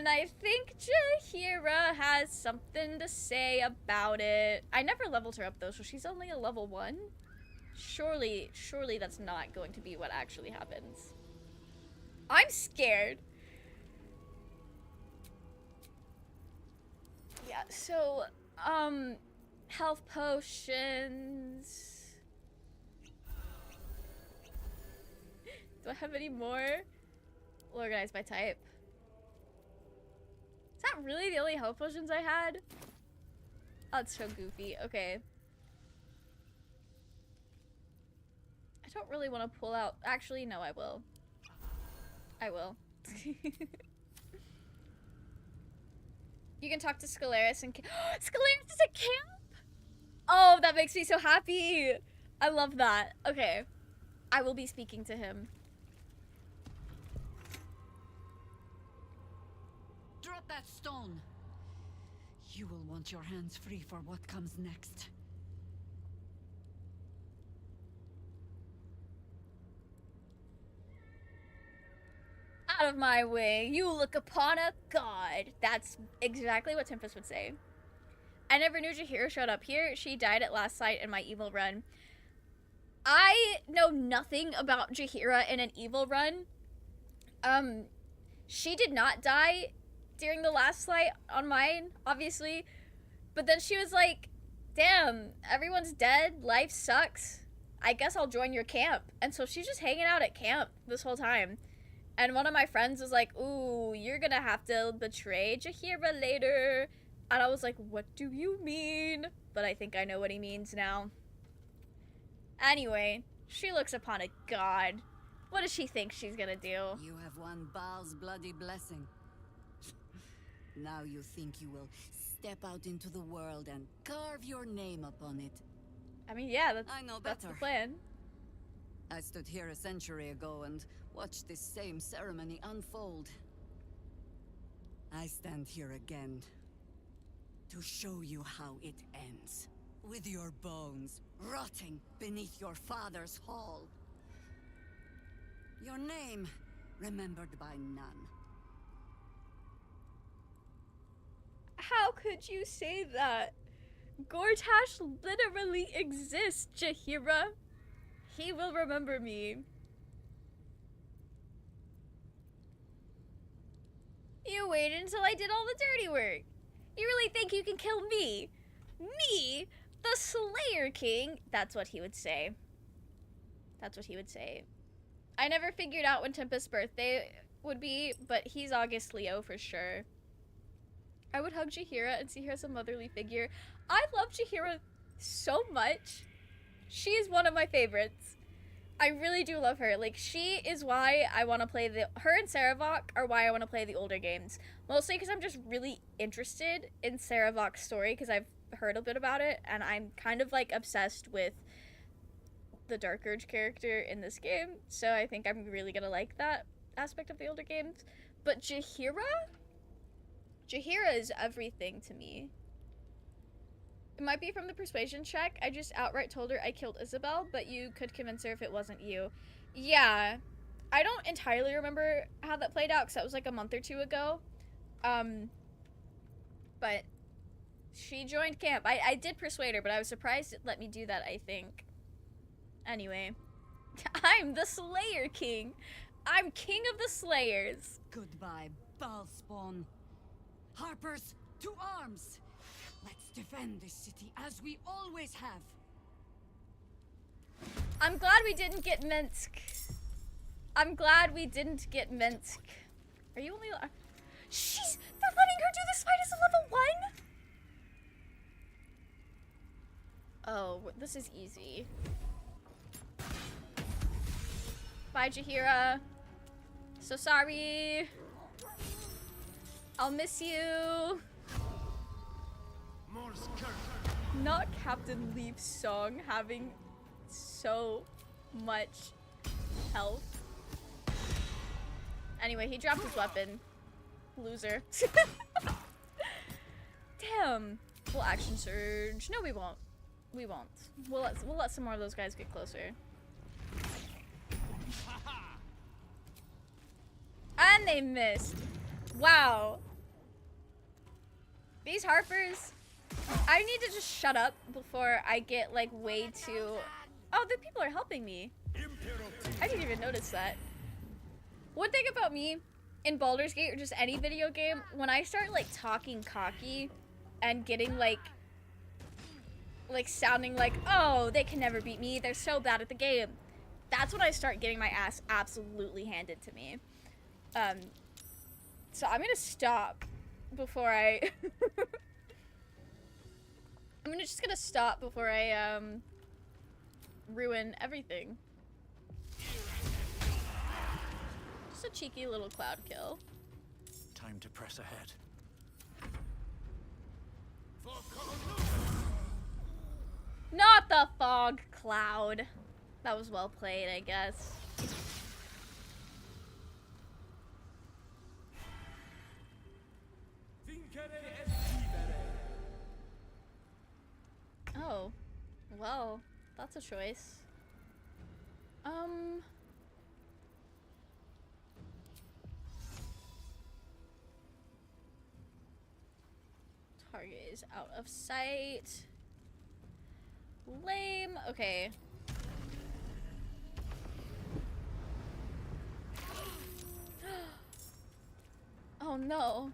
I think Jaheira has something to say about it. I never leveled her up though, so she's only a level 1. Surely that's not going to be what actually happens. I'm scared. Yeah, so, health potions. Do I have any more? We'll organize by type. Is that really the only health potions I had? Oh, it's so goofy. Okay. I don't really want to pull out. Actually, no, I will. I will. You can talk to Scalaris and Scalaris is at camp? Oh, that makes me so happy. I love that. Okay. I will be speaking to him. Drop that stone. You will want your hands free for what comes next. Out of my way. You look upon a god. That's exactly what Tempest would say. I never knew Jaheira showed up here. She died at last sight in my evil run. I know nothing about Jaheira in an evil run. She did not die during the last slight on mine, obviously. But then she was like, damn, everyone's dead. Life sucks. I guess I'll join your camp. And so she's just hanging out at camp this whole time. And one of my friends was like, ooh, you're gonna have to betray Jaheira later. And I was like, what do you mean? But I think I know what he means now. Anyway, She looks upon a god. What does she think she's gonna do? You have won Baal's bloody blessing. Now you think you will step out into the world and carve your name upon it. I mean, yeah, that's the plan. I stood here a century ago and watched this same ceremony unfold. I stand here again to show you how it ends. With your bones rotting beneath your father's hall. Your name remembered by none. How could you say that? Gortash literally exists, Jaheira. He will remember me. You waited until I did all the dirty work. You really think you can kill me? Me? The Slayer King? That's what he would say. That's what he would say. I never figured out when Tempest's birthday would be, but he's August Leo for sure. I would hug Jaheira and see her as a motherly figure. I love Jaheira so much. She is one of my favorites. I really do love her. Like, she is why I want to play her and Saravok are why I want to play the older games. Mostly because I'm just really interested in Saravok's story because I've heard a bit about it, and I'm kind of like obsessed with the Dark Urge character in this game, so I think I'm really gonna like that aspect of the older games. But Jaheira is everything to me. It might be from the persuasion check. I just outright told her I killed Isabel, but you could convince her if it wasn't you. Yeah, I don't entirely remember how that played out because that was like a month or two ago. But she joined camp. I did persuade her, but I was surprised it let me do that, I think. Anyway, I'm the Slayer King. I'm king of the Slayers. Goodbye, Baalspawn. Harpers, to arms! Let's defend this city as we always have. I'm glad we didn't get Minsk. I'm glad we didn't get Minsk. Are you only... She's... They're letting her do this fight as a level 1? Oh, this is easy. Bye, Jaheira. So sorry. I'll miss you. Not Captain Leaf's song having so much health. Anyway, he dropped his weapon. Loser. Damn. We'll action surge. No, we won't. We won't. We'll let some more of those guys get closer. And they missed. Wow. These Harpers, I need to just shut up before I get like way too... Oh, the people are helping me. I didn't even notice that. One thing about me in Baldur's Gate or just any video game, when I start like talking cocky and getting like sounding like, oh, they can never beat me, they're so bad at the game, that's when I start getting my ass absolutely handed to me. So I'm gonna stop before I I'm just gonna stop before I ruin everything. Just a cheeky little cloud kill. Time to press ahead. Not the fog cloud. That was well played, I guess. Oh, well, that's a choice. Target is out of sight. Lame. Okay. Oh no.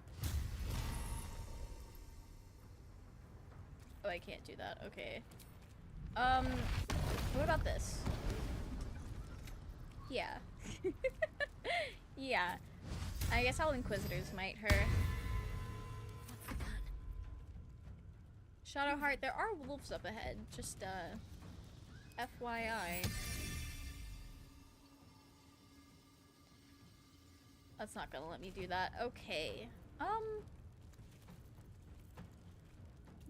Oh, I can't do that. Okay. What about this? Yeah. Yeah. I guess all Inquisitors might her. Shadowheart, there are wolves up ahead. Just, FYI. That's not gonna let me do that. Okay.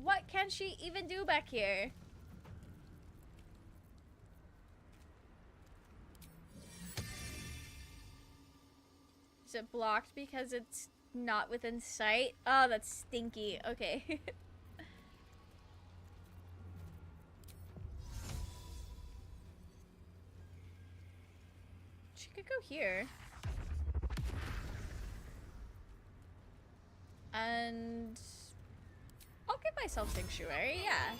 What can she even do back here? Is it blocked because it's not within sight? Oh, that's stinky. Okay. She could go here. And I'll give myself Sanctuary, yeah.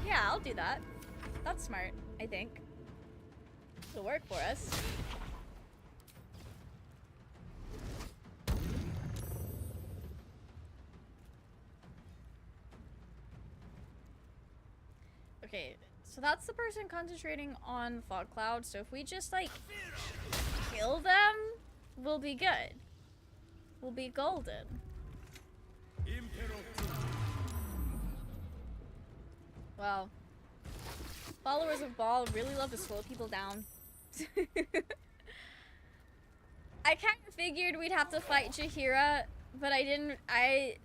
Yeah, I'll do that. That's smart, I think. It'll work for us. Okay, so that's the person concentrating on Fog Cloud, so if we just, like, kill them, we'll be good. We'll be golden. Wow. Followers of Baal really love to slow people down. I kind of figured we'd have to fight Jaheira, but I didn't, I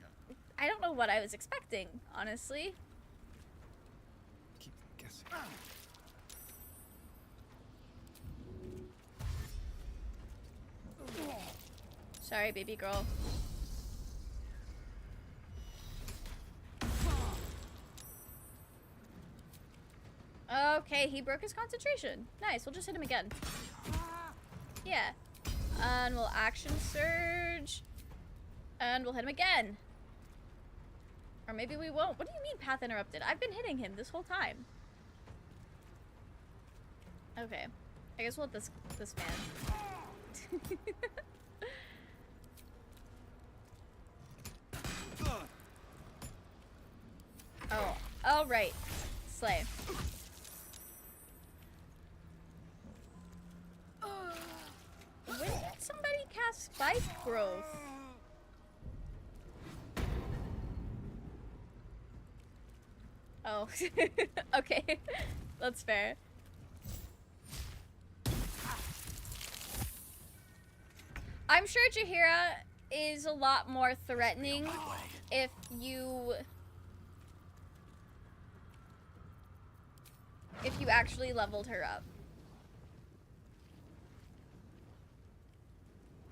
don't know what I was expecting, honestly. Keep guessing. Sorry, baby girl. Okay, he broke his concentration. Nice, we'll just hit him again. Yeah. And we'll action surge. And we'll hit him again. Or maybe we won't. What do you mean path interrupted? I've been hitting him this whole time. Okay. I guess we'll hit this man. Oh, right. Slay. When did somebody cast Spike Growth? Oh. Okay. That's fair. I'm sure Jaheira is a lot more threatening if you actually leveled her up.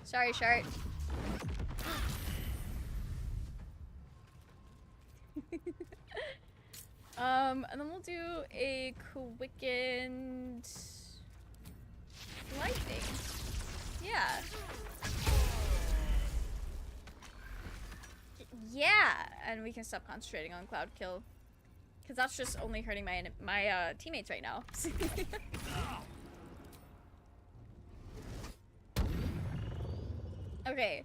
Sorry, Shart. And then we'll do a quickened lightning. Yeah. Yeah, and we can stop concentrating on Cloud Kill. Because that's just only hurting my teammates right now. Okay.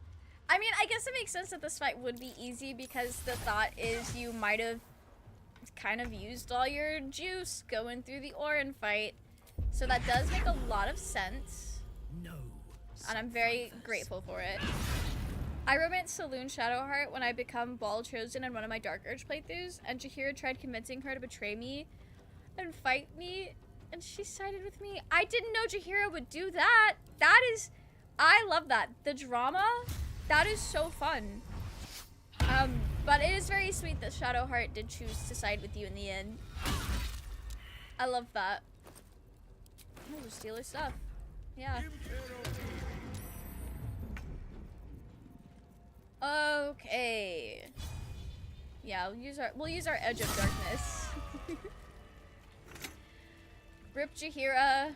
I mean, I guess it makes sense that this fight would be easy because the thought is you might have kind of used all your juice going through the Orin fight. So that does make a lot of sense. No. And I'm very grateful for it. I romance Saloon Shadowheart when I become Ball Chosen in one of my Dark Urge playthroughs, and Jaheira tried convincing her to betray me and fight me, and she sided with me. I didn't know Jaheira would do that. That is... I love that. The drama, that is so fun. But it is very sweet that Shadowheart did choose to side with you in the end. I love that. Oh, just steal her stuff. Yeah. Okay. Yeah, we'll use our Edge of Darkness. Rip Jaheira.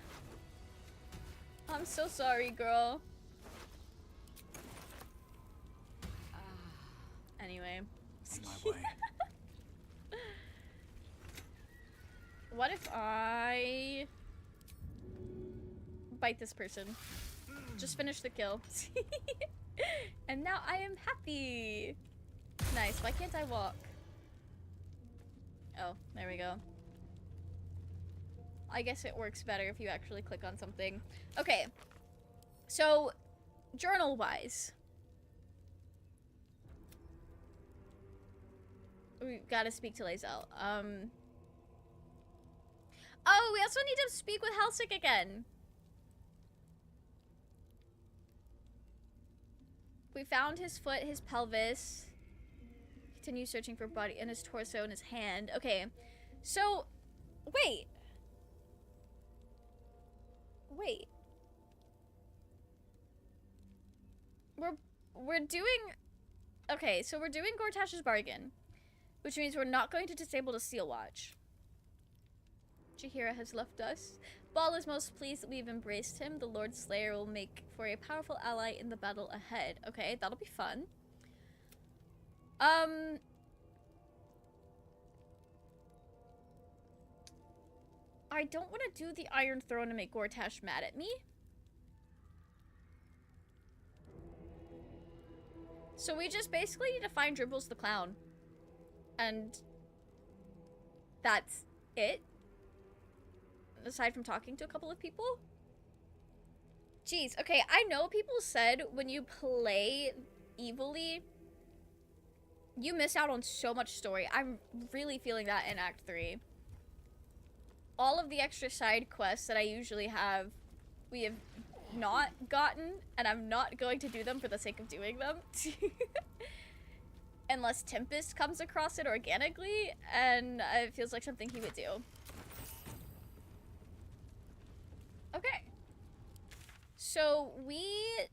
I'm so sorry, girl. Anyway. On my way. What if I bite this person? Just finish the kill. And now I am happy. Nice. Why can't I walk? Oh, there we go. I guess it works better if you actually click on something. Okay. So, journal-wise. We gotta speak to Lae'zel. Oh, we also need to speak with Helsik again. We found his foot, his pelvis. Continue searching for body and his torso and his hand. Okay. So, wait. Wait. We're doing... Okay, so we're doing Gortash's bargain, which means we're not going to disable the seal watch. Jaheira has left us. Ball is most pleased that we've embraced him. The Lord Slayer will make for a powerful ally in the battle ahead. Okay, that'll be fun. I don't want to do the Iron Throne to make Gortash mad at me. So we just basically need to find Dribbles the Clown. And that's it. Aside from talking to a couple of people. Jeez, okay, I know people said when you play evilly, you miss out on so much story. I'm really feeling that in Act 3. All of the extra side quests that I usually have, we have not gotten, and I'm not going to do them for the sake of doing them. Unless Tempest comes across it organically, and it feels like something he would do. Okay. So we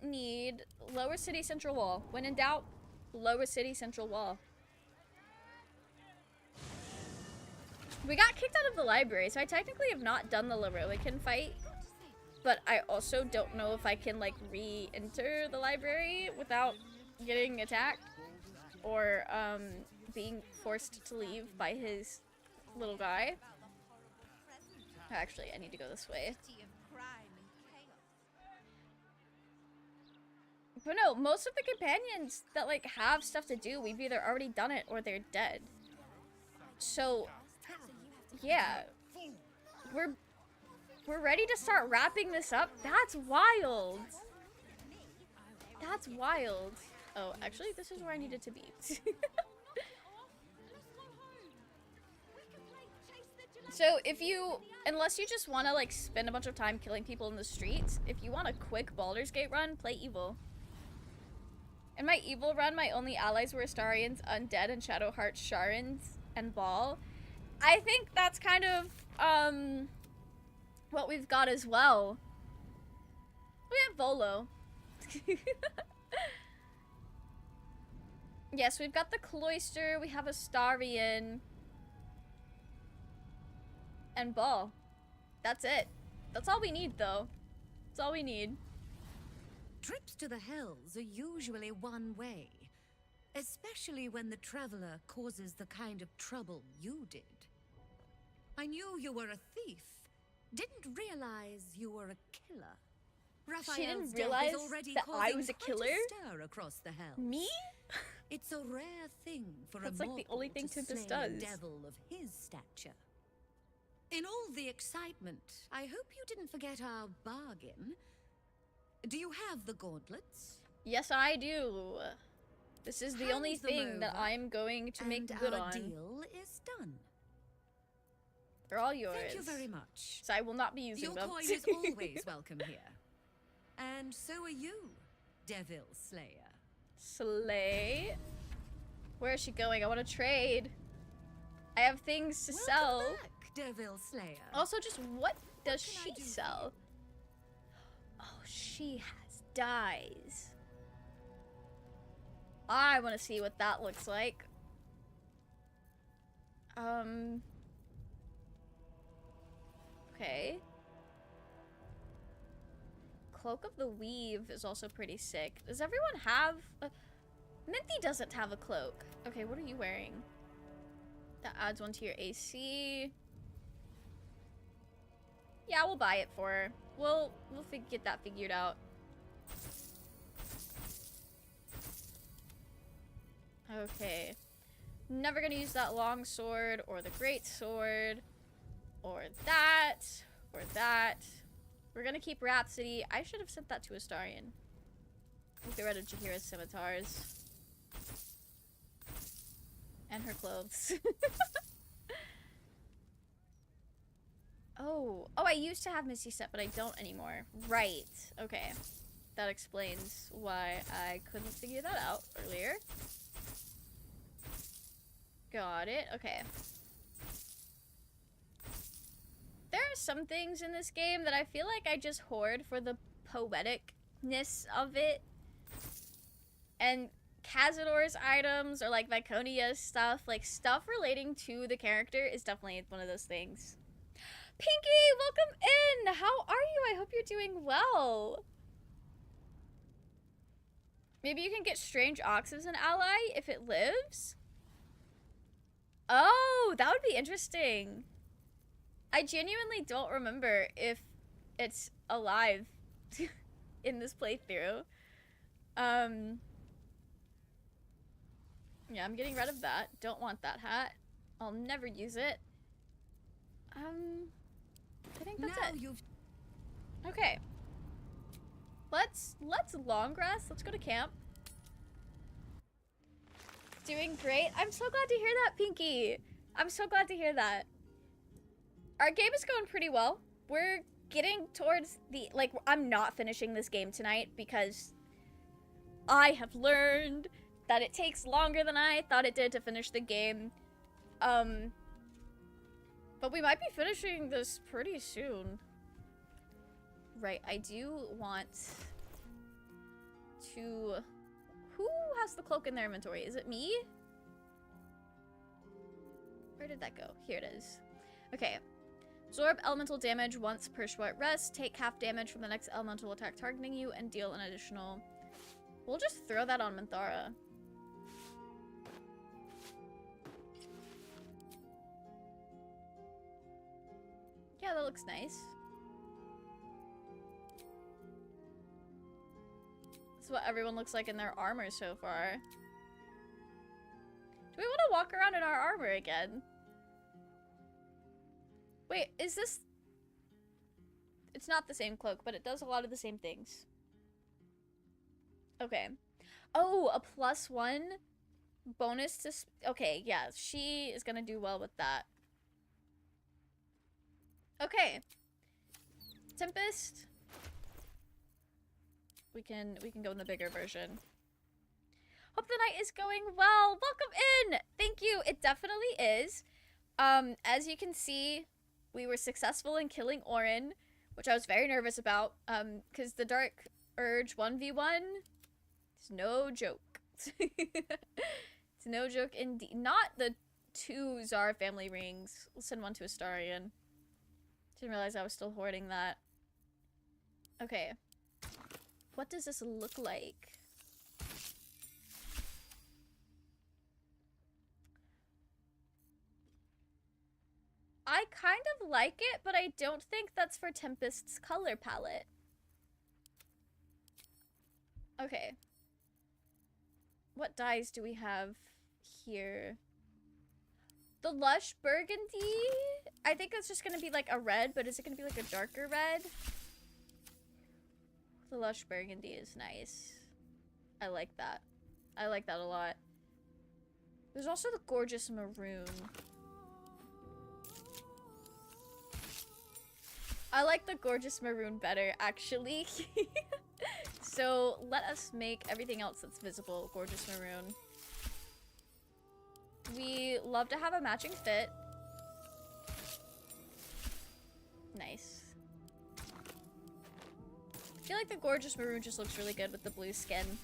need Lower City Central Wall. When in doubt, Lower City Central Wall. We got kicked out of the library, so I technically have not done the Lorilican fight. But I also don't know if I can, like, re-enter the library without getting attacked. Or, being forced to leave by his little guy. Actually, I need to go this way. But no, most of the companions that, like, have stuff to do, we've either already done it or they're dead. So, yeah. We're ready to start wrapping this up? That's wild! That's wild. Oh, actually, this is where I needed to be. So, if you... Unless you just want to, like, spend a bunch of time killing people in the streets, if you want a quick Baldur's Gate run, play Evil. In my Evil run, my only allies were Astarions, Undead, and Shadowheart, Sharans, and Ball. I think that's kind of, what we've got as well. We have Volo. Yes, we've got the Cloister, we have Astarion, and Ball. That's it. That's all we need, though. That's all we need. Trips to the Hells are usually one way, especially when the traveler causes the kind of trouble you did. I knew you were a thief, didn't realize you were a killer. She Raphael's didn't death realize is already that I causing was a quite killer? stir across the Hells. Me? It's a rare thing for That's a like the only thing to Tempest slay a does. devil of his stature. In all the excitement, I hope you didn't forget our bargain. Do you have the gauntlets? Yes, I do. This is the Hand only them thing that over, I'm going to make and good our on. deal is done. They're all yours. Thank you very much. So I will not be using Your them. coin is always welcome here. And so are you, Devil Slayer. Slay. Where is she going? I want to trade. I have things to sell. Welcome back, Devil Slayer. Also, just what does she sell? Oh, she has dyes. I want to see what that looks like. Okay. Cloak of the Weave is also pretty sick. Does everyone have... Minty doesn't have a cloak. Okay, what are you wearing? That adds one to your AC. Yeah, we'll buy it for her. We'll get that figured out. Okay. Never gonna use that long sword or the great sword or that or that. We're gonna keep Rhapsody. I should have sent that to Astarion. We'll get rid of Jaheira's scimitars. And her clothes. Oh, I used to have Misty Step, but I don't anymore. Right. Okay. that explains why I couldn't figure that out earlier. Got it. Okay. There are some things in this game that I feel like I just hoard for the poeticness of it. And Cazador's items or like Viconia's stuff, like stuff relating to the character is definitely one of those things. Pinky, welcome in! How are you? I hope you're doing well. Maybe you can get Strange Ox as an ally if it lives? Oh, that would be interesting. I genuinely don't remember if it's alive in this playthrough. Yeah, I'm getting rid of that. Don't want that hat. I'll never use it. I think that's it. Okay. Let's long rest. Let's go to camp. Doing great. I'm so glad to hear that, Pinky. I'm so glad to hear that. Our game is going pretty well. We're getting towards the, like, I'm not finishing this game tonight because I have learned that it takes longer than I thought it did to finish the game. But we might be finishing this pretty soon. Right, I do want to... Who has the cloak in their inventory? Is it me? Where did that go? Here it is. Okay. Absorb elemental damage once per short rest. Take half damage from the next elemental attack targeting you and deal an additional... We'll just throw that on Minthara. Yeah, that looks nice. That's what everyone looks like in their armor so far. Do we want to walk around in our armor again? Wait, is this... It's not the same cloak, but it does a lot of the same things. Okay. Oh, a +1 bonus to... Okay, yeah, she is gonna do well with that. Okay. Tempest. We can go in the bigger version. Hope the night is going well. Welcome in. Thank you. It definitely is. As you can see, we were successful in killing Orin, which I was very nervous about, because the Dark Urge 1v1 is no joke. It's no joke indeed. Not the 2 Zara family rings. We'll send one to Astarion. Didn't realize I was still hoarding that. Okay. What does this look like? I kind of like it, but I don't think that's for Tempest's color palette. Okay. What dyes do we have here? The Lush Burgundy? I think it's just gonna be like a red, but is it gonna be like a darker red? The Lush Burgundy is nice. I like that. I like that a lot. There's also the gorgeous maroon. I like the gorgeous maroon better, actually. So let us make everything else that's visible gorgeous maroon. We love to have a matching fit. Nice. I feel like the gorgeous maroon just looks really good with the blue skin.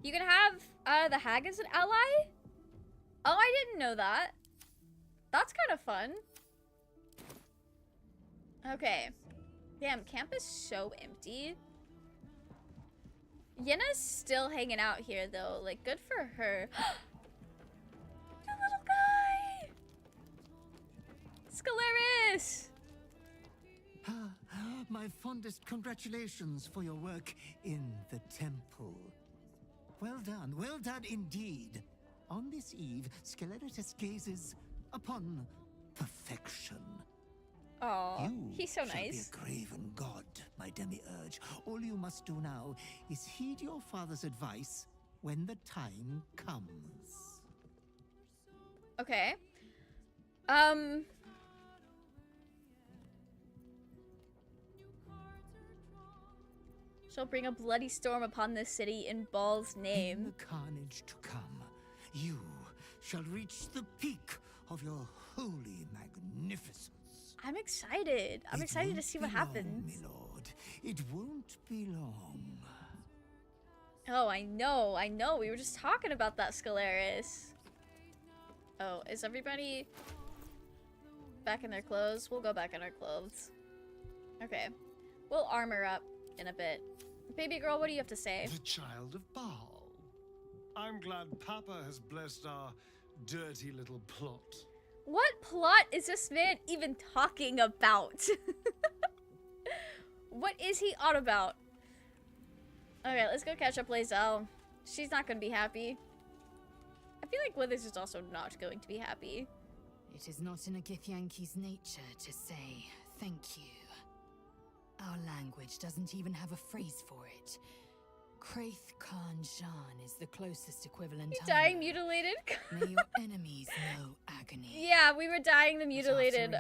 You can have the hag as an ally? Oh, I didn't know that. That's kind of fun. Okay. Damn, camp is so empty. Yenna's still hanging out here, though. Like, good for her. The little guy! Scaleris! My fondest congratulations for your work in the temple. Well done indeed. On this eve, Scaleritas gazes upon perfection. Aw, he's so shall nice. Be a graven god, my demiurge. All you must do now is heed your father's advice when the time comes. Okay. Shall bring a bloody storm upon this city in Baal's In name. the carnage to come, you shall reach the peak of your holy magnificence. I'm excited. I'm It excited to won't see be what long, happens. my lord. It won't be long. Oh, I know. I know. We were just talking about that, Scalaris. Oh, is everybody back in their clothes? We'll go back in our clothes. Okay. We'll armor up in a bit. Baby girl, what do you have to say? The child of Baal. I'm glad Papa has blessed our dirty little plot. What plot is this man even talking about? What is he on about? Okay, let's go catch up Lae'zel. She's not gonna be happy. I feel like Withers is also not going to be happy. It is not in a Githyanki's nature to say thank you. Our language doesn't even have a phrase for it. Kraith Khan Jan is the closest equivalent. You dying mutilated? May your enemies know agony. Yeah, we were dying the mutilated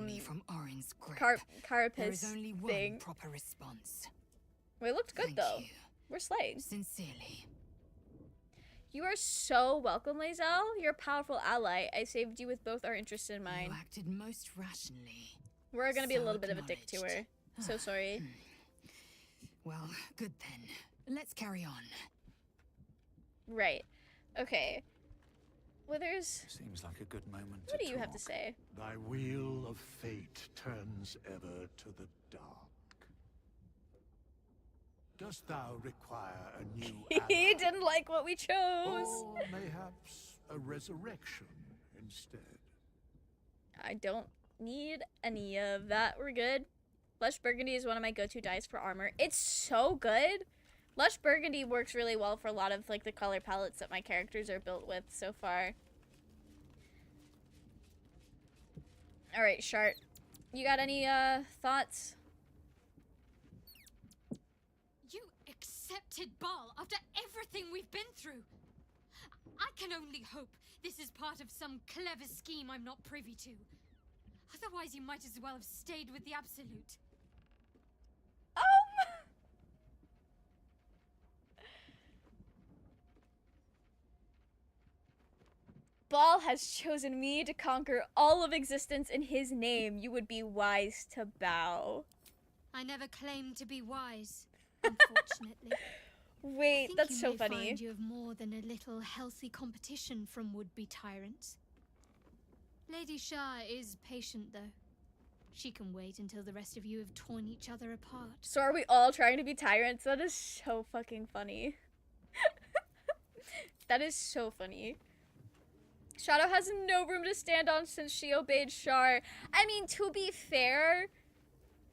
Me from Orin's grip, there carapace is only one thing. proper response. We looked good Thank though. you. We're slaying. Sincerely. You are so welcome, Lae'zel. You're a powerful ally. I saved you with both our interests in mind. You acted most rationally. We're gonna be a So little bit of a dick to her. So sorry. Well, good then. Let's carry on. Right. Okay. Withers, Seems like a good moment what to do you have to talk. say? Thy wheel of fate turns ever to the dark. Dost thou require a new He didn't like what we chose. or mayhaps a resurrection instead? I don't need any of that. We're good. Lush Burgundy is one of my go-to dyes for armor. It's so good. Lush Burgundy works really well for a lot of like the color palettes that my characters are built with so far. All right, Shart. You got any thoughts? You accepted Baal after everything we've been through. I can only hope this is part of some clever scheme I'm not privy to. Otherwise, you might as well have stayed with the Absolute. Baal has chosen me to conquer all of existence in his name. You would be wise to bow. I never claimed to be wise, unfortunately. Wait, that's so I think you may funny. find you have more than a little healthy competition from would-be tyrants. Lady Shah is patient, though. She can wait until the rest of you have torn each other apart. So are we all trying to be tyrants? That is so fucking funny. That is so funny. Shadow has no room to stand on since she obeyed Shar. I mean, to be fair,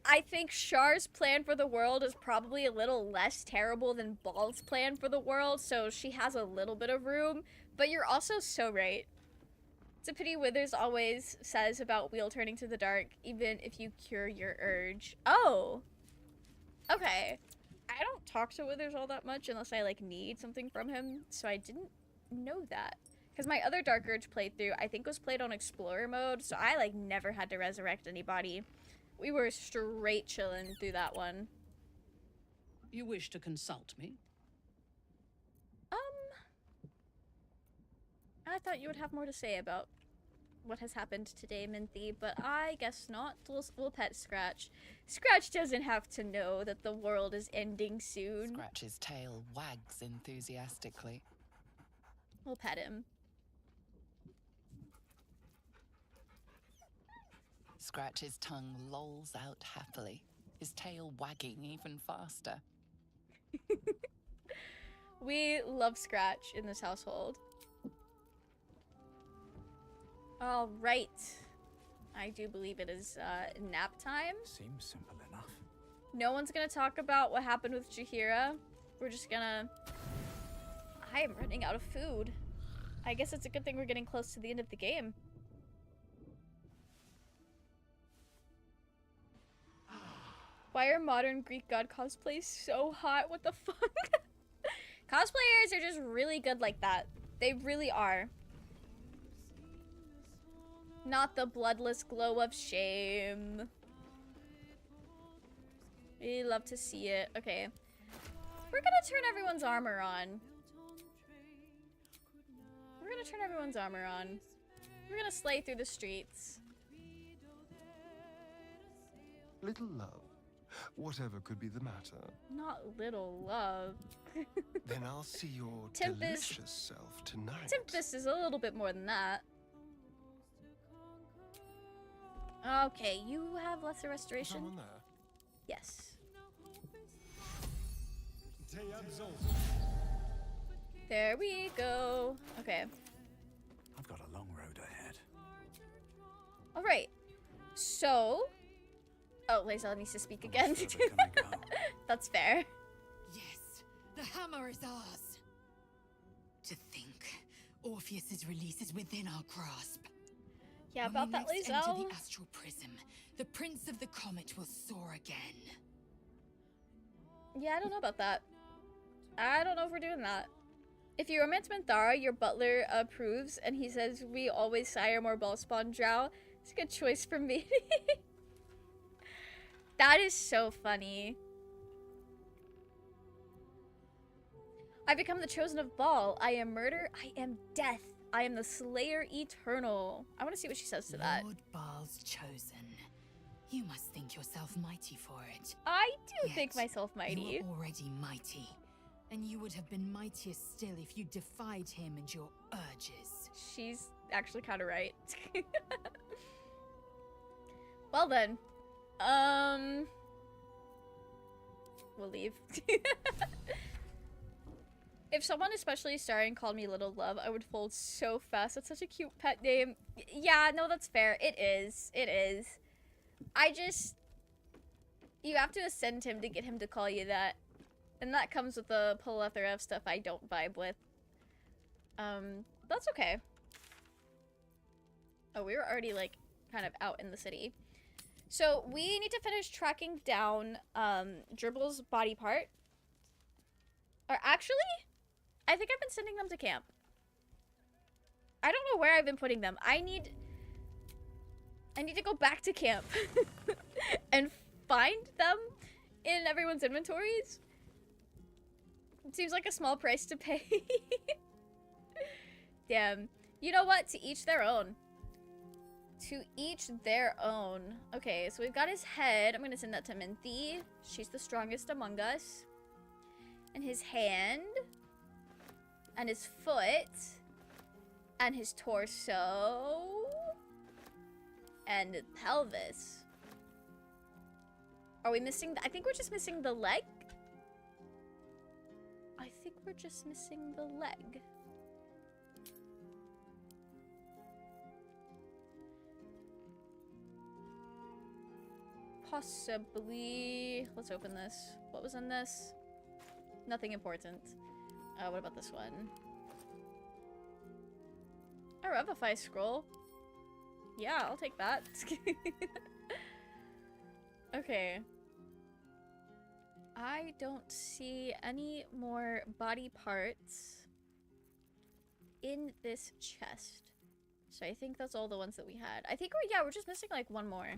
I think Shar's plan for the world is probably a little less terrible than Baal's plan for the world, so she has a little bit of room. But you're also so right. It's a pity Withers always says about wheel turning to the dark, even if you cure your urge. Oh! Okay. I don't talk to Withers all that much unless I, like, need something from him, so I didn't know that. Because my other Dark Urge playthrough, I think, was played on Explorer mode, so I, like, never had to resurrect anybody. We were straight chilling through that one. You wish to consult me? I thought you would have more to say about what has happened today, Minthy, but I guess not. We'll pet Scratch. Scratch doesn't have to know that the world is ending soon. Scratch's tail wags enthusiastically. We'll pet him. Scratch's tongue lolls out happily, his tail wagging even faster. We love Scratch in this household. All right. I do believe it is nap time. Seems simple enough. No one's gonna talk about what happened with Jaheira. We're just gonna... I am running out of food. I guess it's a good thing we're getting close to the end of the game. Why are modern Greek god cosplays so hot? What the fuck? Cosplayers are just really good like that. They really are. Not the bloodless glow of shame. We love to see it. Okay. We're gonna turn everyone's armor on. We're gonna turn everyone's armor on. We're gonna slay through the streets. Little love. Whatever could be the matter. Not little love. Then I'll see your Tempest. delicious self tonight. Tempest is a little bit more than that. Okay, you have lesser restoration. Someone there? Yes. There we go. Okay. I've got a long road ahead. Alright. So. Oh, Lae'zel needs to speak again. That's fair. Yes, the hammer is ours. To think, Orpheus's release is within our grasp. Yeah, about that, Lae'zel. Lae'zel. Enter the astral prism. The Prince of the Comet will soar again. Yeah, I don't know about that. I don't know if we're doing that. If you romance Minthara, your butler approves, and he says, we always sire more ballspawn drow. It's a good choice for me. That is so funny. I become the chosen of Baal. I am murder. I am death. I am the slayer eternal. I want to see what she says to that. Lord Baal's chosen. You must think yourself mighty for it. I do Yet, think myself mighty. You are already mighty. And you would have been mightier still if you defied him and your urges. She's actually kind of right. Well then. We'll leave. If someone, especially Astarion, called me Little Love, I would fold so fast. That's such a cute pet name. Yeah, no, that's fair. It is. It is. I just... You have to ascend him to get him to call you that. And that comes with the plethora of stuff I don't vibe with. That's okay. Oh, we were already, like, kind of out in the city. So, we need to finish tracking down, Dribble's body part. Or actually, I think I've been sending them to camp. I don't know where I've been putting them. I need to go back to camp and find them in everyone's inventories. It seems like a small price to pay. Damn. You know what? To each their own. To each their own. Okay, so we've got his head. I'm gonna send that to Minthi. She's the strongest among us. And his hand. And his foot. And his torso. And pelvis. Are we missing? I think we're just missing the leg. I think we're just missing the leg. Possibly. Let's open this. What was in this? Nothing important. What about this one? A Revify scroll. Yeah, I'll take that. Okay. I don't see any more body parts in this chest. So I think that's all the ones that we had. I think we're just missing like one more.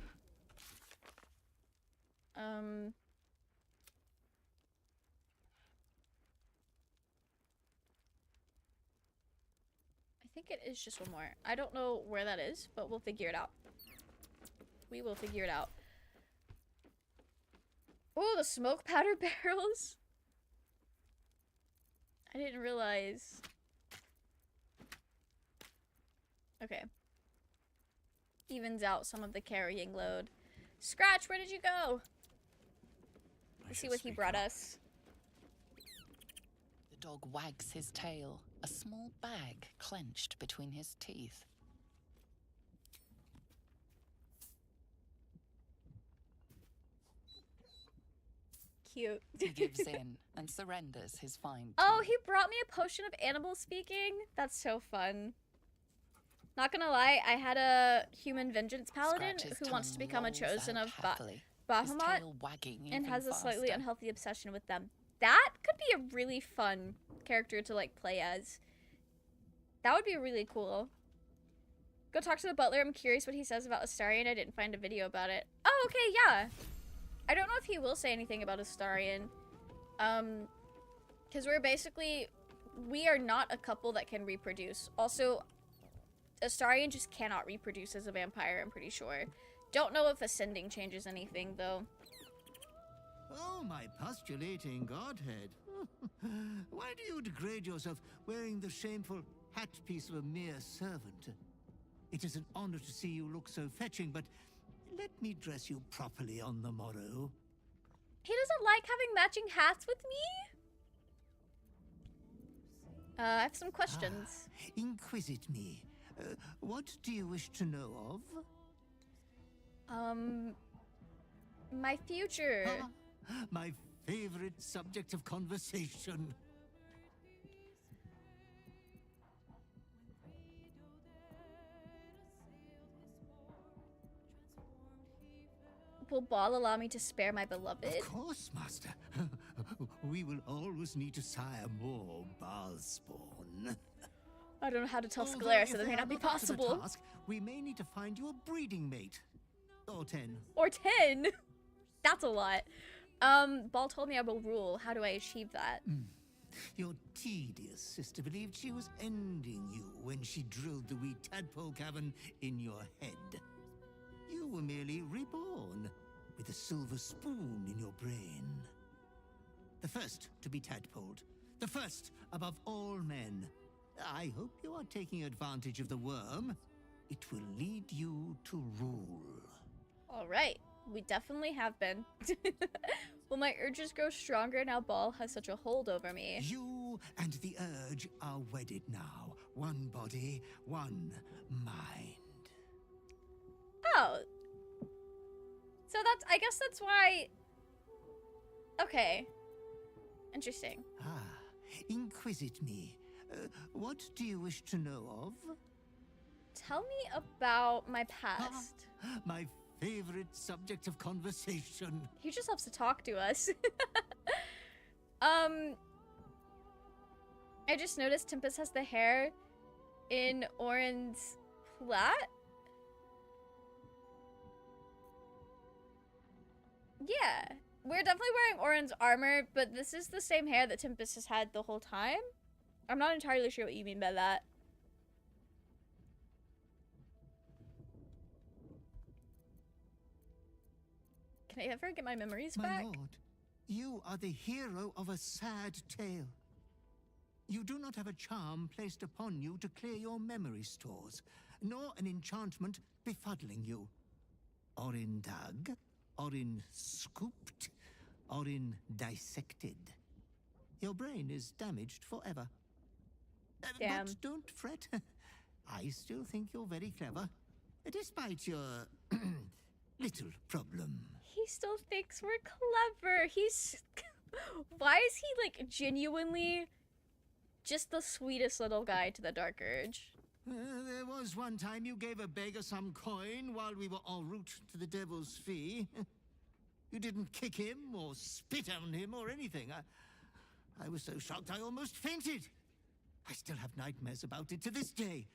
I think it is just one more. I don't know where that is, but we'll figure it out. We will figure it out. Oh, the smoke powder barrels. I didn't realize. Okay. Evens out some of the carrying load. Scratch, where did you go? Let's see what he brought us. The dog wags his tail, a small bag clenched between his teeth. Cute. He gives in and surrenders his fine. Oh, he brought me a potion of animal speaking. That's so fun. Not gonna lie, I had a human vengeance paladin who wants to become a chosen of Bahamut and has a slightly unhealthy obsession with them. That could be a really fun character to like play as. That would be really cool. Go talk to the butler. I'm curious what he says about Astarion. I didn't find a video about it. Oh, okay, yeah. I don't know if he will say anything about Astarion. Because we are not a couple that can reproduce. Also, Astarion just cannot reproduce as a vampire, I'm pretty sure. Don't know if ascending changes anything, though. Oh, my postulating godhead. Why do you degrade yourself wearing the shameful hat piece of a mere servant? It is an honor to see you look so fetching, but let me dress you properly on the morrow. He doesn't like having matching hats with me? I have some questions. Inquisit me. What do you wish to know of? My future. My favorite subject of conversation. Will Ball allow me to spare my beloved? Of course, Master. We will always need to sire more Baal spawn. I don't know how to tell Sclera, so that may not be possible. Task, we may need to find you a breeding mate. Or 10. Or 10? That's a lot. Ball told me I will rule. How do I achieve that? Your tedious sister believed she was ending you when she drilled the wee tadpole cavern in your head. You were merely reborn, with a silver spoon in your brain. The first to be tadpoled. The first above all men. I hope you are taking advantage of the worm. It will lead you to rule. All right. We definitely have been. Will my urges grow stronger now Ball has such a hold over me? You and the urge are wedded now. One body, one mind. Oh. So I guess that's why... Okay. Interesting. Inquisit me. What do you wish to know of? Tell me about my past. My favorite subject of conversation. He just loves to talk to us. I just noticed Tempest has the hair in Orin's plait. Yeah. We're definitely wearing Orin's armor, but this is the same hair that Tempest has had the whole time. I'm not entirely sure what you mean by that. Can I ever get my memories back? My lord, you are the hero of a sad tale. You do not have a charm placed upon you to clear your memory stores, nor an enchantment befuddling you. Orin dug, Orin scooped, Orin dissected. Your brain is damaged forever. Damn. But don't fret. I still think you're very clever, despite your little problem. He still thinks we're clever. He's... Why is he, like, genuinely just the sweetest little guy to the Dark Urge? There was one time you gave a beggar some coin while we were en route to the Devil's Fee. You didn't kick him or spit on him or anything. I was so shocked I almost fainted. I still have nightmares about it to this day.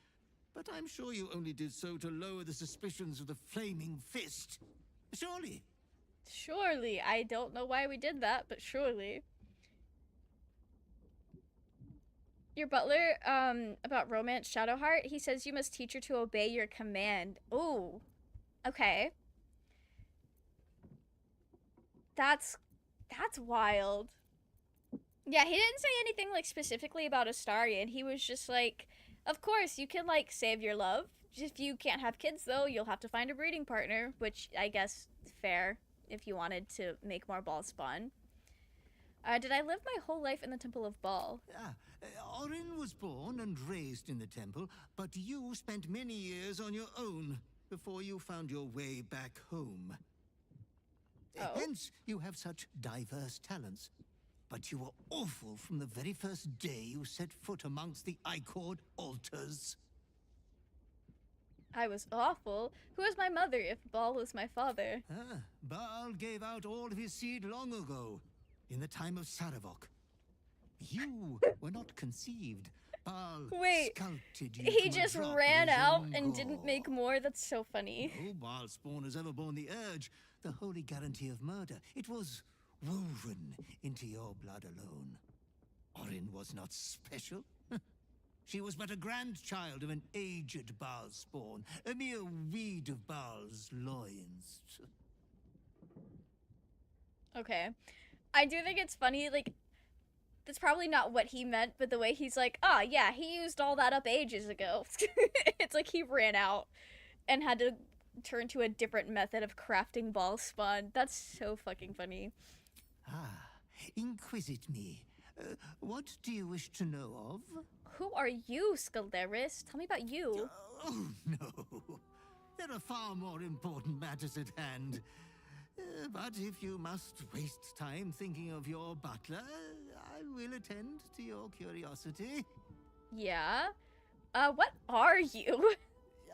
But I'm sure you only did so to lower the suspicions of the Flaming Fist. Surely. Surely. I don't know why we did that, but surely. Your butler, about romance Shadowheart, he says you must teach her to obey your command. Ooh. Okay. That's wild. Yeah, he didn't say anything, like, specifically about Astarion. He was just like, of course, you can, like, save your love. If you can't have kids, though, you'll have to find a breeding partner, which I guess fair if you wanted to make more Baal spawn. Did I live my whole life in the Temple of Baal? Orin was born and raised in the temple, but you spent many years on your own before you found your way back home. Hence, you have such diverse talents. But you were awful from the very first day you set foot amongst the Icord altars. I was awful. Who was my mother if Baal was my father? Baal gave out all of his seed long ago, in the time of Saravok. You were not conceived. Baal sculpted you. He just ran out and didn't make more? That's so funny. No Baal spawn has ever borne the urge, the holy guarantee of murder. It was woven into your blood alone. Orin was not special. She was but a grandchild of an aged Baal spawn, a mere weed of Baal's loins. Okay. I do think it's funny, like, that's probably not what he meant, but the way he's like, oh yeah, he used all that up ages ago. It's like he ran out and had to turn to a different method of crafting ball spawn. That's so fucking funny. Ah, inquisit me. What do you wish to know of? Who are you, Scaleris? Tell me about you. Oh, no. There are far more important matters at hand. But if you must waste time thinking of your butler, I will attend to your curiosity. Yeah? What are you?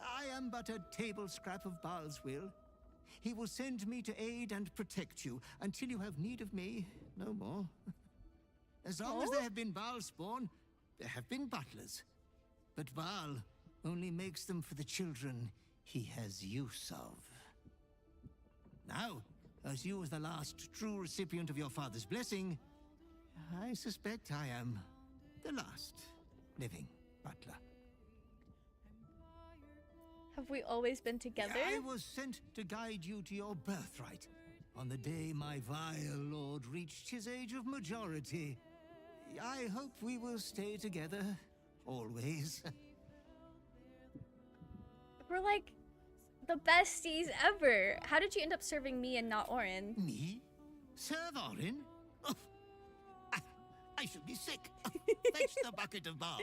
I am but a table scrap of Baal's will. He will send me to aid and protect you until you have need of me, no more. As long as there have been Baal spawn, there have been butlers. But Baal only makes them for the children he has use of. Now, as you was the last true recipient of your father's blessing, I suspect I am the last living butler. Have we always been together? I was sent to guide you to your birthright on the day my vile lord reached his age of majority. I hope we will stay together, always. We're like the besties ever. How did you end up serving me and not Orin? Me? Serve Orin? Oh, I should be sick. Fetch the bucket of Baal.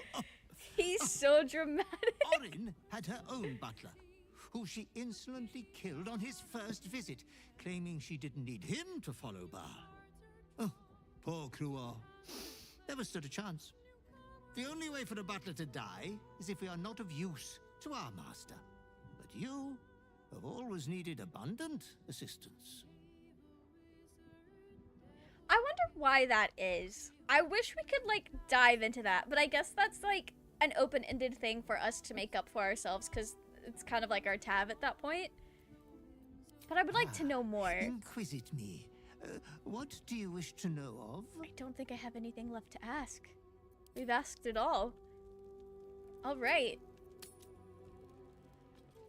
He's so dramatic. Orin had her own butler, who she insolently killed on his first visit, claiming she didn't need him to follow Baal. Oh, poor Cruor. Never stood a chance. The only way for a butler to die is if we are not of use to our master. But you have always needed abundant assistance. I wonder why that is. I wish we could, like, dive into that, but I guess that's, like, an open-ended thing for us to make up for ourselves, because it's kind of like our tab at that point. But I would like to know more. Inquisit me. What do you wish to know of? I don't think I have anything left to ask. We've asked it all. All right.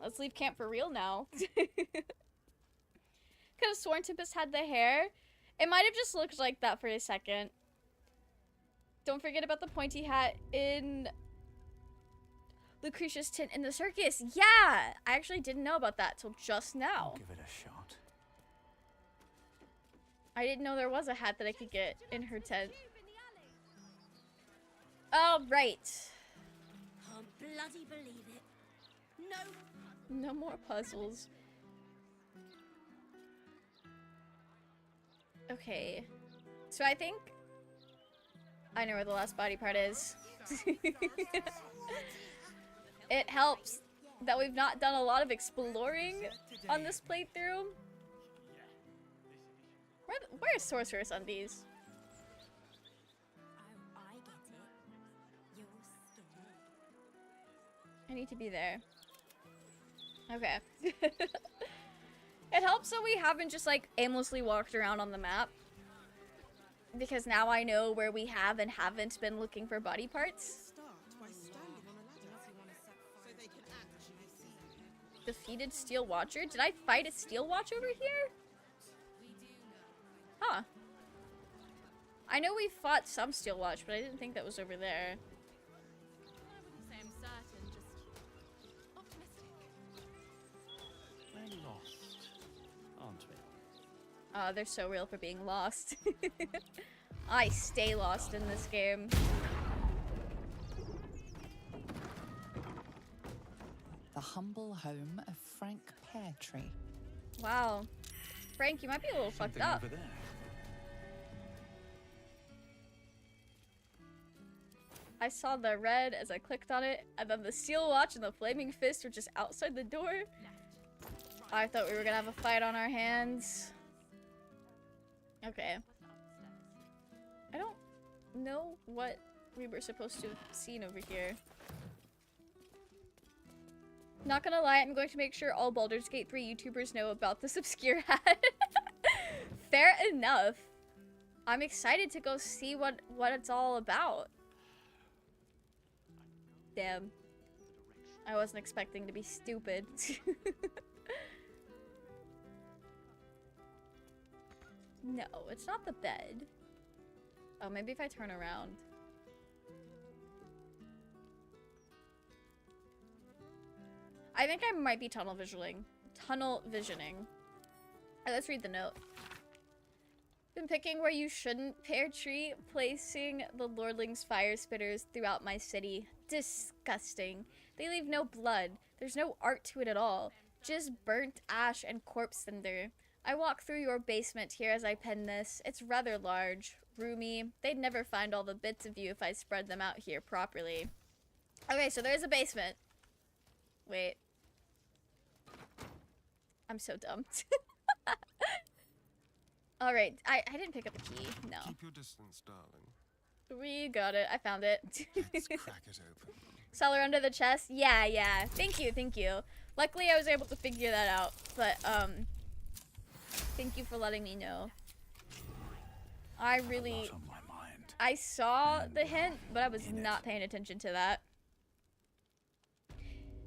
Let's leave camp for real now. Could have sworn Tempest had the hair. It might have just looked like that for a second. Don't forget about the pointy hat in Lucretia's tent in the circus. Yeah! I actually didn't know about that till just now. I'll give it a shot. I didn't know there was a hat that I could get in her tent. All right. Can't bloody believe it. No more puzzles. Okay. So I think I know where the last body part is. It helps that we've not done a lot of exploring on this playthrough. Where's Sorceress Undies? I get it. You're scared. I need to be there. Okay. It helps that we haven't just like aimlessly walked around on the map. Because now I know where we have and haven't been looking for body parts. Defeated Steel Watcher? Did I fight a Steel Watch over here? Huh. I know we fought some Steel Watch, but I didn't think that was over there. I wouldn't say I'm certain, just optimistic. We're lost, aren't we? Oh, they're so real for being lost. I stay lost in this game. The humble home of Frank Peartree. Wow. Frank, you might be a little fucked up. Over there. I saw the red as I clicked on it, and then the Steel Watch and the Flaming Fist were just outside the door. I thought we were gonna have a fight on our hands. Okay. I don't know what we were supposed to have seen over here. Not gonna lie, I'm going to make sure all Baldur's Gate 3 YouTubers know about this obscure hat. Fair enough. I'm excited to go see what it's all about. Damn. I wasn't expecting to be stupid. No, it's not the bed. Oh, maybe if I turn around. I think I might be tunnel visioning. Tunnel visioning. Alright, let's read the note. Been picking where you shouldn't, pear tree, placing the lordling's fire spitters throughout my city. Disgusting. They leave no blood. There's no art to it at all. Just burnt ash and corpse cinder. I walk through your basement here as I pen this. It's rather large, roomy. They'd never find all the bits of you if I spread them out here properly. Okay, so there's a basement. Wait. I'm so dumb. Alright, I didn't pick up the key. No. Keep your distance, darling. We got it. I found it. Let's crack it open. Cellar under the chest? Yeah. Thank you. Luckily, I was able to figure that out. But, thank you for letting me know. I really... Not on my mind. I saw the hint, but I was not paying attention to that.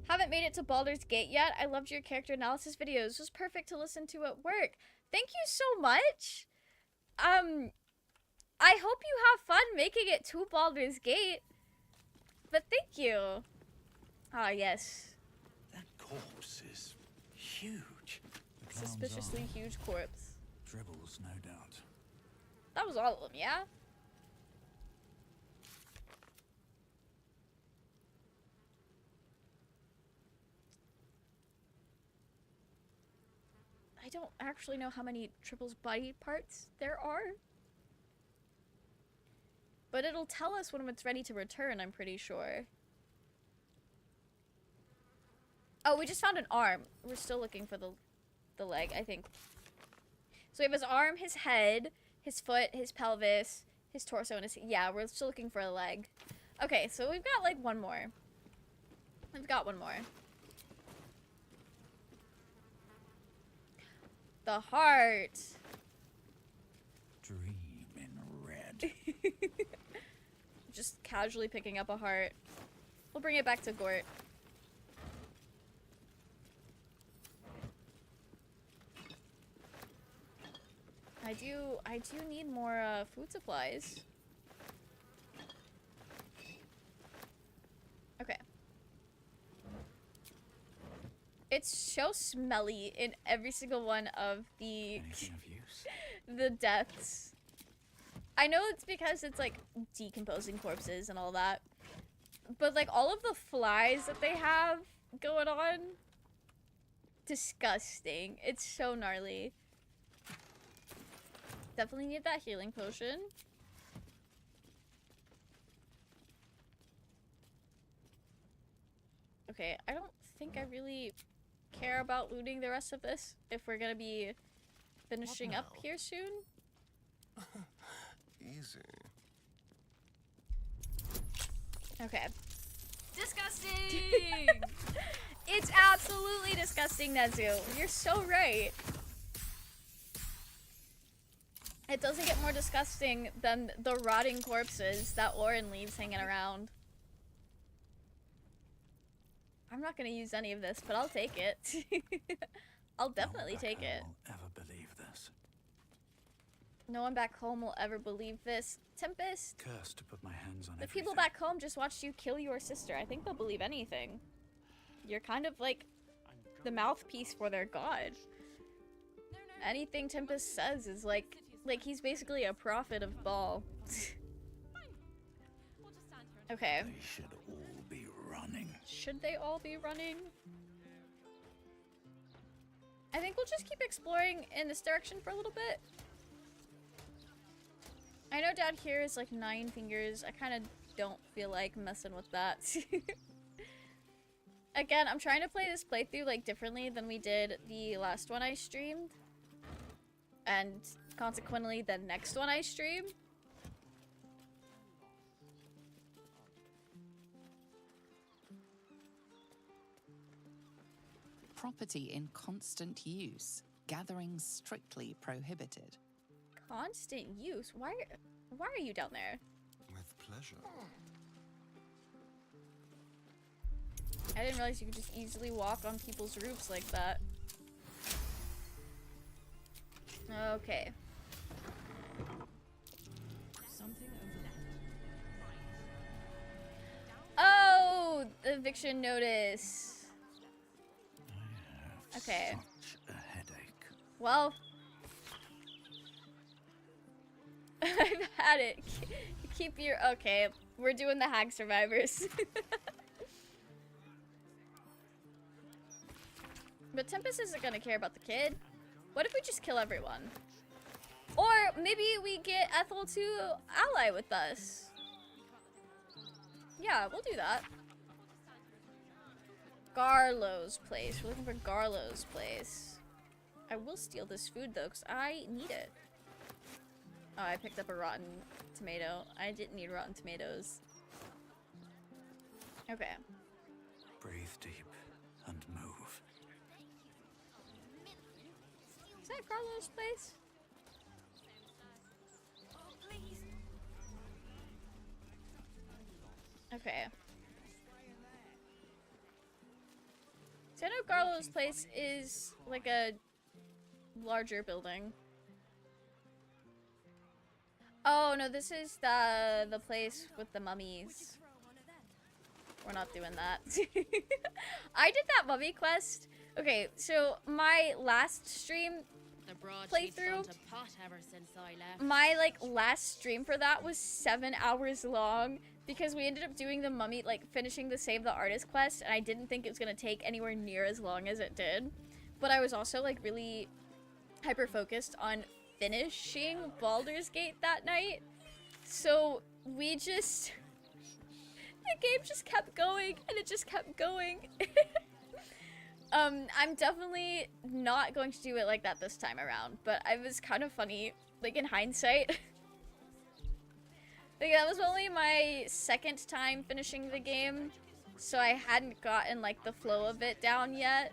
Haven't made it to Baldur's Gate yet. I loved your character analysis videos. It was perfect to listen to at work. Thank you so much. I hope you have fun making it to Baldur's Gate. But thank you. Ah, yes. That corpse is huge. Suspiciously huge corpse. Dribbles, no doubt. That was all of them, yeah? I don't actually know how many Tripple's body parts there are. But it'll tell us when it's ready to return, I'm pretty sure. Oh, we just found an arm. We're still looking for the leg, I think. So we have his arm, his head, his foot, his pelvis, his torso, and his... Yeah, we're still looking for a leg. Okay, so we've got, like, one more. We've got one more. The heart. Dream in red. Just casually picking up a heart. We'll bring it back to Gort. I do need more food supplies. Okay. It's so smelly in every single one of the the deaths. I know it's because it's like decomposing corpses and all that. But like all of the flies that they have going on, disgusting. It's so gnarly. Definitely need that healing potion. Okay, I don't think I really care about looting the rest of this if we're gonna be finishing up here soon. Easy. Okay. Disgusting! It's absolutely disgusting, Nezu. You're so right. It doesn't get more disgusting than the rotting corpses that Orin leaves hanging around. I'm not gonna use any of this, but I'll take it. I'll definitely take it. Ever believe this? No one back home will ever believe this. Tempest, Cursed to put my hands on the everything. people back home just watched you kill your sister. I think they'll believe anything. You're kind of like the mouthpiece for their god. Anything Tempest says is like he's basically a prophet of Baal. Okay. They should all be running. Should they all be running? I think we'll just keep exploring in this direction for a little bit. I know down here is like 9 fingers. I kind of don't feel like messing with that. Again, I'm trying to play this playthrough like differently than we did the last one I streamed. And consequently the next one I stream. Property in constant use. Gathering strictly prohibited. Constant use? Why are you down there? With pleasure. I didn't realize you could just easily walk on people's roofs like that. Okay. Something overlap. Oh, the eviction notice. Okay. Such a headache. Well, I've had it. Keep your okay. We're doing the hag survivors. But Tempest isn't gonna care about the kid. What if we just kill everyone? Or maybe we get Ethel to ally with us. Yeah, we'll do that. Garlow's place. We're looking for Garlow's place. I will steal this food though, because I need it. Oh, I picked up a rotten tomato. I didn't need rotten tomatoes. Okay. Breathe deep and move. Is that Garlow's place? Okay. So I know Garlow's place is like a larger building. Oh no, this is the place with the mummies. We're not doing that. I did that mummy quest. Okay, so my last stream playthrough, my like last stream for that was 7 hours long because we ended up doing the mummy, like finishing the Save the Artist quest, and I didn't think it was gonna take anywhere near as long as it did. But I was also like really hyper focused on finishing Baldur's Gate that night, so we just the game just kept going and it just kept going. I'm definitely not going to do it like that this time around, but it was kind of funny, like in hindsight. Like that was only my second time finishing the game, so I hadn't gotten like the flow of it down yet.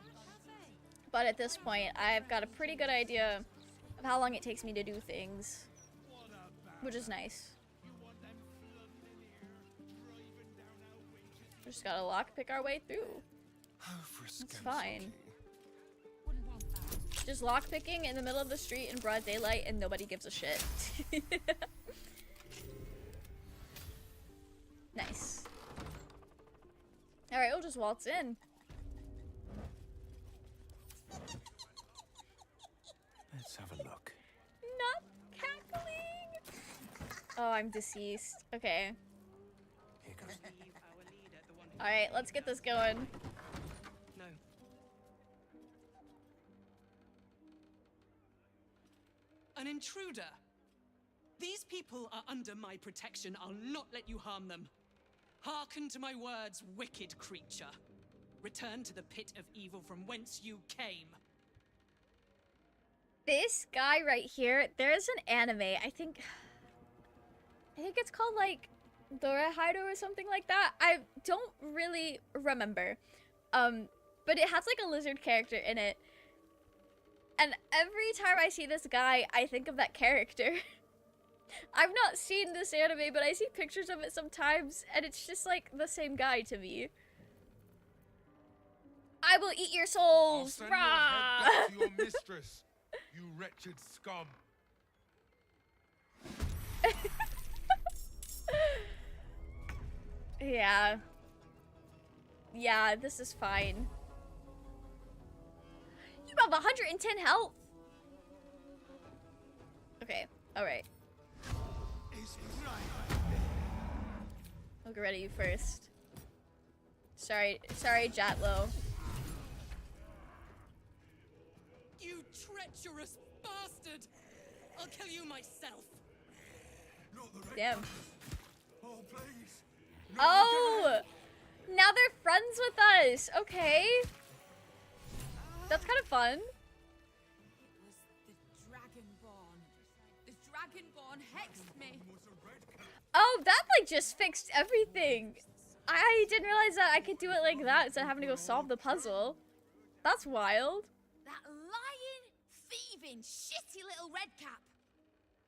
But at this point, I've got a pretty good idea of how long it takes me to do things, which is nice. We just gotta lockpick our way through. It's fine. Just lockpicking in the middle of the street in broad daylight and nobody gives a shit. Nice. Alright, we'll just waltz in. Let's have a look. Not cackling! Oh, I'm deceased. Okay. Alright, let's get this going. No. An intruder. These people are under my protection. I'll not let you harm them. Hearken to my words, wicked creature. Return to the pit of evil from whence you came. This guy right here, there's an anime, I think it's called like Dorahaido or something like that. I don't really remember. But it has like a lizard character in it. And every time I see this guy, I think of that character. I've not seen this anime, but I see pictures of it sometimes, and it's just like the same guy to me. I will eat your souls! I'll send your head back to your mistress, you wretched scum. Yeah. Yeah, this is fine. You have 110 health! Okay, alright. I'll get rid of you first. Sorry, Jatlo. You treacherous bastard! I'll kill you myself. Damn. Oh, please. Oh! Now they're friends with us! Okay. That's kind of fun. The Dragonborn. The Dragonborn hexed me. Oh, that like just fixed everything. I didn't realize that I could do it like that instead of having to go solve the puzzle. That's wild. That lying, thieving, shitty little redcap.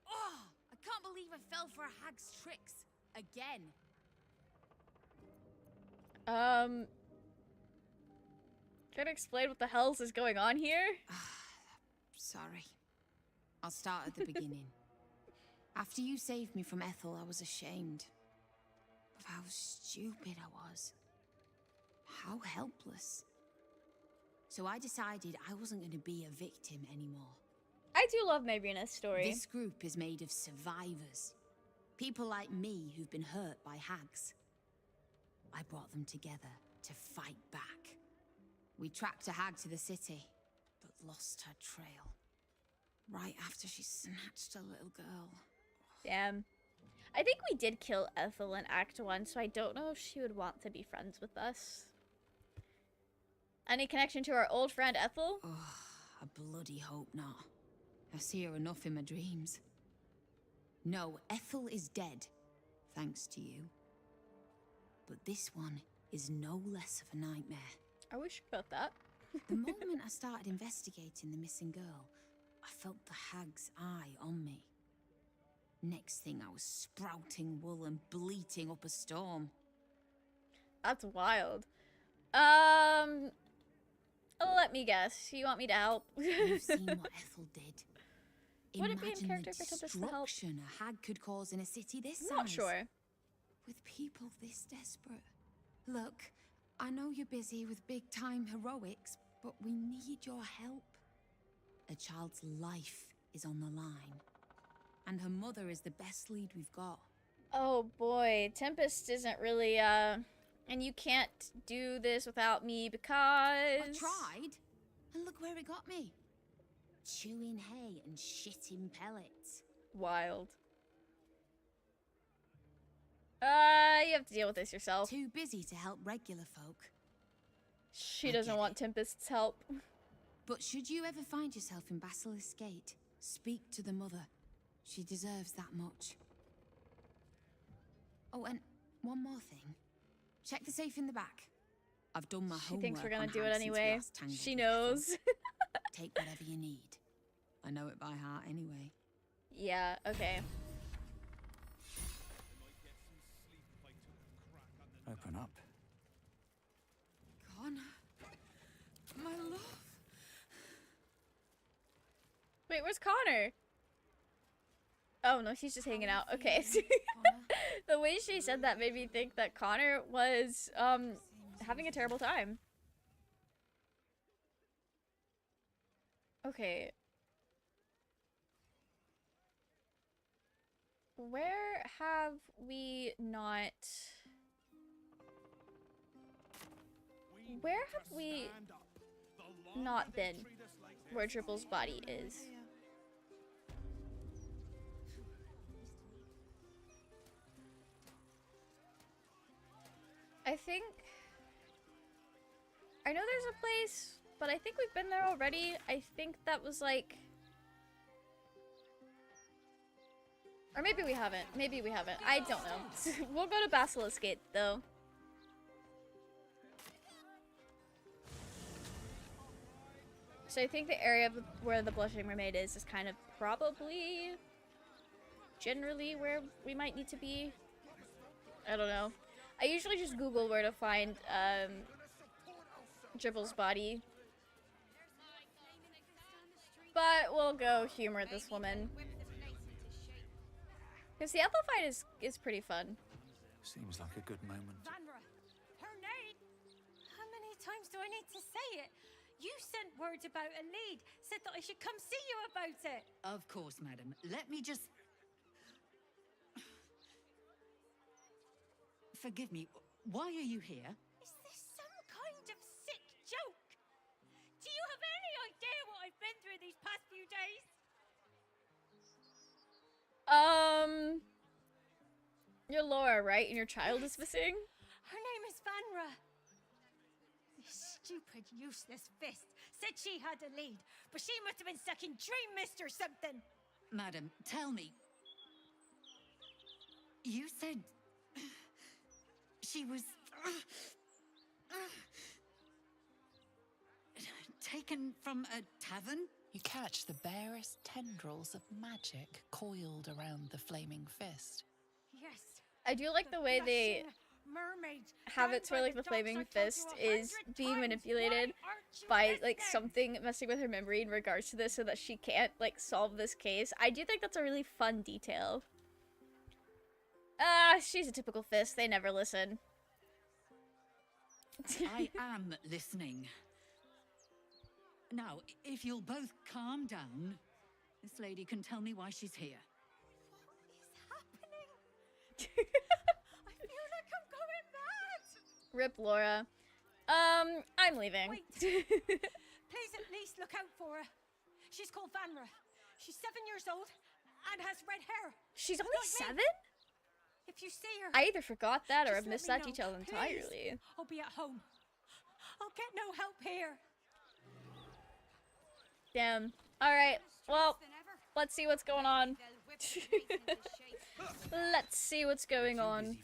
Oh, I can't believe I fell for a hag's tricks. Again. Can you explain what the hell's is going on here? Sorry. I'll start at the beginning. After you saved me from Ethel, I was ashamed of how stupid I was. How helpless. So I decided I wasn't going to be a victim anymore. I do love Mabrina's story. This group is made of survivors. People like me who've been hurt by hags. I brought them together to fight back. We tracked a hag to the city, but lost her trail. Right after she snatched a little girl. Damn. I think we did kill Ethel in Act 1, so I don't know if she would want to be friends with us. Any connection to our old friend Ethel? Oh, I bloody hope not. I see her enough in my dreams. No, Ethel is dead, thanks to you. But this one is no less of a nightmare. I wish about that. The moment I started investigating the missing girl, I felt the hag's eye on me. Next thing, I was sprouting wool and bleating up a storm. That's wild. Let me guess. You want me to help? You've seen what Ethel did. Would it be in Imagine character the if I told us to help? destruction a hag could cause in a city this size. Not sure. With people this desperate. Look, I know you're busy with big-time heroics, but we need your help. A child's life is on the line. And her mother is the best lead we've got. Oh boy, Tempest isn't really, and you can't do this without me because... I tried, and look where it got me. Chewing hay and shitting pellets. Wild. You have to deal with this yourself. Too busy to help regular folk. She doesn't want Tempest's help. But should you ever find yourself in Basilisk Gate, speak to the mother. She deserves that much. Oh, and one more thing. Check the safe in the back. I've done my homework. She thinks we're gonna on do it hags since we anyway. last tangled She with knows. Ethel. Take whatever you need. I know it by heart anyway. Yeah, okay. Open up. Connor. My love. Wait, where's Connor? Oh no, she's just hanging out. Okay. The way she said that made me think that Connor was having a terrible time. Okay. Where have we not... Where have we not been where Tripple's body is? I think... I know there's a place, but I think we've been there already. I think that was like... Or maybe we haven't. Maybe we haven't. I don't know. We'll go to Basilisk Gate, though. So I think the area of where the Blushing Mermaid is kind of probably generally where we might need to be. I don't know. I usually just Google where to find Dribble's body. But we'll go humor this woman. Because the Ethel fight is pretty fun. Seems like a good moment. Vanra, her name. How many times do I need to say it? You sent word about a lead, said that I should come see you about it. Of course, madam. Let me just... Forgive me, why are you here? Is this some kind of sick joke? Do you have any idea what I've been through these past few days? You're Laura, right? And your child is missing? Her name is Vanra. This stupid, useless fist said she had a lead, but she must have been stuck in Dream Mist or something. Madam, tell me. You said... she was... taken from a tavern? You catch the barest tendrils of magic coiled around the flaming fist. Yes. I do like the way they mermaid have it to where like the flaming fist is being manipulated by like something messing with her memory in regards to this so that she can't like solve this case. I do think that's a really fun detail. She's a typical fist. They never listen. I am listening. Now, if you'll both calm down, this lady can tell me why she's here. I feel like I'm going mad. Rip Laura. I'm leaving. Wait. Please at least look out for her. She's called Vanra. She's 7 years old and has red hair. She's only 7? If you see her, I either forgot that or I've just missed let that me know, detail entirely. please. I'll be at home. I'll get no help here. Damn. Alright, well, let's see what's going on. Let's see what's going on.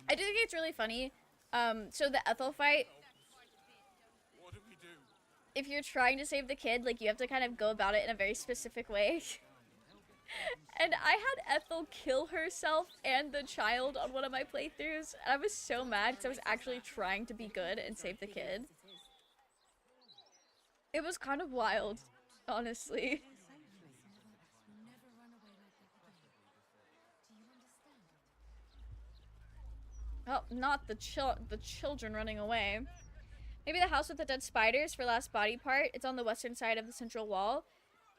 I do think it's really funny. So the Ethel fight, if you're trying to save the kid, like, you have to kind of go about it in a very specific way. And I had Ethel kill herself and the child on one of my playthroughs, and I was so mad because I was actually trying to be good and save the kid. It was kind of wild, honestly. Oh, not the children running away. Maybe the house with the dead spiders for last body part. It's on the western side of the central wall.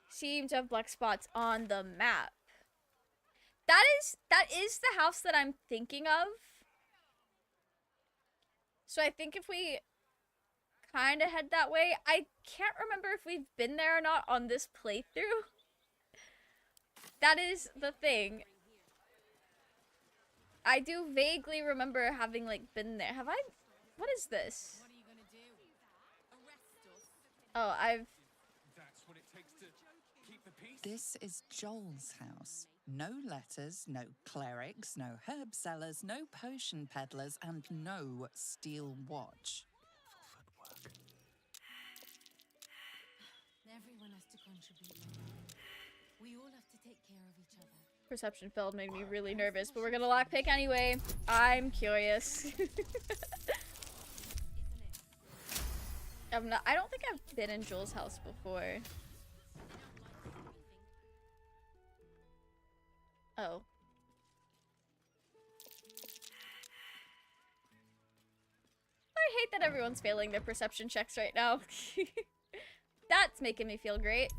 Seem to have black spots on the map. That is the house that I'm thinking of. So I think if we kind of head that way, I can't remember if we've been there or not on this playthrough. That is the thing. I do vaguely remember having like been there. Have I? What is this? Oh, I've... This is Joel's house. No letters, no clerics, no herb sellers, no potion peddlers, and no steel watch. Everyone has to contribute. We all have to take care of each other. Perception failed, made me really nervous, but we're gonna lockpick anyway. I'm curious. I don't think I've been in Joel's house before. Oh. I hate that everyone's failing their perception checks right now. That's making me feel great.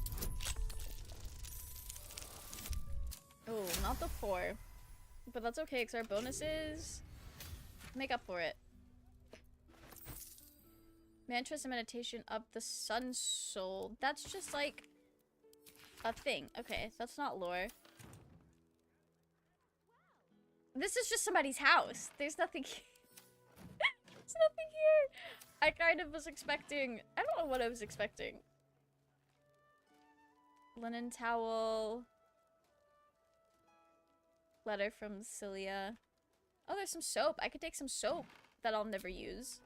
Oh, not the 4. But that's okay, because our bonuses make up for it. Mantras and meditation of the Sun Soul. That's just like a thing. Okay, that's not lore. This is just somebody's house. There's nothing here. There's nothing here. I kind of was expecting... I don't know what I was expecting. Linen towel. Letter from Cilia. Oh, there's some soap. I could take some soap that I'll never use.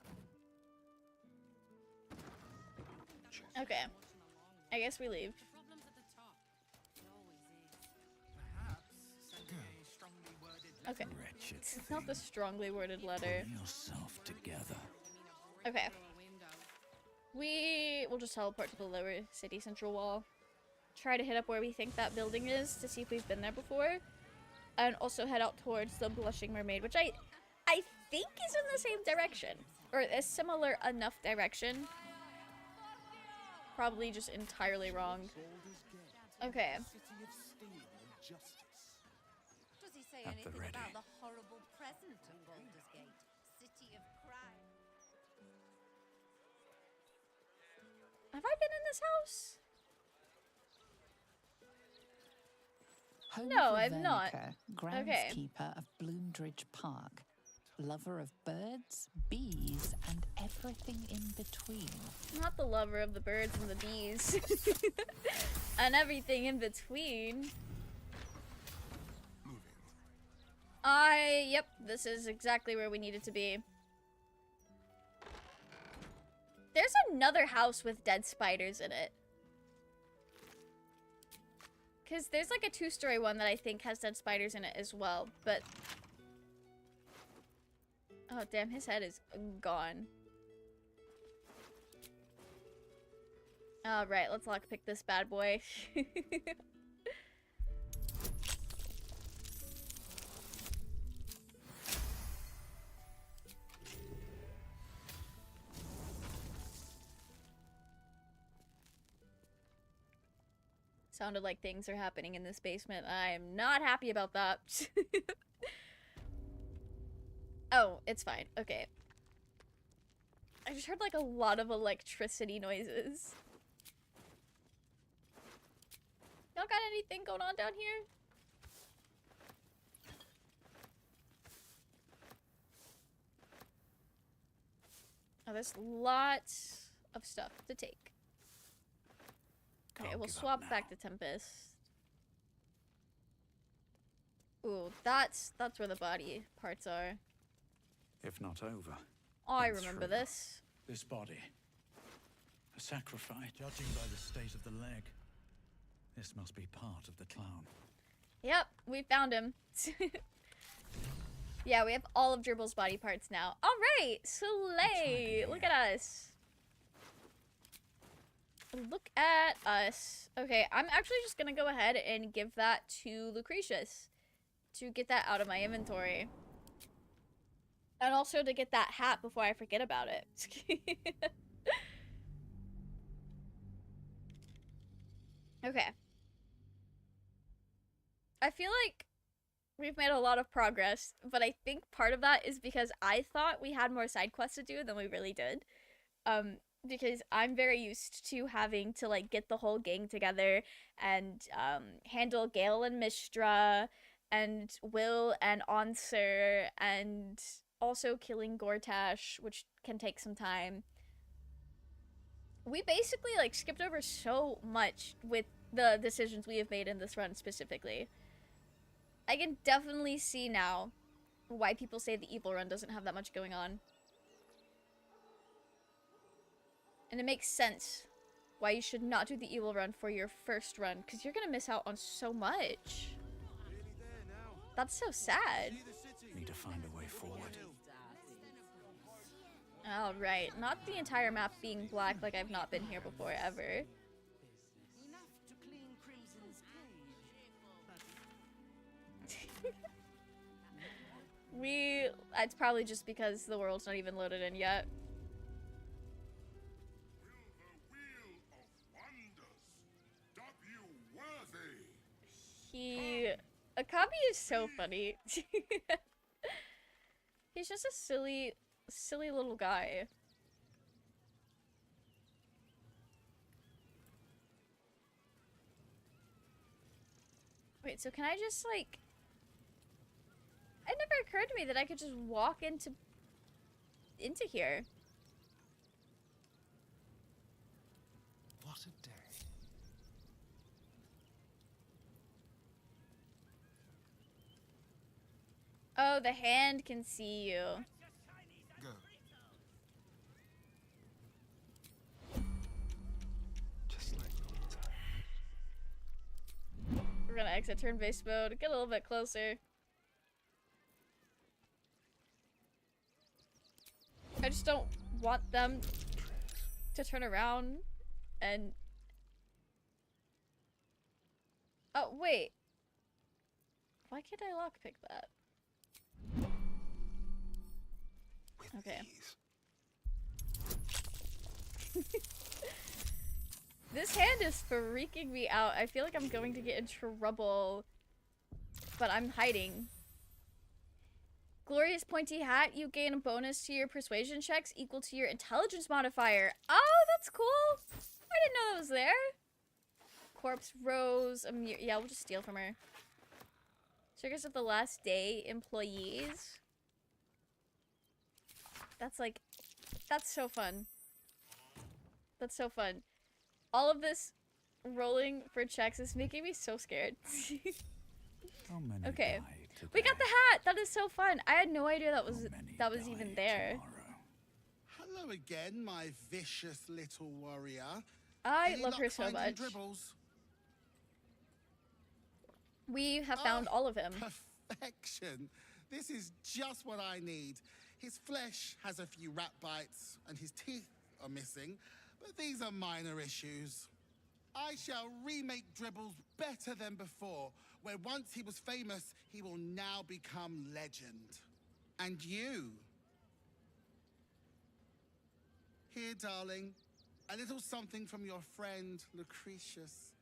Okay. I guess we leave. Okay. It's not the strongly worded letter. Pull yourself together. Okay. We'll just teleport to the lower city central wall. Try to hit up where we think that building is to see if we've been there before. And also head out towards the Blushing Mermaid, which I think is in the same direction. Or a similar enough direction. Probably just entirely wrong. Okay. Does he say anything about the horrible present of Baldur's Gate? City of crime. Have I been in this house? Home No, of I've not. Vernica, Okay. groundskeeper of Bloomdridge Park. Lover of birds, bees, and everything in between. Not the lover of the birds and the bees. And everything in between. Yep, this is exactly where we needed to be. There's another house with dead spiders in it. Because there's like a 2-story one that I think has dead spiders in it as well, but... Oh, damn, his head is gone. Alright, let's lockpick this bad boy. Sounded like things are happening in this basement. I am not happy about that. Oh, it's fine. Okay. I just heard like a lot of electricity noises. Y'all got anything going on down here? Oh, there's lots of stuff to take. Okay, we'll swap back to Tempest. Ooh, that's where the body parts are. If not over. Oh, I remember this. This body. A sacrifice. Judging by the state of the leg, this must be part of the clown. Yep, we found him. Yeah, we have all of Gerbil's body parts now. Alright, Slay! Look at us. Look at us. Okay, I'm actually just gonna go ahead and give that to Lucretius to get that out of my inventory. And also to get that hat before I forget about it. Okay. I feel like we've made a lot of progress, but I think part of that is because I thought we had more side quests to do than we really did. Because I'm very used to having to like get the whole gang together and handle Gale and Mistra and Will and Answer and also killing Gortash, which can take some time. We basically like skipped over so much with the decisions we have made in this run specifically. I can definitely see now why people say the evil run doesn't have that much going on. And it makes sense why you should not do the evil run for your first run, because you're gonna miss out on so much. That's so sad. Need to find a way forward. Alright, not the entire map being black like I've not been here before ever. It's probably just because the world's not even loaded in yet. Akabi is so funny. He's just a silly little guy. Wait, so can I just like... It never occurred to me that I could just walk into here. What a day. Oh, the hand can see you. Go. Just like We're gonna exit turn-based mode, get a little bit closer. I just don't want them to turn around and... Oh, wait. Why can't I lockpick that? Okay. This hand is freaking me out. I feel like I'm going to get in trouble, but I'm hiding. Glorious pointy hat. You gain a bonus to your persuasion checks equal to your intelligence modifier. Oh, that's cool. I didn't know that was there. Corpse Rose. Yeah, we'll just steal from her. Triggers of the last day employees. That's so fun. That's so fun. All of this rolling for checks is making me so scared. Okay. We got the hat! That is so fun. I had no idea that was even there. Hello again, my vicious little warrior. I love her so much. We have found all of him. Perfection. This is just what I need. His flesh has a few rat bites and his teeth are missing, but these are minor issues. I shall remake Dribbles better than before, where once he was famous, he will now become legend. And you? Here, darling, a little something from your friend, Lucretius.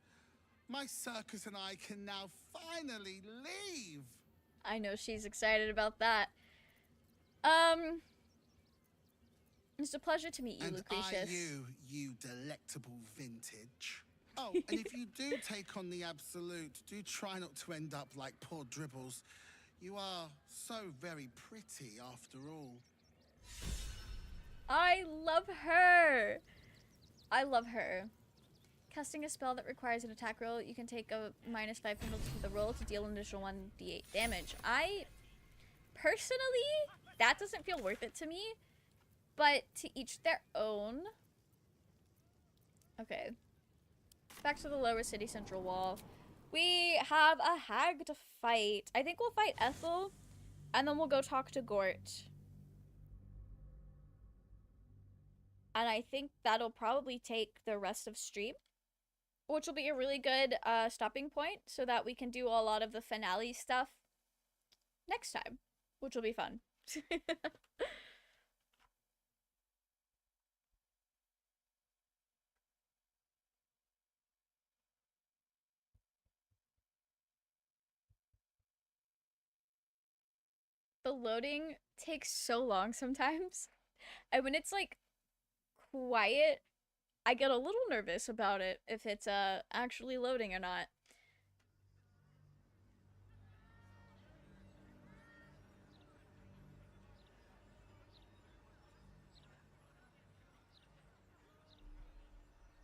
My circus and I can now finally leave. I know she's excited about that. It's a pleasure to meet you, Lucretius. And you delectable vintage. Oh, and if you do take on the Absolute, do try not to end up like poor Dribbles. You are so very pretty after all. I love her. I love her. Casting a spell that requires an attack roll, you can take a -5 penalty to the roll to deal an additional 1d8 damage. Personally, that doesn't feel worth it to me, but to each their own. Okay. Back to the lower city central wall. We have a hag to fight. I think we'll fight Ethel, and then we'll go talk to Gort. And I think that'll probably take the rest of stream, which will be a really good stopping point so that we can do a lot of the finale stuff next time, which will be fun. The loading takes so long sometimes, and when it's like quiet, I get a little nervous about it if it's actually loading or not.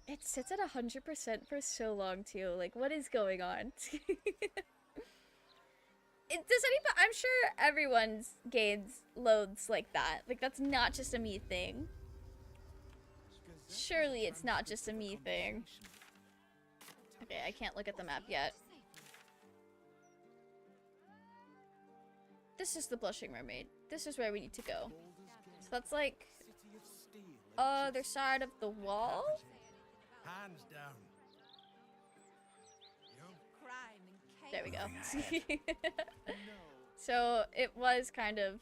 It sits at 100% for so long too. Like, what is going on? I'm sure everyone's games loads like that. Like, that's not just a me thing. Surely it's not just a me thing. Okay, I can't look at the map yet. This is the Blushing Mermaid. This is where we need to go. So that's like other side of the wall? Hands down. There we go. So it was kind of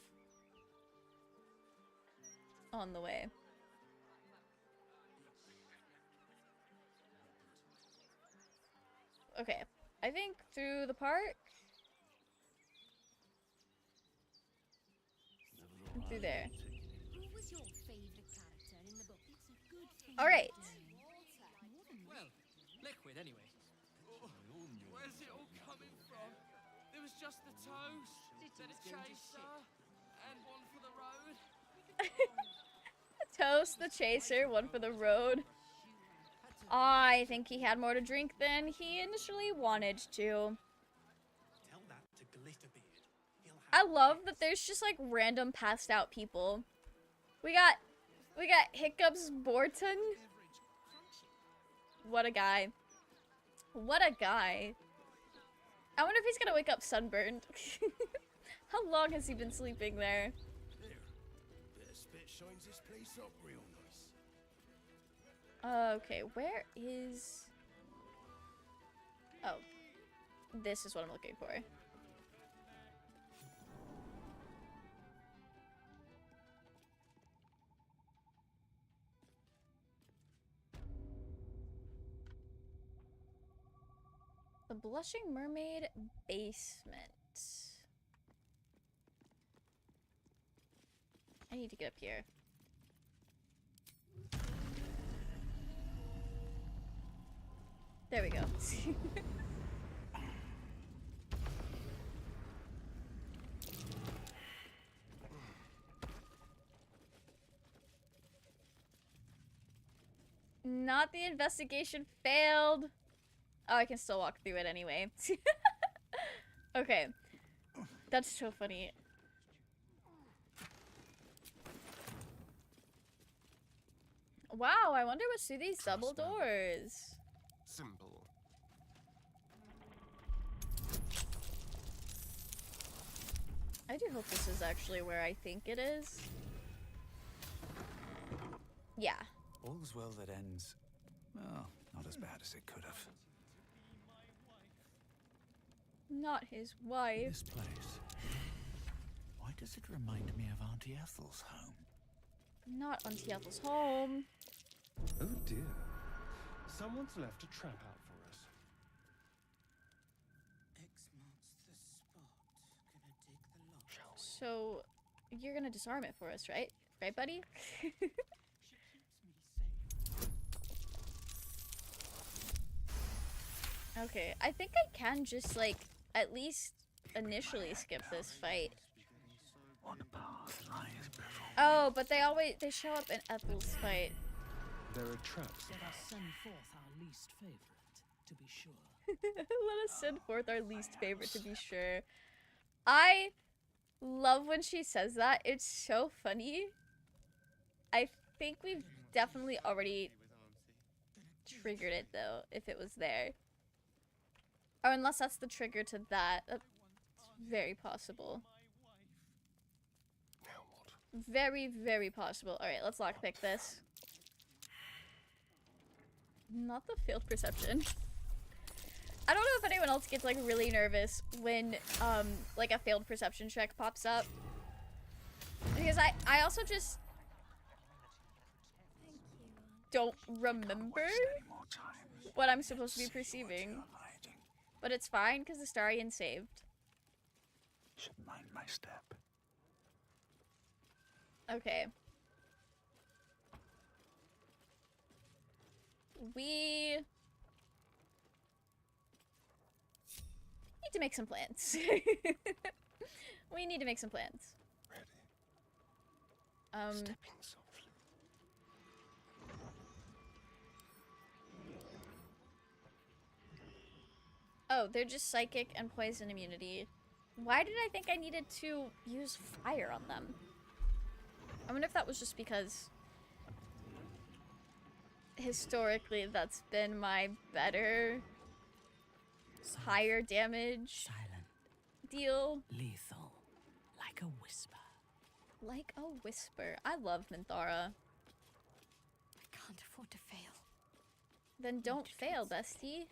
on the way. Okay, I think through the park. And through there. Alright. Well, liquid anyway. Where's it all coming from? There was just the toast, then a chaser, and one for the road. Toast, the chaser, one for the road. I think he had more to drink than he initially wanted to. I love that there's just like random passed out people. We got Hiccups Borton. What a guy. What a guy. I wonder if he's gonna wake up sunburned. How long has he been sleeping there? Bit of spit shines this place up real nice. Okay, where is... Oh. This is what I'm looking for. The Blushing Mermaid basement. I need to get up here. There we go. Not the investigation failed. Oh, I can still walk through it anyway. Okay. That's so funny. Wow, I wonder what's through these double doors. Simple. I do hope this is actually where I think it is. Yeah. All's well that ends, well, not as bad as it could have. Not his wife. This place. Why does it remind me of Auntie Ethel's home? Not Auntie Ethel's home. Oh dear. Someone's left a trap out for us. X marks the spot. Gonna dig the lock. So, you're gonna disarm it for us, right? Right, buddy? Okay, I think I can just, like, at least initially skip this fight. Oh, but they show up in Ethel's fight. There are traps. Let us send forth our least favorite, to be sure. Let us send forth our least favorite to be sure. I love when she says that. It's so funny. I think we've definitely already triggered it, though, if it was there. Or unless that's the trigger to that. That's very possible. Very, very possible. Alright, let's lockpick this. Not the failed perception. I don't know if anyone else gets, like, really nervous when, like, a failed perception check pops up. Because I also just don't remember what I'm supposed to be perceiving. But it's fine, because Astarion saved. Should mind my step. Okay. We need to make some plans. We need to make some plans. Ready. Stepping softly. Oh, they're just psychic and poison immunity. Why did I think I needed to use fire on them? I wonder if that was just because historically that's been my better, higher damage deal. Lethal, like a whisper. Like a whisper. I love Minthara. I can't afford to fail. Then don't fail, bestie.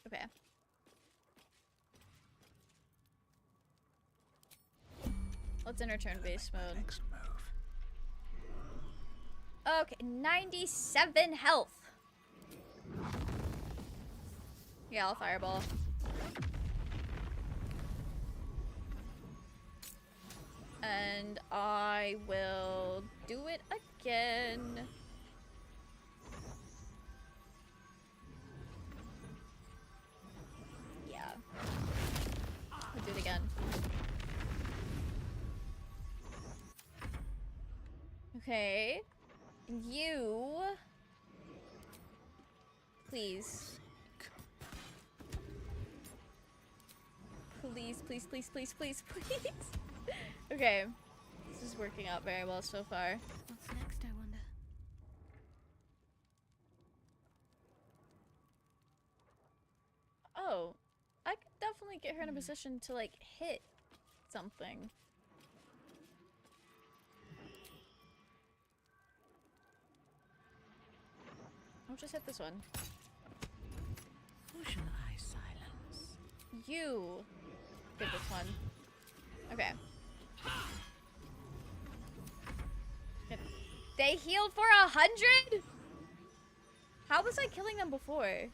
Okay. Let's enter turn-based mode. Okay, 97 health. Yeah, I'll fireball. And I will do it again. Yeah. I'll do it again. Okay. You... Please. Please, please, please, please, please, please. Okay. This is working out very well so far. What's next, I wonder? Oh. I could definitely get her in a position to, like, hit something. I'll just hit this one. Who shall I silence? You did this one. Okay. They healed for 100? How was I killing them before?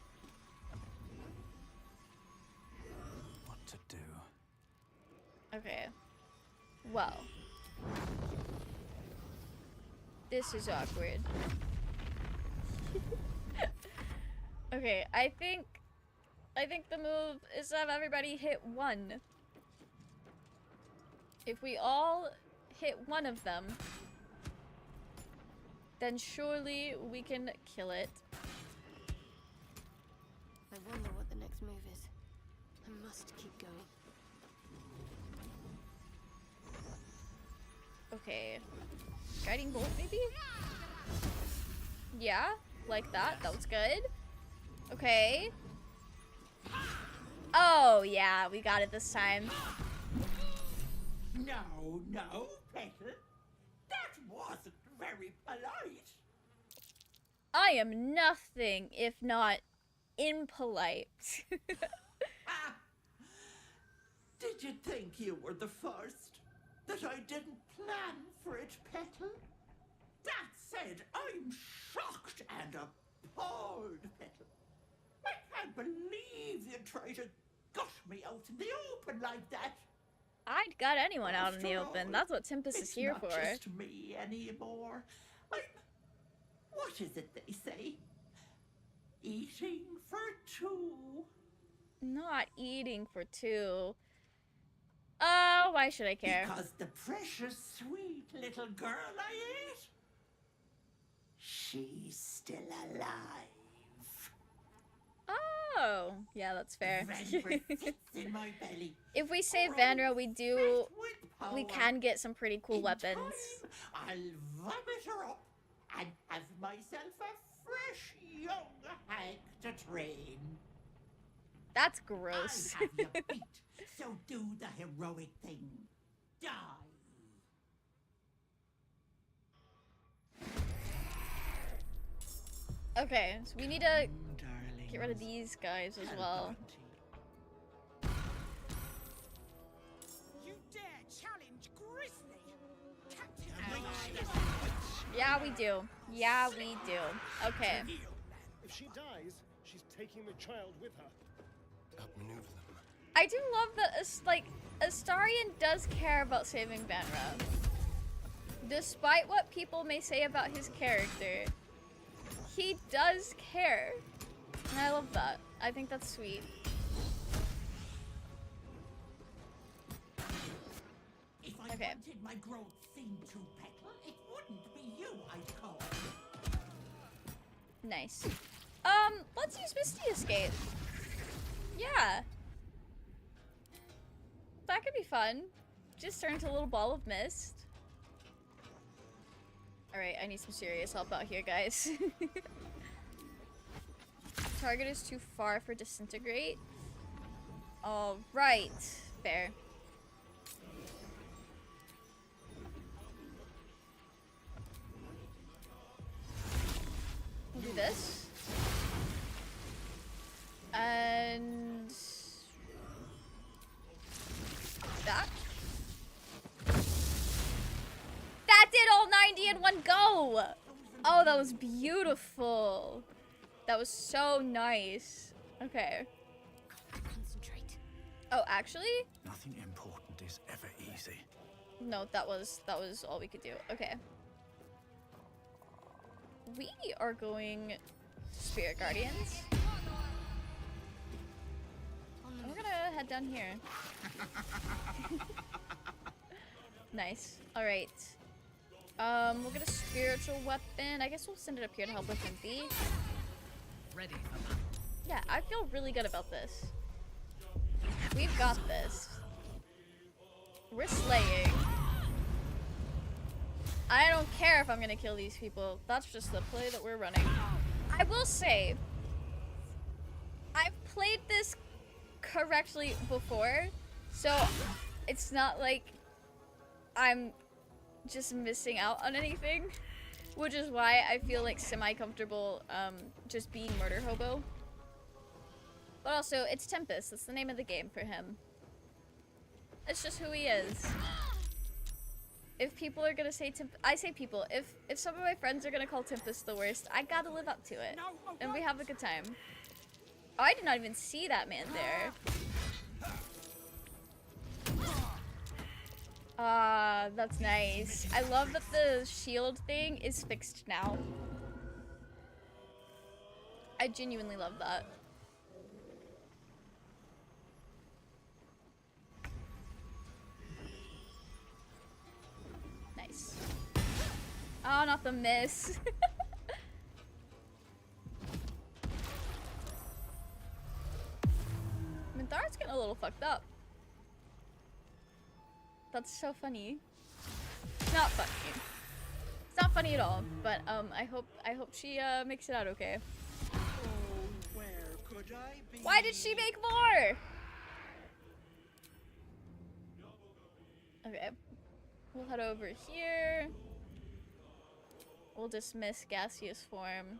What to do? Okay. Well. This is awkward. Okay, I think the move is to have everybody hit one. If we all hit one of them, then surely we can kill it. I wonder what the next move is. I must keep going. Okay. Guiding bolt, maybe? Yeah, like that. That was good. Okay. Oh, yeah, we got it this time. No, no, Petal. That wasn't very polite. I am nothing if not impolite. Did you think you were the first? That I didn't plan for it, Petal? That said, I'm shocked and appalled, Petal. I can't believe you tried to gut me out in the open like that. I'd got anyone out in the After open. all, That's what Tempest is here it's for. not just me anymore. What is it they say? Eating for two. Not eating for two. Oh, why should I care? Because the precious, sweet little girl I ate, she's still alive. Oh, yeah, that's fair. Vanra sits in my belly. If we save Vanra, we can get some pretty cool weapons. I'll vomit her up and have myself a fresh young hag to train. That's gross. I'll have you beat, so do the heroic thing. Die. Okay, so we need to get rid of these guys as well. You dare challenge Grizzly? Yeah, we do. Yeah, we do. Okay. If she dies, she's taking the child with her. Outmaneuver them. I do love that, Astarion does care about saving Vanra. Despite what people may say about his character, he does care. And I love that. I think that's sweet. If I wanted my growth seen to, Petal, it wouldn't be you I'd call. Nice. Let's use Misty Escape. Yeah. That could be fun. Just turn into a little ball of mist. Alright, I need some serious help out here, guys. Target is too far for disintegrate. Alright. Fair. We'll do this. And that. That did all 90 in one go! Oh, that was beautiful. That was so nice. Okay. Concentrate. Oh, actually? Nothing important is ever easy. No, that was all we could do. Okay. We are going to Spirit Guardians. And we're gonna head down here. Nice. Alright. We'll get a spiritual weapon. I guess we'll send it up here to help with Empty. Ready for that. Yeah, I feel really good about this. We've got this. We're slaying. I don't care if I'm gonna kill these people. That's just the play that we're running. I will say, I've played this correctly before, so it's not like I'm just missing out on anything, which is why I feel like semi-comfortable just being Murder Hobo. But also, it's Tempest. That's the name of the game for him. It's just who he is. If people are gonna say I say people. If some of my friends are gonna call Tempest the worst, I gotta live up to it. And we have a good time. Oh, I did not even see that man there. That's nice. I love that the shield thing is fixed now. I genuinely love that. Nice. Oh, not the miss. Minthar's getting a little fucked up. That's so funny. It's not funny. It's not funny at all, but I hope she makes it out okay. Oh, where could I be? Why did she make more? Okay. We'll head over here. We'll dismiss gaseous form.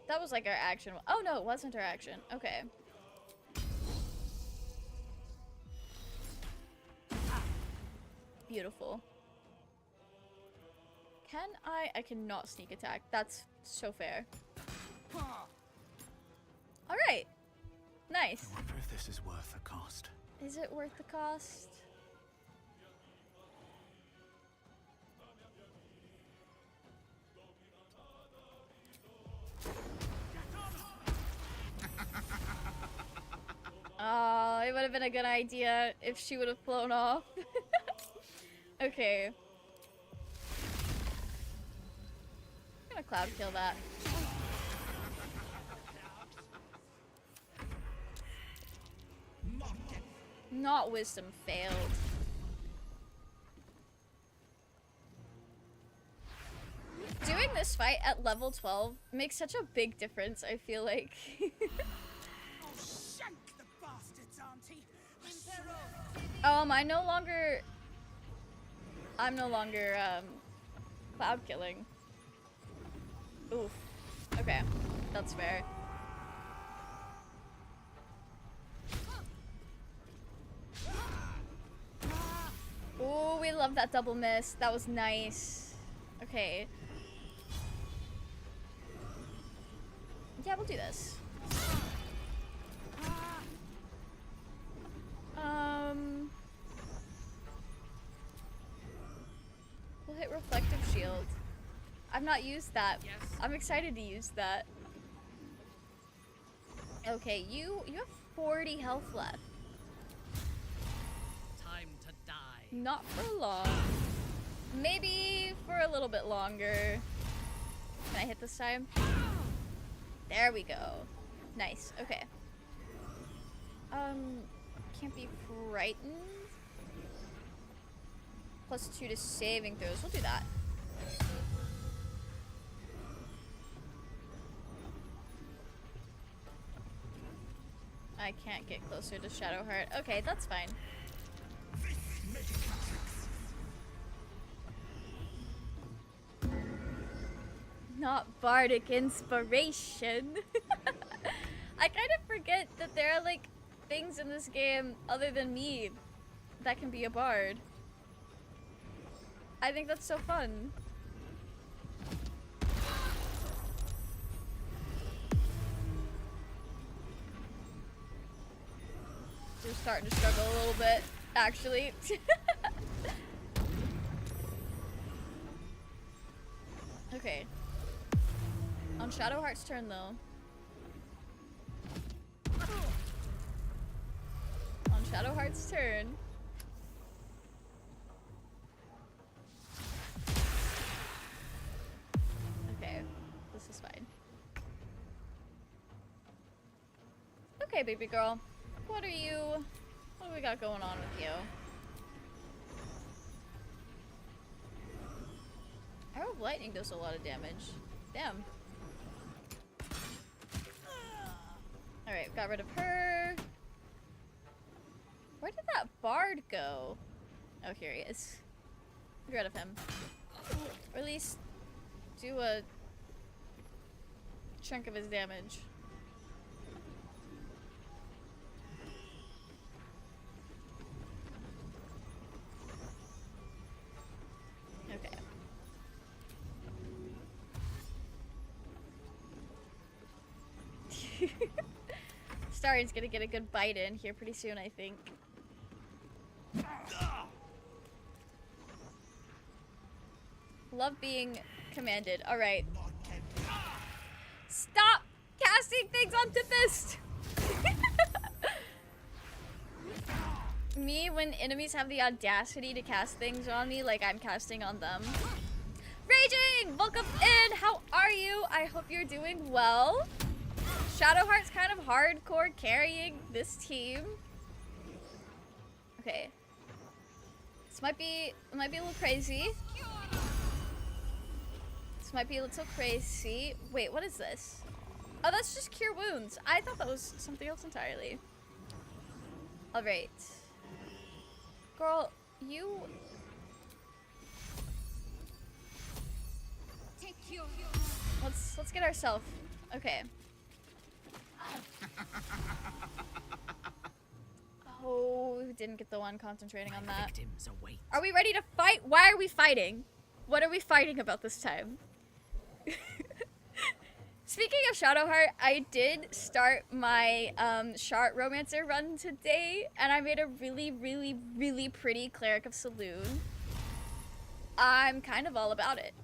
That was like our action. Oh no, it wasn't our action. Okay. Beautiful. Can I cannot sneak attack. That's so fair. Alright. Nice. I wonder if this is worth the cost. Is it worth the cost? Oh, it would have been a good idea if she would have flown off. Okay. I'm gonna cloud kill that. Not wisdom failed. Doing this fight at level 12 makes such a big difference, I feel like. I'm no longer cloud killing. Oof. Okay, that's fair. Ooh, we love that double miss. That was nice. Okay. Yeah, we'll do this. We'll hit reflective shield. I've not used that. Yes. I'm excited to use that. Okay, you have 40 health left. Time to die. Not for long. Maybe for a little bit longer. Can I hit this time? There we go. Nice. Okay. Can't be frightened. +2 to saving throws. We'll do that. I can't get closer to Shadowheart. Okay, that's fine. Not bardic inspiration. I kind of forget that there are like things in this game other than me that can be a bard. I think that's so fun. We're starting to struggle a little bit, actually. Okay. On Shadowheart's turn, though. On Shadowheart's turn. Okay, this is fine. Okay, baby girl. What do we got going on with you? Arrow of Lightning does a lot of damage. Damn. Alright, got rid of her. Where did that bard go? Oh, here he is. Get rid of him. Or at least do a chunk of his damage. Okay. Astarion's gonna get a good bite in here pretty soon, I think. Love being commanded. Alright. Stop casting things on Tempest! Me, when enemies have the audacity to cast things on me like I'm casting on them. Raging! Welcome in! How are you? I hope you're doing well. Shadowheart's kind of hardcore carrying this team. Okay. This might be a little crazy. This might be a little crazy. Wait, what is this? Oh, that's just cure wounds. I thought that was something else entirely. Alright. Girl, you... Take your... Let's get ourselves... Okay. Oh, we didn't get the one concentrating on that. Victims await. Are we ready to fight? Why are we fighting? What are we fighting about this time? Speaking of Shadowheart, I did start my Shard Romancer run today, and I made a really, really, really pretty Cleric of Saloon. I'm kind of all about it.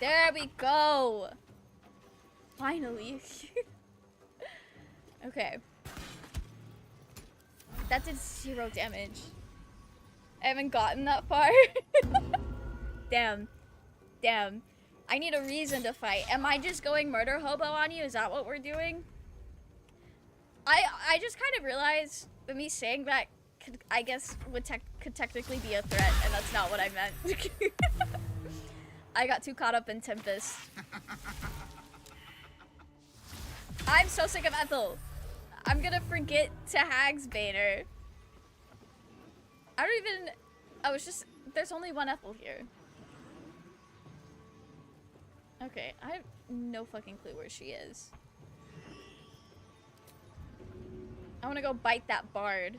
There we go! Finally. Okay. That did 0 damage. I haven't gotten that far. Damn. Damn. I need a reason to fight. Am I just going murder hobo on you? Is that what we're doing? I just kind of realized that me saying that could, I guess could technically be a threat, and that's not what I meant. I got too caught up in Tempest. I'm so sick of Ethel. I'm gonna forget to Hagsbaner. I don't even... Oh, it's just... There's only one Ethel here. Okay, I have no fucking clue where she is. I wanna go bite that bard.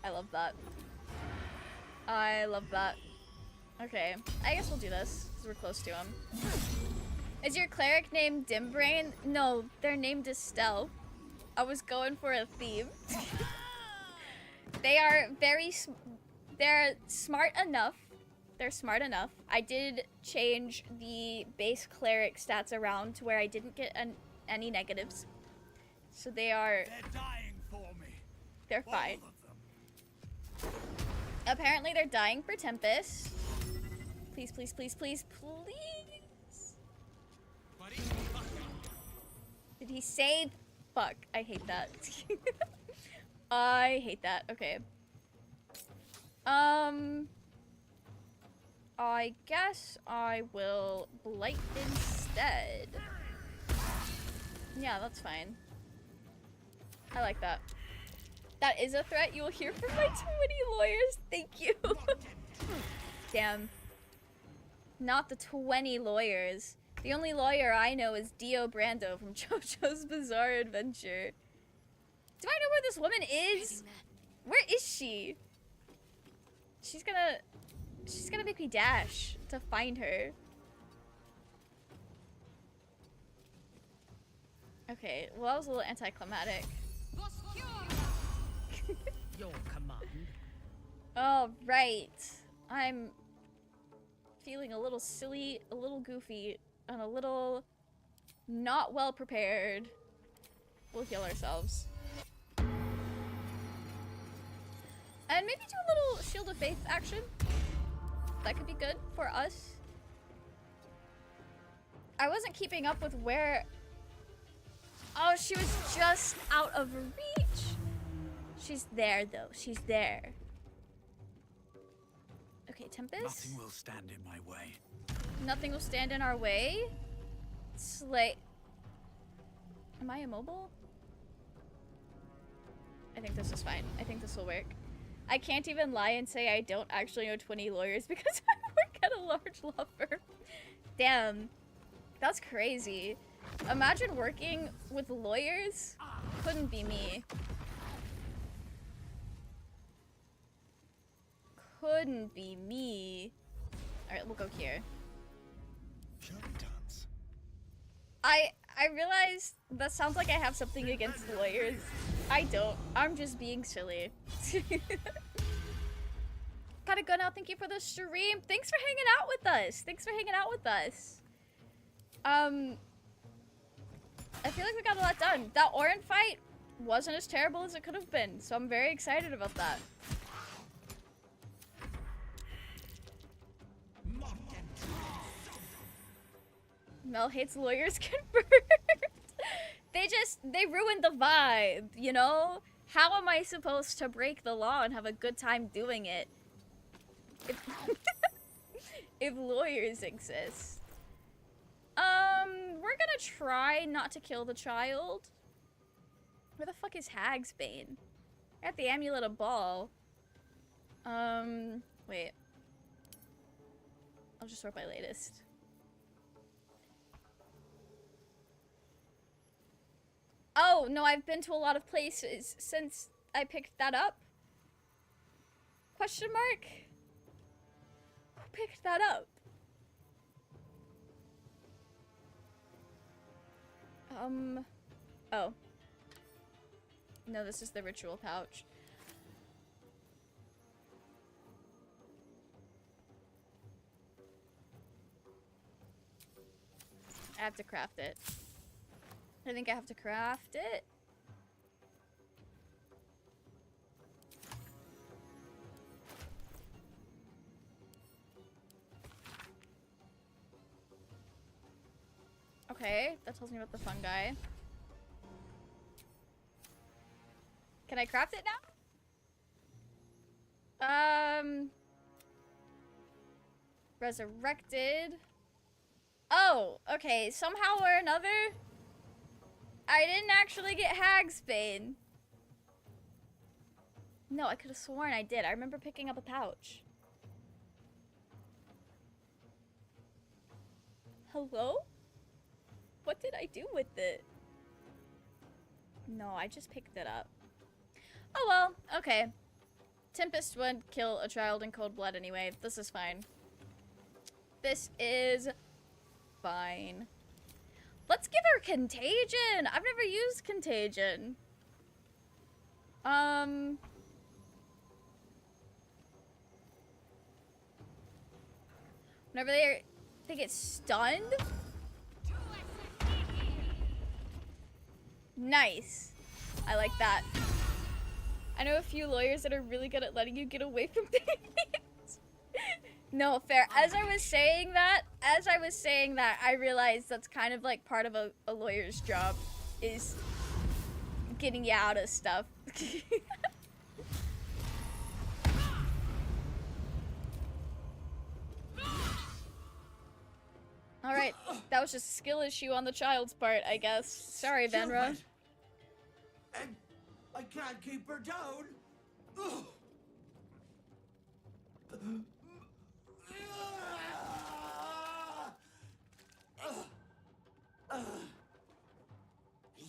I love that. I love that. Okay, I guess we'll do this, because we're close to him. Is your cleric named Dimbrain? No, they're named Estelle. I was going for a theme. They are they're smart enough. They're smart enough. I did change the base cleric stats around to where I didn't get any negatives. So they are... They're dying for me. They're fine. Apparently they're dying for Tempest. Please, please, please, please, please. Did he save? Fuck, I hate that. I hate that. Okay. I guess I will blight instead. Yeah, that's fine. I like that. That is a threat. You will hear from my 20 lawyers. Thank you. Damn. Not the 20 lawyers. The only lawyer I know is Dio Brando from JoJo's Bizarre Adventure. Do I know where this woman is? Where is she? She's gonna make me dash to find her. Okay, well that was a little anticlimactic. Your command. All right. I'm feeling a little silly, a little goofy, and a little not well prepared. We'll heal ourselves. And maybe do a little Shield of Faith action. That could be good for us. I wasn't keeping up with where... Oh, she was just out of reach. She's there, though. She's there. Okay, Tempest. Nothing will stand in my way. Nothing will stand in our way. Slay. Am I immobile? I think this is fine. I think this will work. I can't even lie and say I don't actually know 20 lawyers because I work at a large law firm. Damn. That's crazy. Imagine working with lawyers. Couldn't be me. Couldn't be me. Alright, we'll go here. I realized that sounds like I have something against lawyers. I don't. I'm just being silly. Gotta go now. Thank you for the stream. Thanks for hanging out with us. Thanks for hanging out with us. I feel like we got a lot done. That Orin fight wasn't as terrible as it could have been, so I'm very excited about that. Mel hates lawyers confirmed. They ruined the vibe, you know? How am I supposed to break the law and have a good time doing it if, if lawyers exist? I We're gonna try not to kill the child. Where the fuck is Hagsbane? At the Amulet of Ball. Wait. I'll just sort by latest. Oh, no, I've been to a lot of places since I picked that up. Question mark? Who picked that up? Oh. No, this is the ritual pouch. I have to craft it. I think I have to craft it. Okay, that tells me about the fungi. Can I craft it now? Resurrected. Oh, okay. Somehow or another, I didn't actually get Hagsbane. No, I could have sworn I did. I remember picking up a pouch. Hello? What did I do with it? No, I just picked it up. Oh well, okay. Tempest would kill a child in cold blood anyway. This is fine. This is fine. Let's give her Contagion! I've never used Contagion. Whenever they get stunned? Nice. I like that. I know a few lawyers that are really good at letting you get away from things. No, fair. As I was saying that, I realized that's kind of like part of a lawyer's job, is getting you out of stuff. Alright, that was just a skill issue on the child's part, I guess. Sorry, Venra. I can't keep her down. Ugh.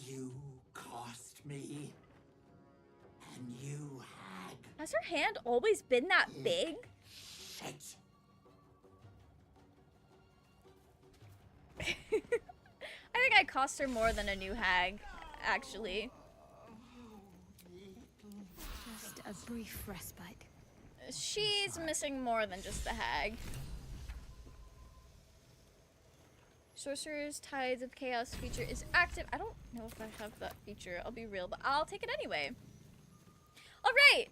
You cost me, and you had. Has her hand always been that big? Shit. I think I cost her more than a new hag, actually. Just a brief respite. She's missing more than just the hag. Sorcerer's Tides of Chaos feature is active. I don't know if I have that feature, I'll be real, but I'll take it anyway. Alright!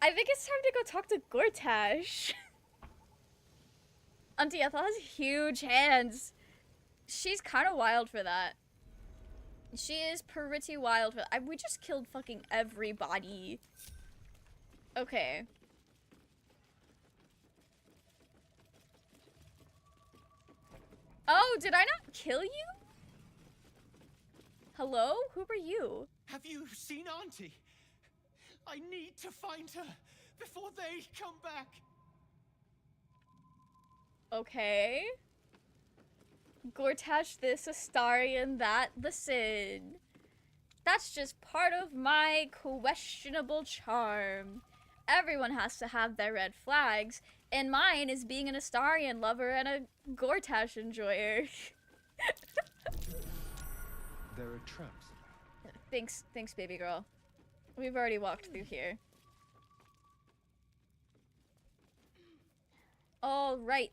I think it's time to go talk to Gortash. Auntie Ethel has huge hands. She's kind of wild for that. She is pretty wild for that. We just killed fucking everybody. Okay. Oh, did I not kill you? Hello? Who are you? Have you seen Auntie? I need to find her before they come back. Okay. Gortash this, Astarion that, the Sin. That's just part of my questionable charm. Everyone has to have their red flags, and mine is being an Astarion lover and a Gortash enjoyer. There are traps. Thanks, baby girl. We've already walked through here. All right.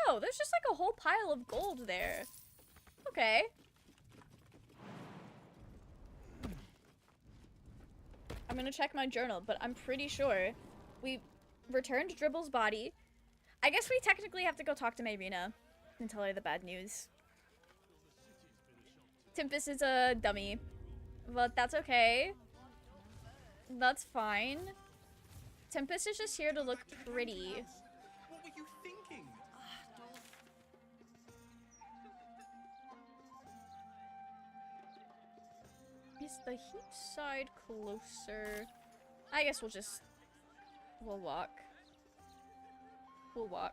Oh, there's just like a whole pile of gold there. Okay. I'm gonna check my journal, but I'm pretty sure we returned Dribble's body. I guess we technically have to go talk to Mayrina and tell her the bad news. Tempest is a dummy, but that's okay. That's fine. Tempest is just here to look pretty. What were you thinking? Is the heat side closer? I guess we'll walk. We'll walk.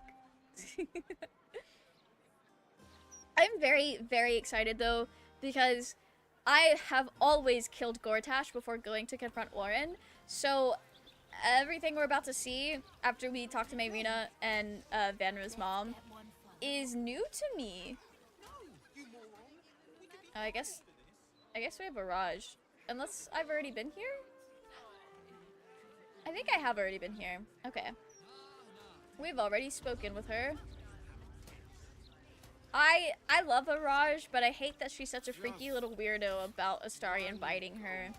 I'm very, very excited though, because I have always killed Gortash before going to confront Orin, so everything we're about to see after we talk to Mayrina and Vanra's mom is new to me. I guess we have a Raj. Unless I've already been here? I think I have already been here. Okay. We've already spoken with her. I love Araj, but I hate that she's such a freaky little weirdo about Astarion biting her.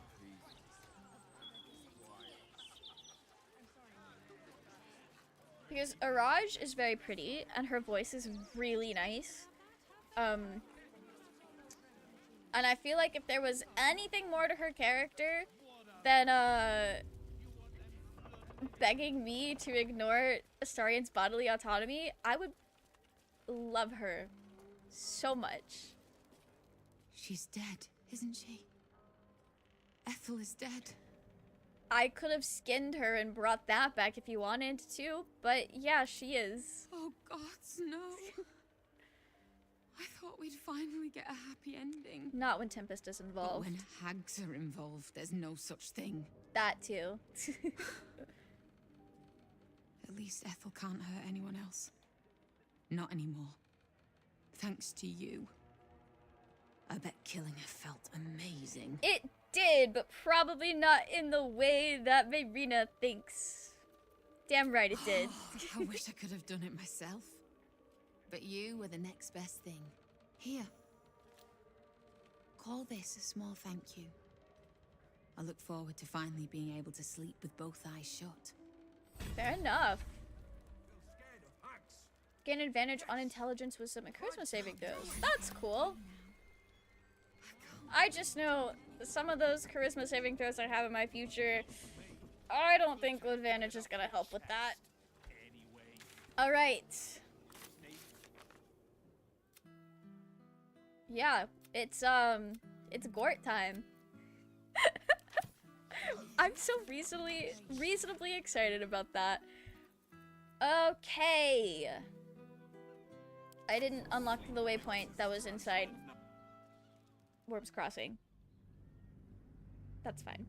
Because Araj is very pretty, and her voice is really nice. And I feel like if there was anything more to her character than, begging me to ignore Astarion's bodily autonomy, I would love her so much. She's dead, isn't she? Ethel is dead. I could have skinned her and brought that back if you wanted to, but yeah, she is. Oh gods, no. I thought we'd finally get a happy ending. Not when Tempest is involved. But when hags are involved, there's no such thing. That too. At least Ethel can't hurt anyone else. Not anymore. Thanks to you. I bet killing her felt amazing. It did, but probably not in the way that Mayrina thinks. Damn right it did. I wish I could have done it myself. But you were the next best thing. Here. Call this a small thank you. I look forward to finally being able to sleep with both eyes shut. Fair enough. Gain advantage on intelligence, wisdom, and charisma saving throws. That's cool. I just know some of those charisma saving throws I have in my future, I don't think advantage is gonna help with that. Alright. Yeah, it's Gort time. I'm so reasonably excited about that. Okay. I didn't unlock the waypoint that was inside Warp's Crossing. That's fine.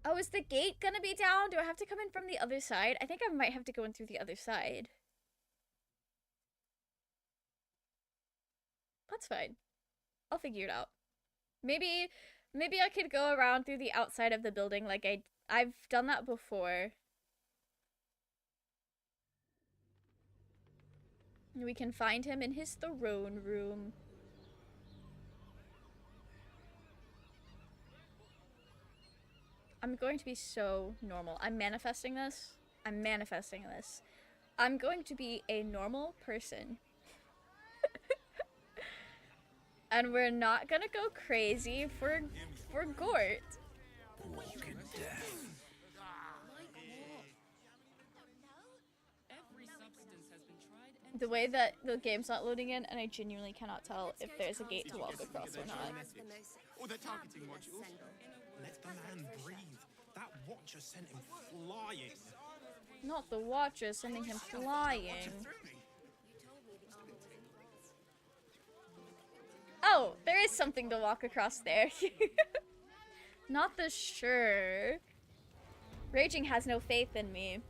Oh, is the gate gonna be down? Do I have to come in from the other side? I think I might have to go in through the other side. That's fine. I'll figure it out. Maybe I could go around through the outside of the building like I've done that before. We can find him in his throne room. I'm going to be so normal. I'm manifesting this. I'm manifesting this. I'm going to be a normal person. And we're not gonna go crazy for Gort. Walking death. The way that the game's not loading in, and I genuinely cannot tell if there's a gate to walk across or not. Or they're targeting modules. Let the man breathe. That watcher sent him flying. Not the Watcher sending him flying. Oh, there is something to walk across there. Not the sure. Raging has no faith in me.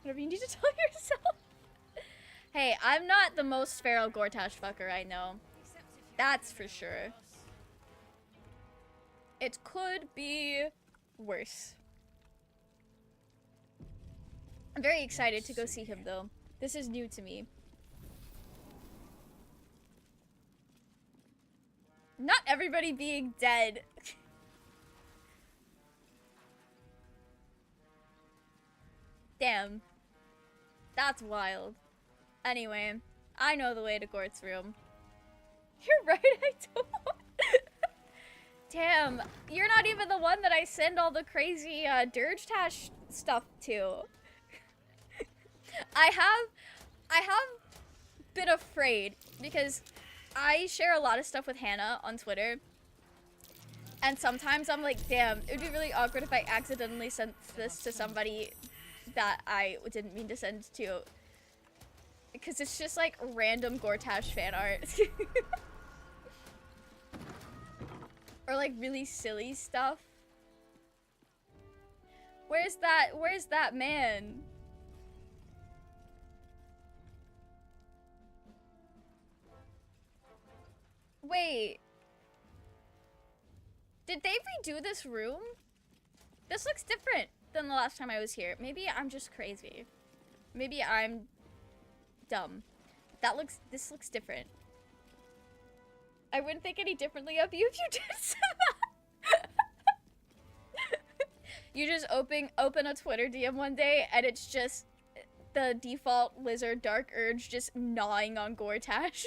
Whatever you need to tell yourself. Hey, I'm not the most feral Gortash fucker I know. That's for sure. It could be worse. I'm very excited to go see him though. This is new to me. Not everybody being dead. Damn. That's wild. Anyway, I know the way to Gort's room. You're right, I don't. Damn, you're not even the one that I send all the crazy Durge Tash stuff to. I have been afraid because I share a lot of stuff with Hannah on Twitter. And sometimes I'm like, damn, it would be really awkward if I accidentally sent this to somebody that I didn't mean to send to. Because it's just like random Gortash fan art. Or like really silly stuff. Where's that man? Wait. Did they redo this room? This looks different than the last time I was here. Maybe I'm just crazy. Maybe I'm dumb. This looks different. I wouldn't think any differently of you if you did that. You just open a Twitter DM one day and it's just the default lizard Dark Urge just gnawing on Gortash.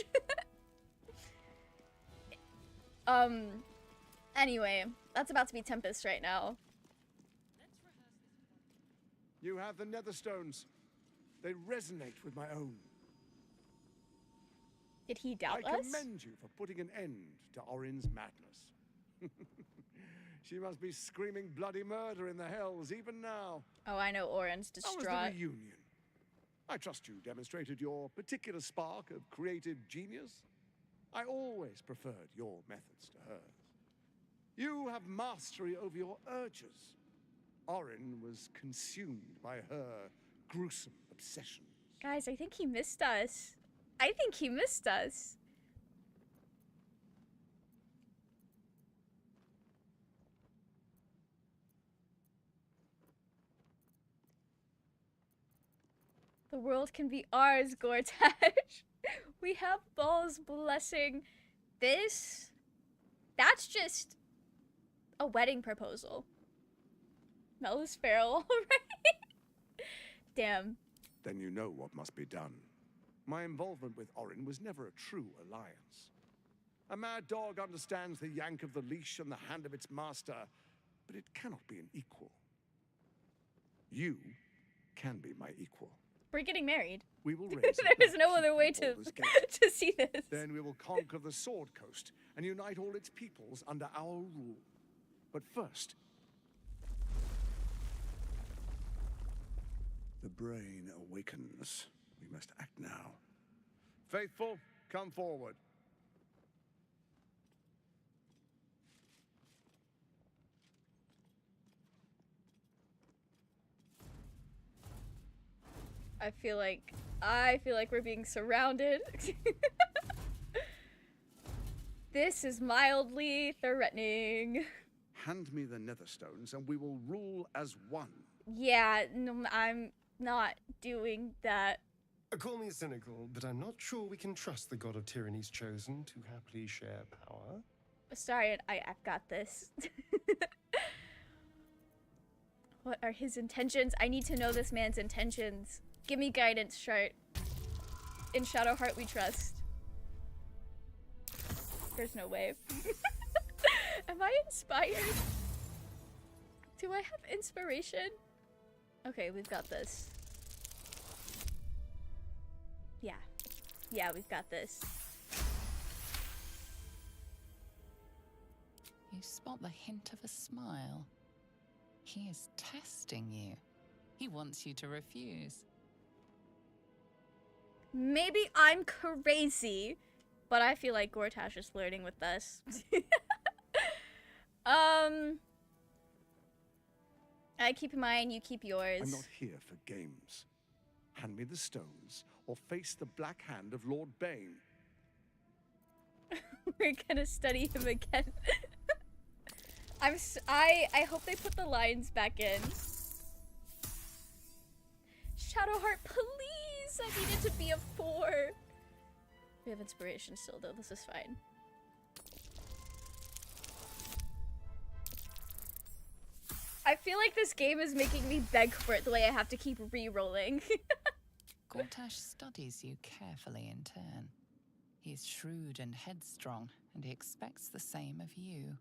Anyway, that's about to be Tempest right now. You have the Netherstones. They resonate with my own. Did he doubt us? I commend you for putting an end to Orin's madness. She must be screaming bloody murder in the hells even now. Oh, I know Orin's distraught. How was the reunion? I trust you demonstrated your particular spark of creative genius. I always preferred your methods to hers. You have mastery over your urges. Orin was consumed by her gruesome obsession. Guys, I think he missed us. I think he missed us. The world can be ours, Gortash. We have Ball's blessing. This... That's just a wedding proposal. Mel is feral already. Damn. Then you know what must be done. My involvement with Orin was never a true alliance. A mad dog understands the yank of the leash and the hand of its master, but it cannot be an equal. You can be my equal. We're getting married. We will raise There's no other way to see this. Then we will conquer the Sword Coast and unite all its peoples under our rule. But first, the brain awakens. We must act now. Faithful, come forward. I feel like we're being surrounded. This is mildly threatening. Hand me the Netherstones and we will rule as one. Yeah, no, I'm not doing that. Call me cynical, but I'm not sure we can trust the god of tyranny's chosen to happily share power. Astarion, I've got this. What are his intentions? I need to know this man's intentions. Give me guidance, Shart. In Shadowheart we trust. There's no way. Am I inspired? Do I have inspiration? Okay, we've got this. Yeah. Yeah, we've got this. You spot the hint of a smile. He is testing you. He wants you to refuse. Maybe I'm crazy, but I feel like Gortash is flirting with us. I keep mine, you keep yours. I'm not here for games. Hand me the stones, or face the black hand of Lord Bane. We're gonna study him again. I hope they put the lines back in. Shadowheart, please! I need it to be a 4. We have inspiration still, though. This is fine. I feel like this game is making me beg for it the way I have to keep re-rolling. Gortash studies you carefully in turn. He's shrewd and headstrong, and he expects the same of you.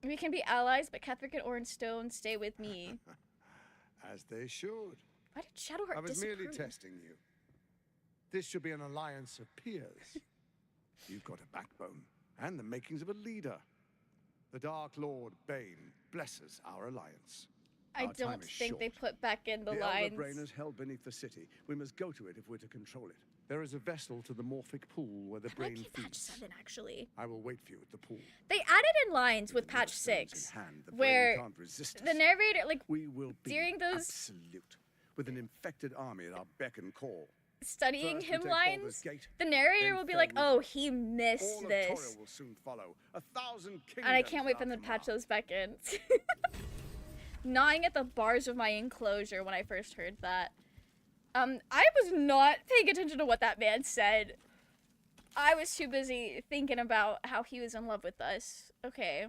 We can be allies, but Ketherick and Orin Stone stay with me. As they should. Why did Shadowheart I was merely disapprove? testing you. This should be an alliance of peers. You've got a backbone and the makings of a leader. The Dark Lord Bane blesses our alliance. I Our time don't is think they short. put back in the Elder lines. Brain is held beneath the city. We must go to it if we're to control it. There is a vessel to the morphic pool where the That might brain be patch feeds. 7, actually. I will wait for you at the pool. They added in lines with patch Stones 6, in hand, the brain where can't resist the us. narrator, like, We will be during those absolute, with an infected army at our beck and call. studying First we him take lines, Baldur's Gate, the narrator then will be fell like, with oh, he missed All of this. Toril will soon follow. 1,000 kingdoms. And I can't wait for at them to our patch those back in. Gnawing at the bars of my enclosure when I first heard that. I was not paying attention to what that man said. I was too busy thinking about how he was in love with us. Okay.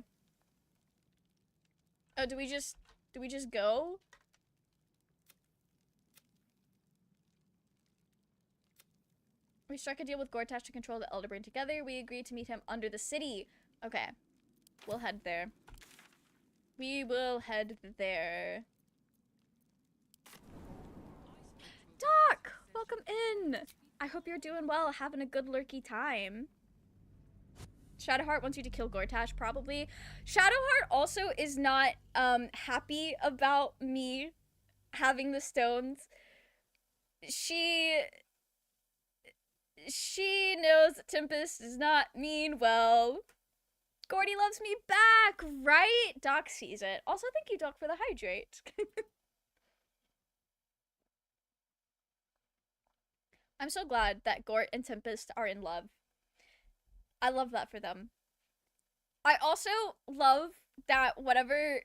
Oh, do we just go? We struck a deal with Gortash to control the Elder Brain together. We agreed to meet him under the city. Okay. We'll head there. We will head there. Doc! Welcome in! I hope you're doing well, having a good lurky time. Shadowheart wants you to kill Gortash, probably. Shadowheart also is not happy about me having the stones. She knows that Tempest does not mean well. Gordy loves me back, right? Doc sees it. Also, thank you, Doc, for the hydrate. I'm so glad that Gort and Tempest are in love. I love that for them. I also love that whatever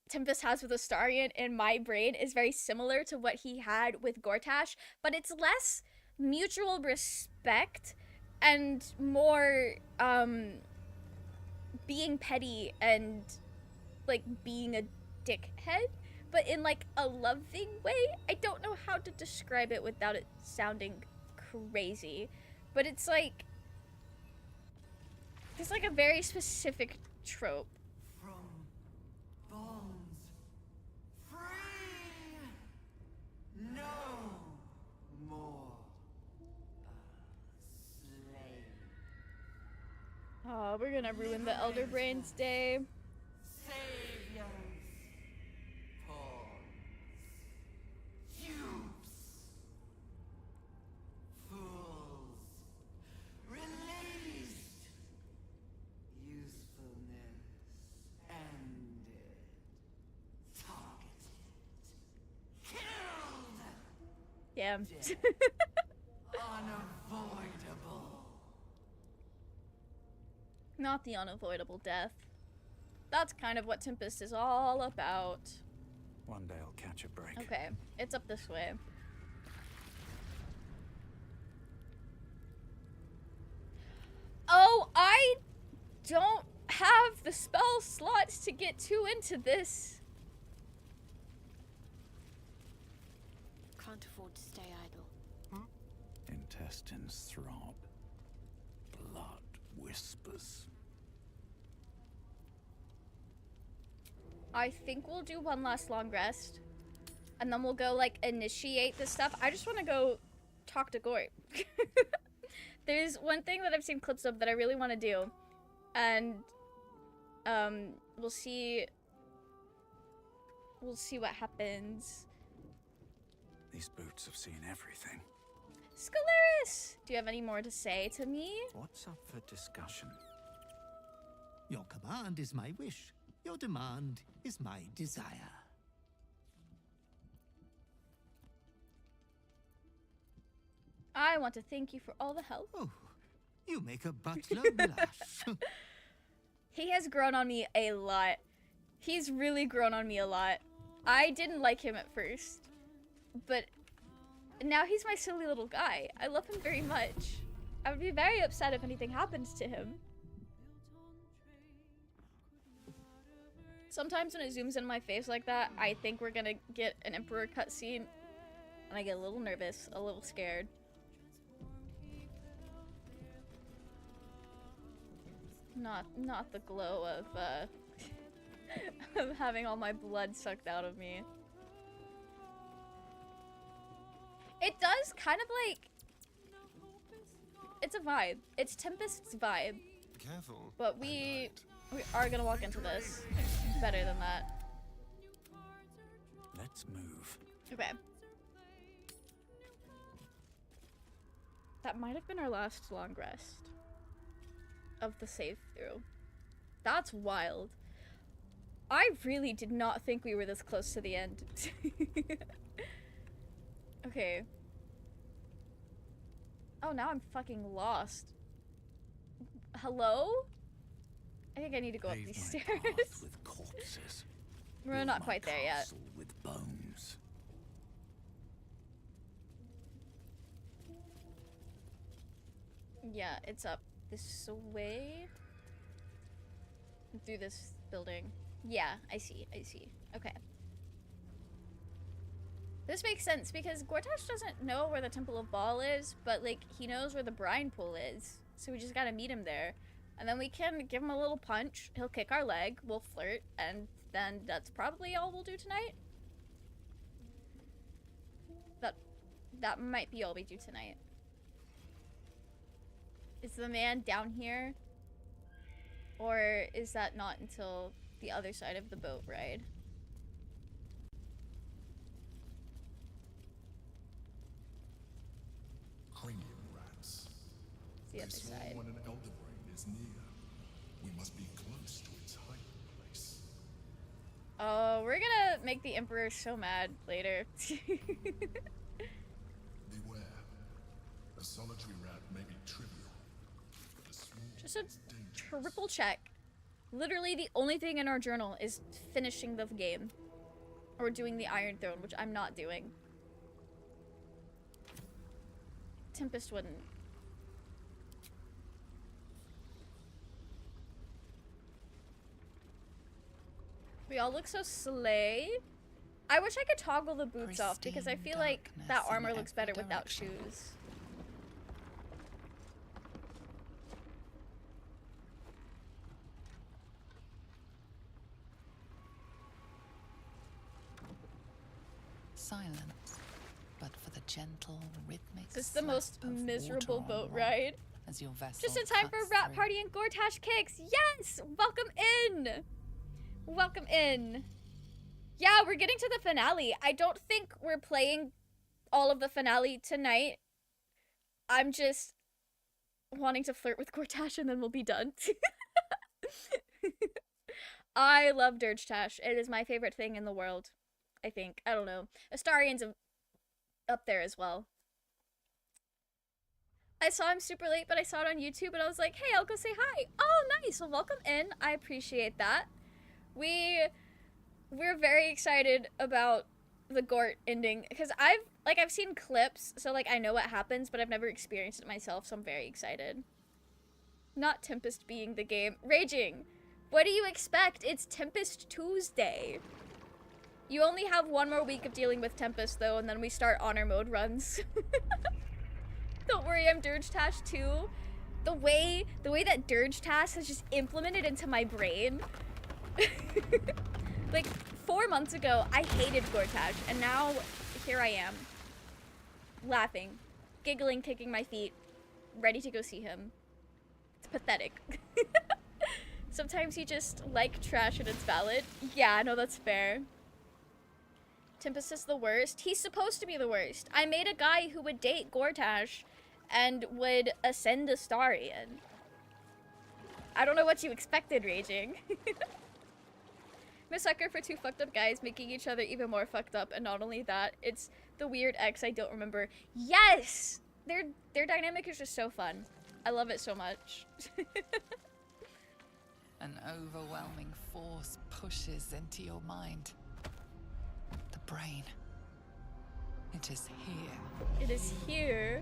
Tempest has with Astarion in my brain is very similar to what he had with Gortash, but it's less mutual respect and more being petty and like being a dickhead, but in like a loving way. I don't know how to describe it without it sounding crazy, but it's like there's like a very specific trope. From bonds free, no more slave. Oh, we're gonna ruin the Elder Brain's day. Saviors, pawns, dupes, fools, released, usefulness ended, targeted, killed, Yeah. unavoidable. Not the unavoidable death. That's kind of what Tempest is all about. One day I'll catch a break. Okay, it's up this way. Oh, I don't have the spell slots to get too into this. Can't afford to stay idle. Intestines throb. Blood whispers. I think we'll do one last long rest. And then we'll go, like, initiate this stuff. I just want to go talk to Gort. There's one thing that I've seen clips of that I really want to do. And, we'll see... We'll see what happens. These boots have seen everything. Scalaris! Do you have any more to say to me? What's up for discussion? Your command is my wish. Your demand is my desire. I want to thank you for all the help. Oh, you make a butler blush. He has grown on me a lot. He's really grown on me a lot. I didn't like him at first, but now he's my silly little guy. I love him very much. I would be very upset if anything happens to him. Sometimes when it zooms in my face like that, I think we're gonna get an Emperor cutscene, and I get a little nervous, a little scared. Not the glow of of having all my blood sucked out of me. kind of like, it's a vibe. It's Tempest's vibe. Careful. But we are gonna walk into this better than that. Let's move. Okay. That might have been our last long rest of the save through. That's wild. I really did not think we were this close to the end. Okay. Oh, now I'm fucking lost. Hello? I think I need to go up these stairs. With corpses. We're not quite there yet. With bones. Yeah, it's up this way. Through this building. Yeah, I see. Okay. This makes sense because Gortash doesn't know where the Temple of Baal is, but like he knows where the brine pool is. So we just gotta meet him there. And then we can give him a little punch. He'll kick our leg, we'll flirt, and then that's probably all we'll do tonight. That might be all we do tonight. Is the man down here? Or is that not until the other side of the boat ride? Cranium rats. It's the other side. When an elder brain is near, we must be close to its hiding place. Oh, we're gonna make the Emperor so mad later. Beware. A solitary rat may be trivial. Just a triple check. Literally the only thing in our journal is finishing the game. Or doing the Iron Throne, which I'm not doing. Tempest wouldn't. We all look so slay. I wish I could toggle the boots off because I feel like that armor looks better without shoes. Silence, but for the gentle, rhythmic. This is the most miserable boat ride. As your vessel just in time for Rat Party and Gortash Kicks. Yes! Welcome in! Welcome in. Yeah, we're getting to the finale. I don't think we're playing all of the finale tonight. I'm just wanting to flirt with Gortash and then we'll be done. I love Durge Tash. It is my favorite thing in the world. I think. I don't know. Astarion's up there as well. I saw him super late, but I saw it on YouTube and I was like, hey, I'll go say hi. Oh, nice. Well, welcome in. I appreciate that. We're very excited about the Gort ending because I've seen clips, so like I know what happens, but I've never experienced it myself, so I'm very excited. Not Tempest being the game. Raging. What do you expect? It's Tempest Tuesday. You only have one more week of dealing with Tempest, though, and then we start honor mode runs. Don't worry, I'm Durge Tash too. The way that Durge Tash has just implemented into my brain. Like 4 months ago, I hated Gortash, and now here I am, laughing, giggling, kicking my feet, ready to go see him. It's pathetic. Sometimes you just like trash and it's valid. Yeah, no, that's fair. Tempest is the worst. He's supposed to be the worst. I made a guy who would date Gortash and would ascend Astarion. I don't know what you expected, Raging. I'm a sucker for two fucked up guys making each other even more fucked up, and not only that, it's the weird ex I don't remember. Yes! Their dynamic is just so fun. I love it so much. An overwhelming force pushes into your mind. The brain. It is here. It is here.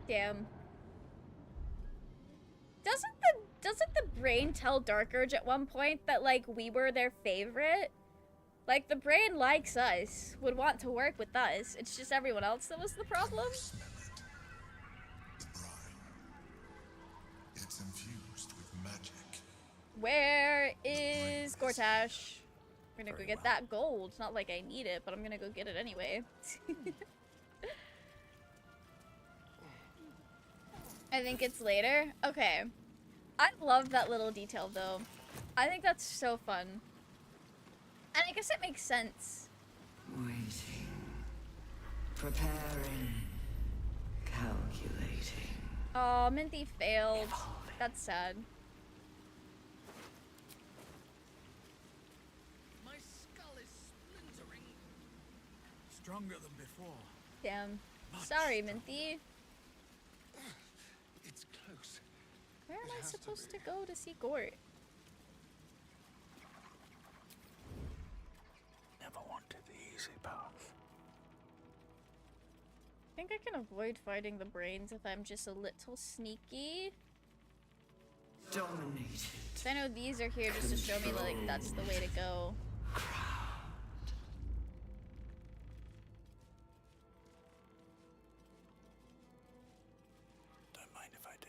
Damn. Doesn't the brain tell Dark Urge at one point that like we were their favorite? Like, the brain likes us, would want to work with us. It's just everyone else that was the problem. The brine. It's infused with magic. Where is Gortash? We're gonna go get that gold. It's not like I need it, but I'm gonna go get it anyway. I think it's later. Okay. I love that little detail, though. I think that's so fun. And I guess it makes sense. Waiting. Preparing. Calculating. Oh, Minty failed. That's sad. My skull is splintering. Stronger than before. Damn. Sorry, Minty. It's close. Where am I supposed to go to see Gort? Never wanted the easy path. I think I can avoid fighting the brains if I'm just a little sneaky. Dominated. So I know these are here just to show me, like, that's the way to go. Don't mind if I do.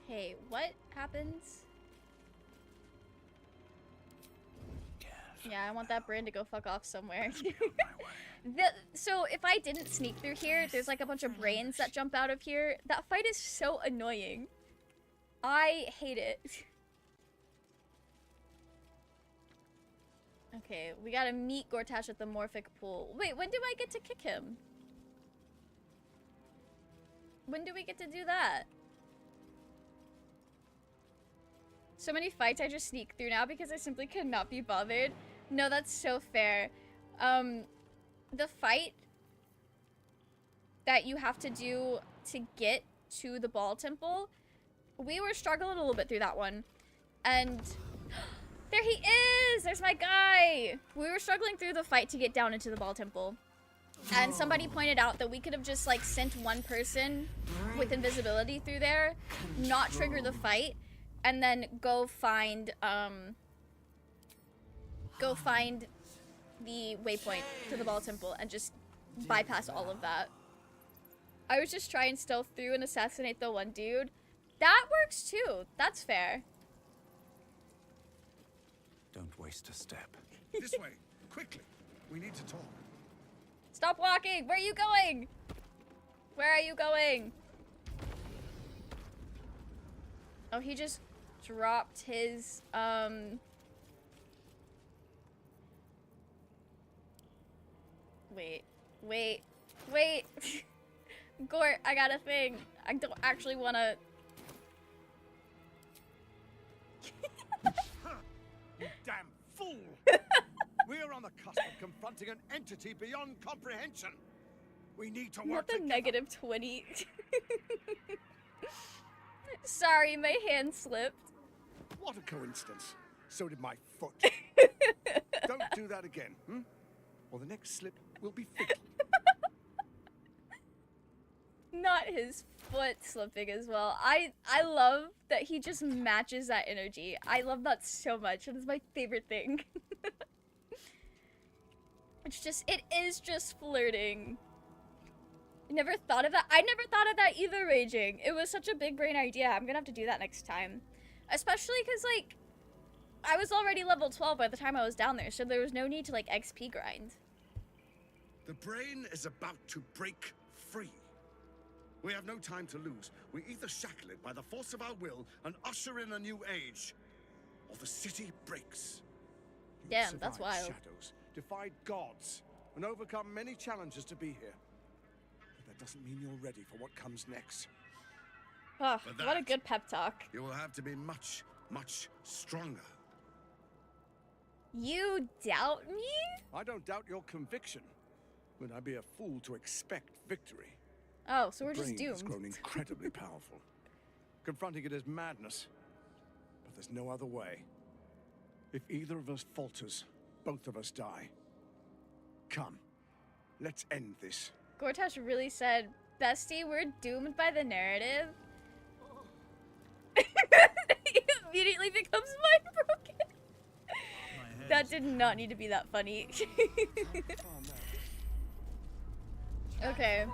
Hey, what happens? Yeah, I want that brain to go fuck off somewhere. So if I didn't sneak through here, there's like a bunch of brains that jump out of here. That fight is so annoying. I hate it. Okay, we gotta meet Gortash at the Morphic Pool. Wait, when do I get to kick him? When do we get to do that? So many fights I just sneak through now because I simply cannot be bothered. No, that's so fair. The fight that you have to do to get to the Ball Temple, we were struggling a little bit through that one. And there he is! There's my guy! We were struggling through the fight to get down into the Ball Temple. And somebody pointed out that we could have just, like, sent one person with invisibility through there, not trigger the fight, and then go find the waypoint to the Ball Temple and just bypass all of that. I was just trying stealth through and assassinate the one dude. That works too. That's fair. Don't waste a step. This way, quickly. We need to talk. Stop walking! Where are you going? Where are you going? Oh, he just dropped his, Wait. Gort, I got a thing. I don't actually want to... You damn fool! We're on the cusp of confronting an entity beyond comprehension. We need to work Not the together. negative 20. Sorry, my hand slipped. What a coincidence. So did my foot. Don't do that again, or the next slip will be fatal. Not his foot slipping as well. I love that he just matches that energy. I love that so much. It is my favorite thing. It is just flirting. I never thought of that. I never thought of that either, Raging. It was such a big brain idea. I'm gonna have to do that next time. Especially because, like, I was already level 12 by the time I was down there, so there was no need to, like, XP grind. The brain is about to break free. We have no time to lose. We either shackle it by the force of our will and usher in a new age, or the city breaks. Damn, that's wild. Shadows, defied gods, and overcome many challenges to be here. But that doesn't mean you're ready for what comes next. Oh, what a good pep talk. You will have to be much, much stronger. You doubt me? I don't doubt your conviction. Would I be a fool to expect victory? Oh, so we're just The brain has doomed. grown incredibly powerful. Confronting it is madness, but there's no other way. If either of us falters, both of us die. Come, let's end this. Gortash really said, "Bestie, we're doomed by the narrative." He immediately becomes mind broken. That did not need to be that funny. Okay.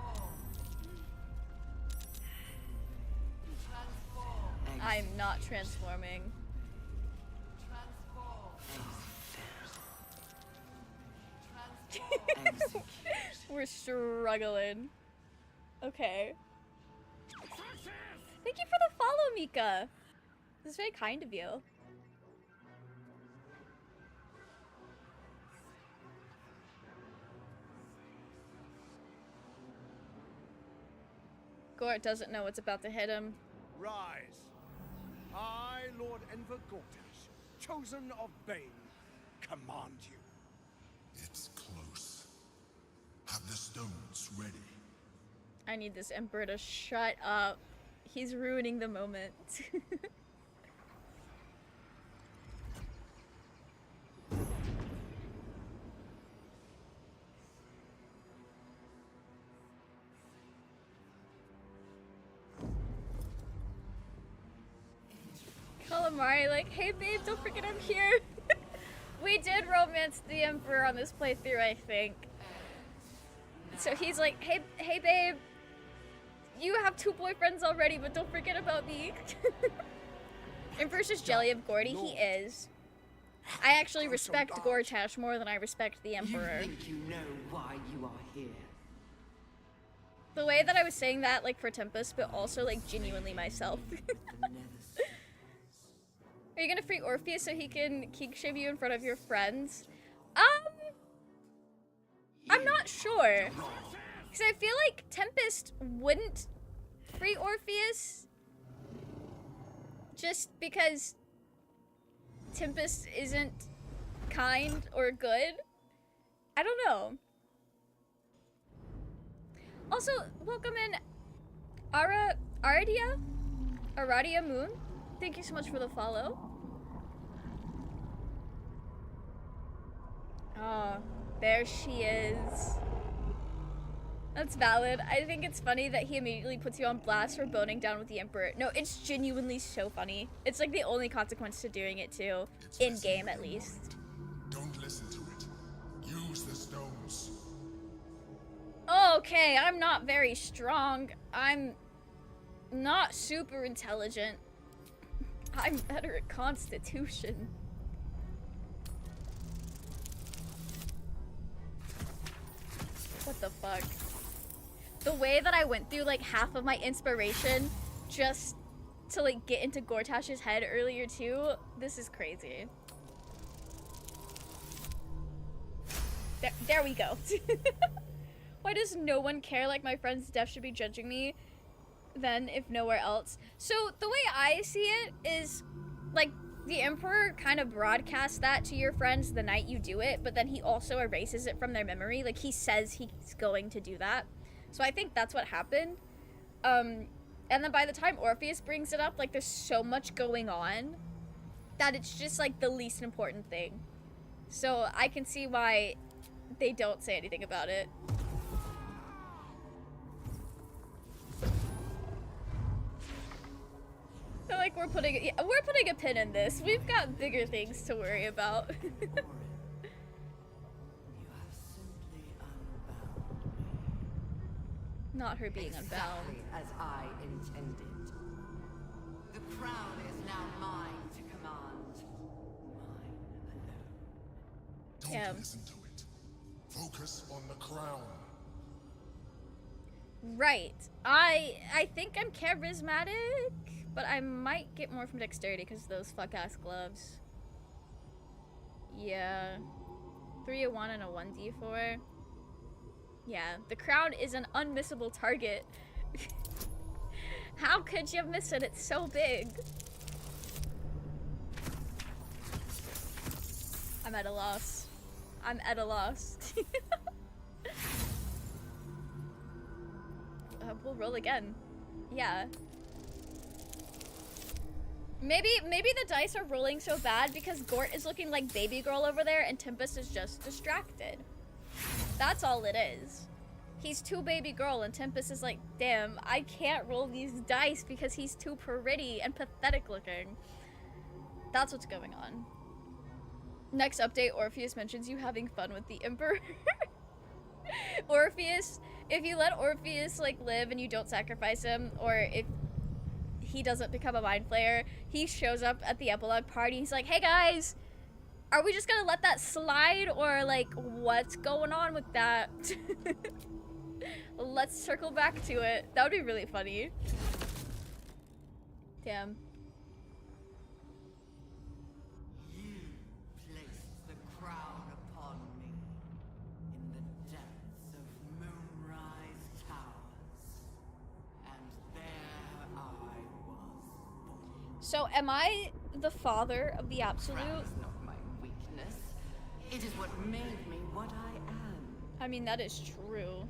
I'm not transforming. We're struggling. Okay. Thank you for the follow, Mika. This is very kind of you. Gort doesn't know what's about to hit him. Rise. I, Lord Enver Gortash, chosen of Bane, command you. It's close. Have the stones ready. I need this Emperor to shut up. He's ruining the moment. Calamari like, hey babe, don't forget I'm here. We did romance the Emperor on this playthrough, I think. So he's like, hey babe, you have 2 boyfriends already, but don't forget about me. Emperor's just jelly of Gordy. He is. I actually respect Gortash more than I respect the Emperor. You think you know why you are here? The way that I was saying that, like, for Tempest, but also, like, genuinely myself. Are you gonna free Orpheus so he can kink shame you in front of your friends? I'm not sure. Because I feel like Tempest wouldn't free Orpheus. Just because Tempest isn't kind or good. I don't know. Also, welcome in Aradia Moon. Thank you so much for the follow. Oh, there she is. That's valid. I think it's funny that he immediately puts you on blast for boning down with the Emperor. No, it's genuinely so funny. It's like the only consequence to doing it too. In-game, at least. Don't listen to it. Use the stones. Okay, I'm not very strong. I'm not super intelligent. I'm better at Constitution. What the fuck? The way that I went through like half of my inspiration just to like get into Gortash's head earlier too, this is crazy. There we go. Why does no one care like my friend's death should be judging me then if nowhere else? So the way I see it is like the Emperor kind of broadcasts that to your friends the night you do it, but then he also erases it from their memory. Like he says he's going to do that. So I think that's what happened. And then by the time Orpheus brings it up, like there's so much going on that it's just like the least important thing. So I can see why they don't say anything about it. I feel like we're putting a pin in this. We've got bigger things to worry about. Not her being unbound. Exactly as I intended. The crown is now mine to command. Don't Yeah. listen to it. Focus on the crown. Right. I think I'm charismatic, but I might get more from dexterity because of those fuck-ass gloves. Yeah. 3-1 and a 1d4. Yeah, the crown is an unmissable target. How could you miss it? It's so big. I'm at a loss. I'm at a loss. We'll roll again. Yeah. Maybe the dice are rolling so bad because Gort is looking like baby girl over there and Tempest is just distracted. That's all it is. He's too baby girl and Tempest is like, damn, I can't roll these dice because he's too pretty and pathetic looking. That's what's going on. Next update, Orpheus mentions you having fun with the Emperor. Orpheus, if you let Orpheus like live and you don't sacrifice him, or if he doesn't become a mind flayer, he shows up at the epilogue party. He's like, hey guys, are we just gonna let that slide, or like what's going on with that? Let's circle back to it. That would be really funny. Damn. You placed the crown upon me in the depths of Moonrise Towers, and there I was. So am I the father of the Absolute? Crown is not my weakness. It is what made me what I am. I mean, that is true.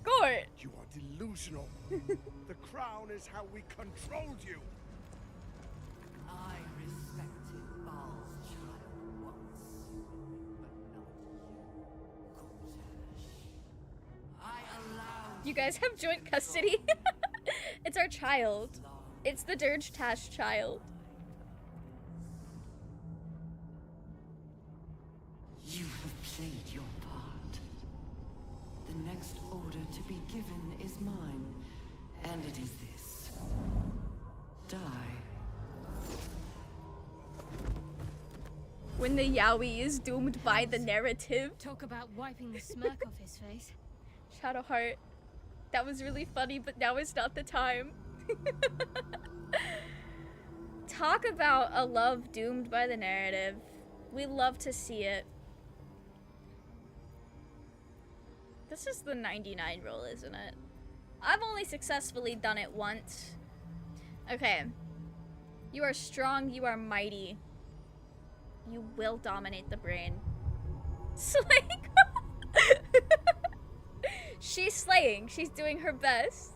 Gort! You are delusional. The crown is how we controlled you. I respected Baal's child once, but not you, Cortesh. I allowed You guys have joint custody? It's our child. It's the Durge Tash child. You have played your part. The next order to be given is mine, and it is this. Die. When the Yowie is doomed by the narrative. Talk about wiping the smirk off his face. Shadowheart. That was really funny, but now is not the time. Talk about a love doomed by the narrative. We love to see it. This is the 99 roll, isn't it? I've only successfully done it once. Okay. You are strong, you are mighty. You will dominate the brain. Slaying. She's slaying. She's doing her best.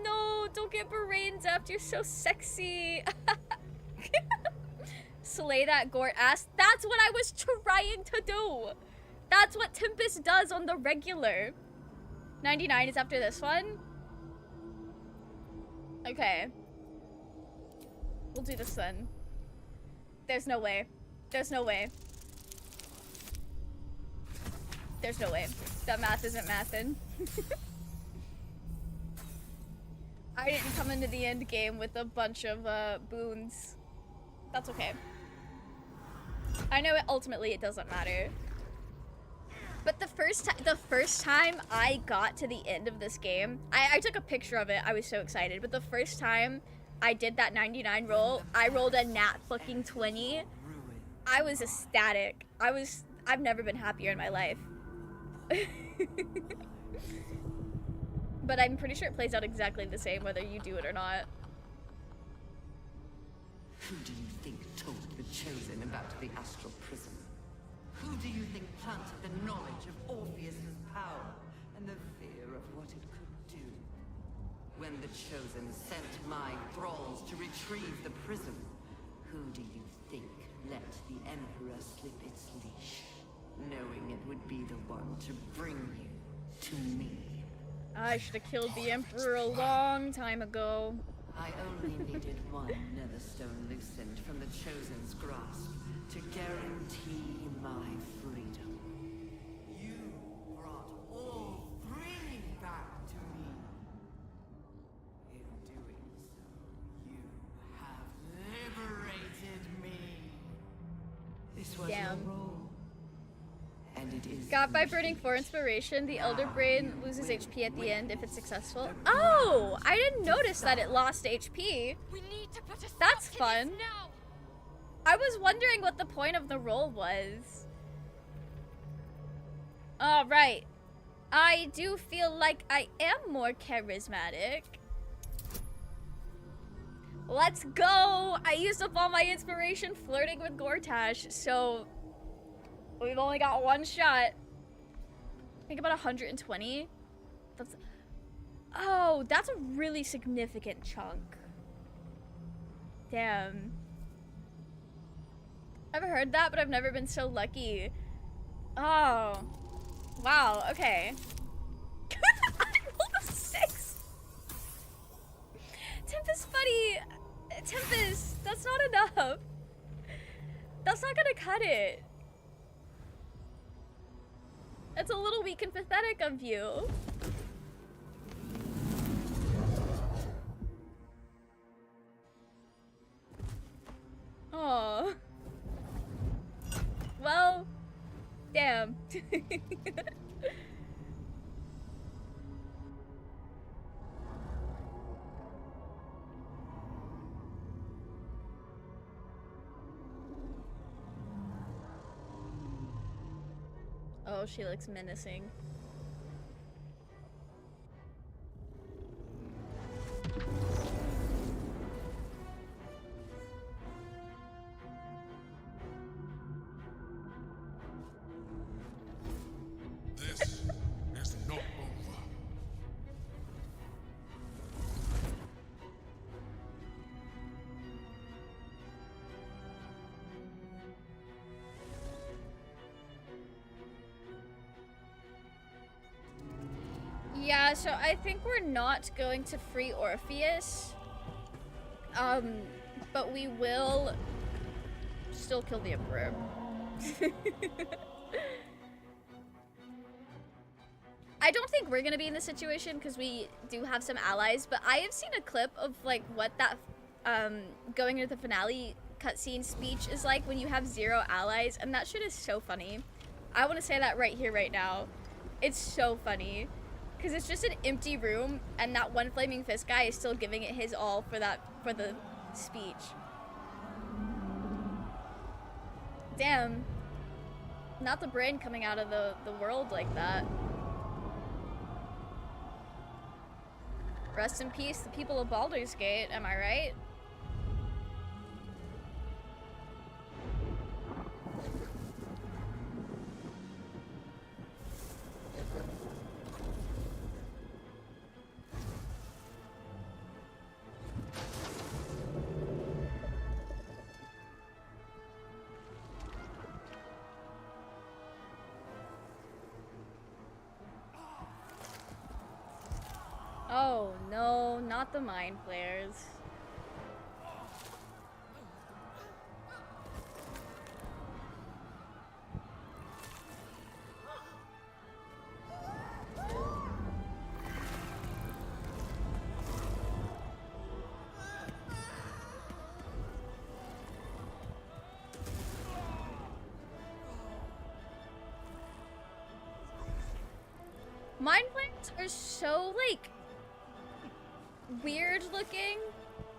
No, don't get brains after you're so sexy. Slay that Gort ass. That's what I was trying to do. That's what Tempest does on the regular. 99 is after this one. Okay. We'll do this then. There's no way. There's no way. There's no way. That math isn't mathin'. I didn't come into the end game with a bunch of boons. That's okay. I know ultimately it doesn't matter. But the first time I got to the end of this game, I took a picture of it. I was so excited. But the first time I did that 99 roll, I rolled a nat fucking 20. I was ecstatic. I've never been happier in my life. But I'm pretty sure it plays out exactly the same whether you do it or not. Who do you think told the Chosen about the Astral Prism? Who do you think planted the knowledge of Orpheus's power and the fear of what it could do? When the Chosen sent my thralls to retrieve the prism, who do you think let the Emperor slip its leash, knowing it would be the one to bring you to me? I should have killed the Emperor a long time ago. I only needed one netherstone loosened from the Chosen's grasp to guarantee my freedom. You brought all three back to me. In doing so, you have liberated me. This was your role. And it is Got by burning 4 inspiration. The Elder Brain loses HP at the end if it's successful. Oh, I didn't notice that it lost HP. We need to put a stop That's to fun. this now. I was wondering what the point of the roll was. All right. I do feel like I am more charismatic. Let's go. I used up all my inspiration flirting with Gortash, so we've only got one shot. I think about 120. That's a really significant chunk. Damn. I've heard that, but I've never been so lucky. Oh. Wow, okay. I rolled a 6. Tempest, buddy. Tempest, that's not enough. That's not gonna cut it. It's a little weak and pathetic of you. Oh. Well, damn. Oh, she looks menacing. This is not over. Yeah, so I think we're not going to free Orpheus. But we will still kill the Emperor. I don't think we're gonna be in this situation because we do have some allies, but I have seen a clip of like what that going into the finale cutscene speech is like when you have 0 allies, and that shit is so funny. I want to say that right here, right now. It's so funny because it's just an empty room, and that one flaming fist guy is still giving it his all for the speech. Damn, not the brain coming out of the world like that. Rest in peace, the people of Baldur's Gate, am I right? Oh no, not the mind flares. Mind flares are so like weird looking,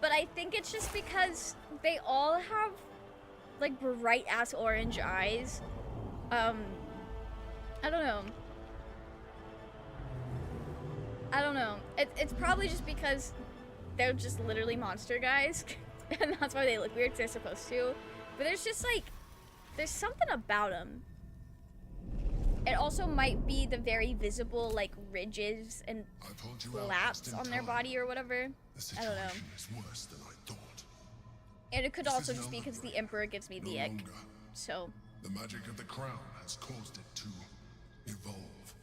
but I think it's just because they all have like bright ass orange eyes. I don't know. It's probably just because they're just literally monster guys and that's why they look weird, 'cause they're supposed to. But there's just like, there's something about them. It also might be the very visible like ridges and flaps on their body or whatever. I don't know. Is worse than I thought. And it could also just be because the Emperor gives me the ick. So. The magic of the crown has caused it to evolve.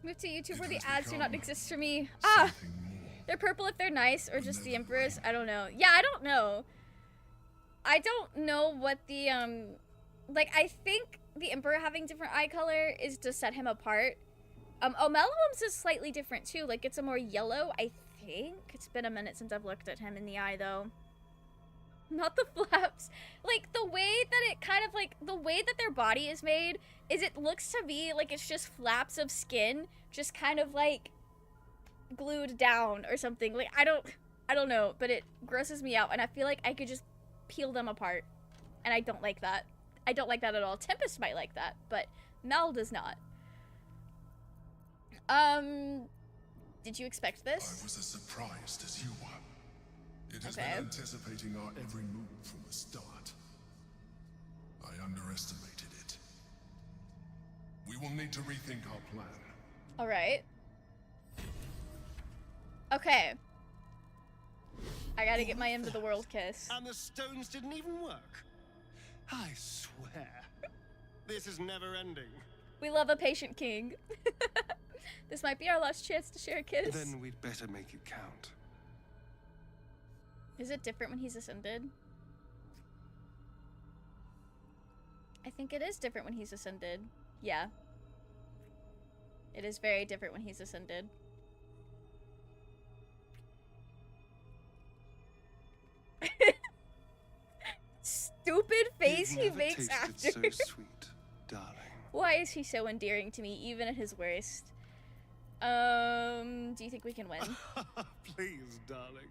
Move to YouTube where the ads do not exist for me. Ah! They're purple if they're nice, or just the Empress. I don't know. Yeah, I don't know. I don't know what the, like, I think the Emperor having different eye color is to set him apart. Omelum's is slightly different, too. Like, it's a more yellow, I think. It's been a minute since I've looked at him in the eye, though. Not the flaps. Like, the way that it kind of, like, the way that their body is made is it looks to me like it's just flaps of skin, just kind of, like, glued down or something. Like, I don't know, but it grosses me out, and I feel like I could just peel them apart, and I don't like that. I don't like that at all. Tempest might like that, but Mel does not. Did you expect this? I was as surprised as you were. It has been anticipating our every move from the start. I underestimated it. We will need to rethink our plan. All right. Okay. I gotta get my end of the world kiss. And the stones didn't even work. I swear. This is never ending. We love a patient king. This might be our last chance to share a kiss. Then we'd better make it count. Is it different when he's ascended? I think it is different when he's ascended. Yeah. It is very different when he's ascended. Stupid face he makes after. So sweet, darling. Why is he so endearing to me, even at his worst? Do you think we can win? Please, darling.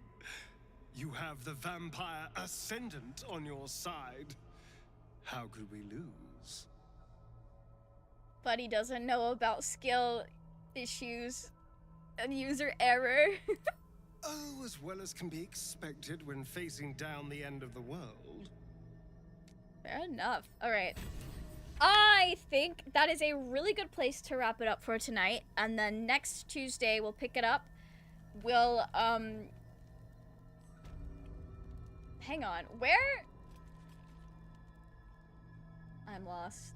You have the vampire ascendant on your side. How could we lose? But he doesn't know about skill issues and user error. Oh, as well as can be expected when facing down the end of the world. Fair enough. Alright. I think that is a really good place to wrap it up for tonight. And then next Tuesday, we'll pick it up. We'll, hang on. Where? I'm lost.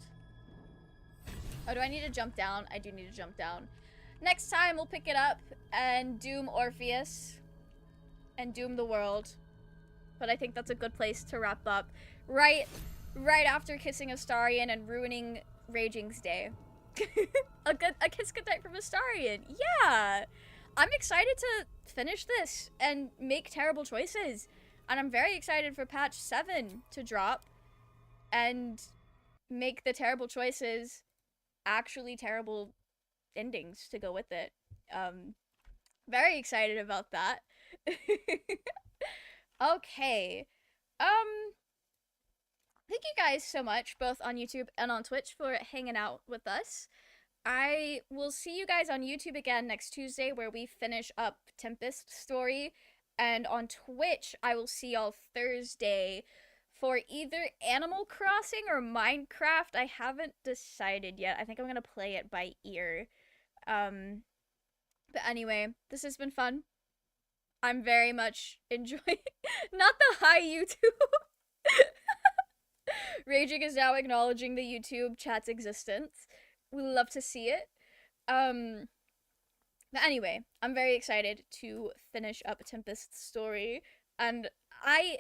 Oh, do I need to jump down? I do need to jump down. Next time, we'll pick it up and doom Orpheus and doom the world. But I think that's a good place to wrap up. Right after kissing Astarion and ruining Raging's day. a kiss goodnight from Astarion. Yeah! I'm excited to finish this and make terrible choices. And I'm very excited for patch 7 to drop and make the terrible choices actually terrible endings to go with it. Very excited about that. Okay. Thank you guys so much, both on YouTube and on Twitch, for hanging out with us. I will see you guys on YouTube again next Tuesday, where we finish up Tempest story. And on Twitch, I will see y'all Thursday for either Animal Crossing or Minecraft. I haven't decided yet. I think I'm gonna play it by ear. But anyway, this has been fun. I'm very much enjoying not the hi YouTube. Raging is now acknowledging the YouTube chat's existence. We love to see it. But anyway, I'm very excited to finish up Tempest's story, and I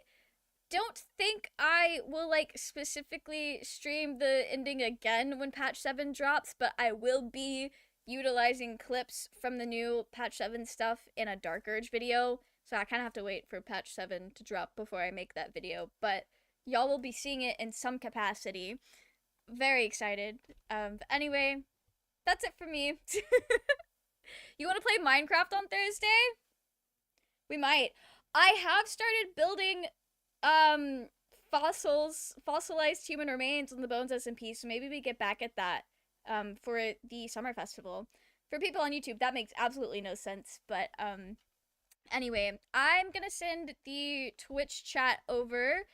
don't think I will, like, specifically stream the ending again when patch 7 drops, but I will be utilizing clips from the new patch 7 stuff in a Dark Urge video, so I kind of have to wait for patch 7 to drop before I make that video, but y'all will be seeing it in some capacity. Very excited. But anyway, that's it for me. You want to play Minecraft on Thursday? We might. I have started building fossilized human remains on the Bones SMP, so maybe we get back at that for the summer festival. For people on YouTube, that makes absolutely no sense, but anyway, I'm gonna send the Twitch chat over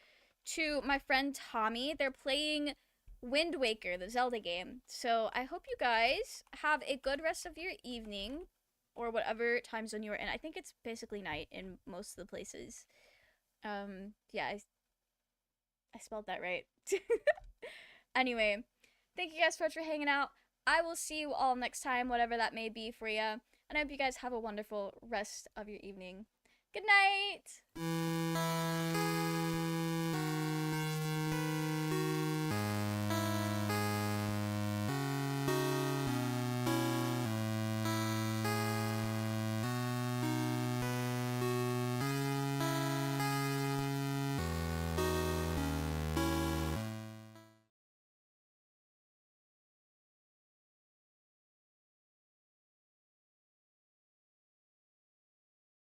to my friend Tommy. They're playing Wind Waker, the Zelda game. So I hope you guys have a good rest of your evening, or whatever time zone you're in. I think it's basically night in most of the places. Yeah, I spelled that right. Anyway, thank you guys so much for hanging out. I will see you all next time, whatever that may be for you. And I hope you guys have a wonderful rest of your evening. Good night!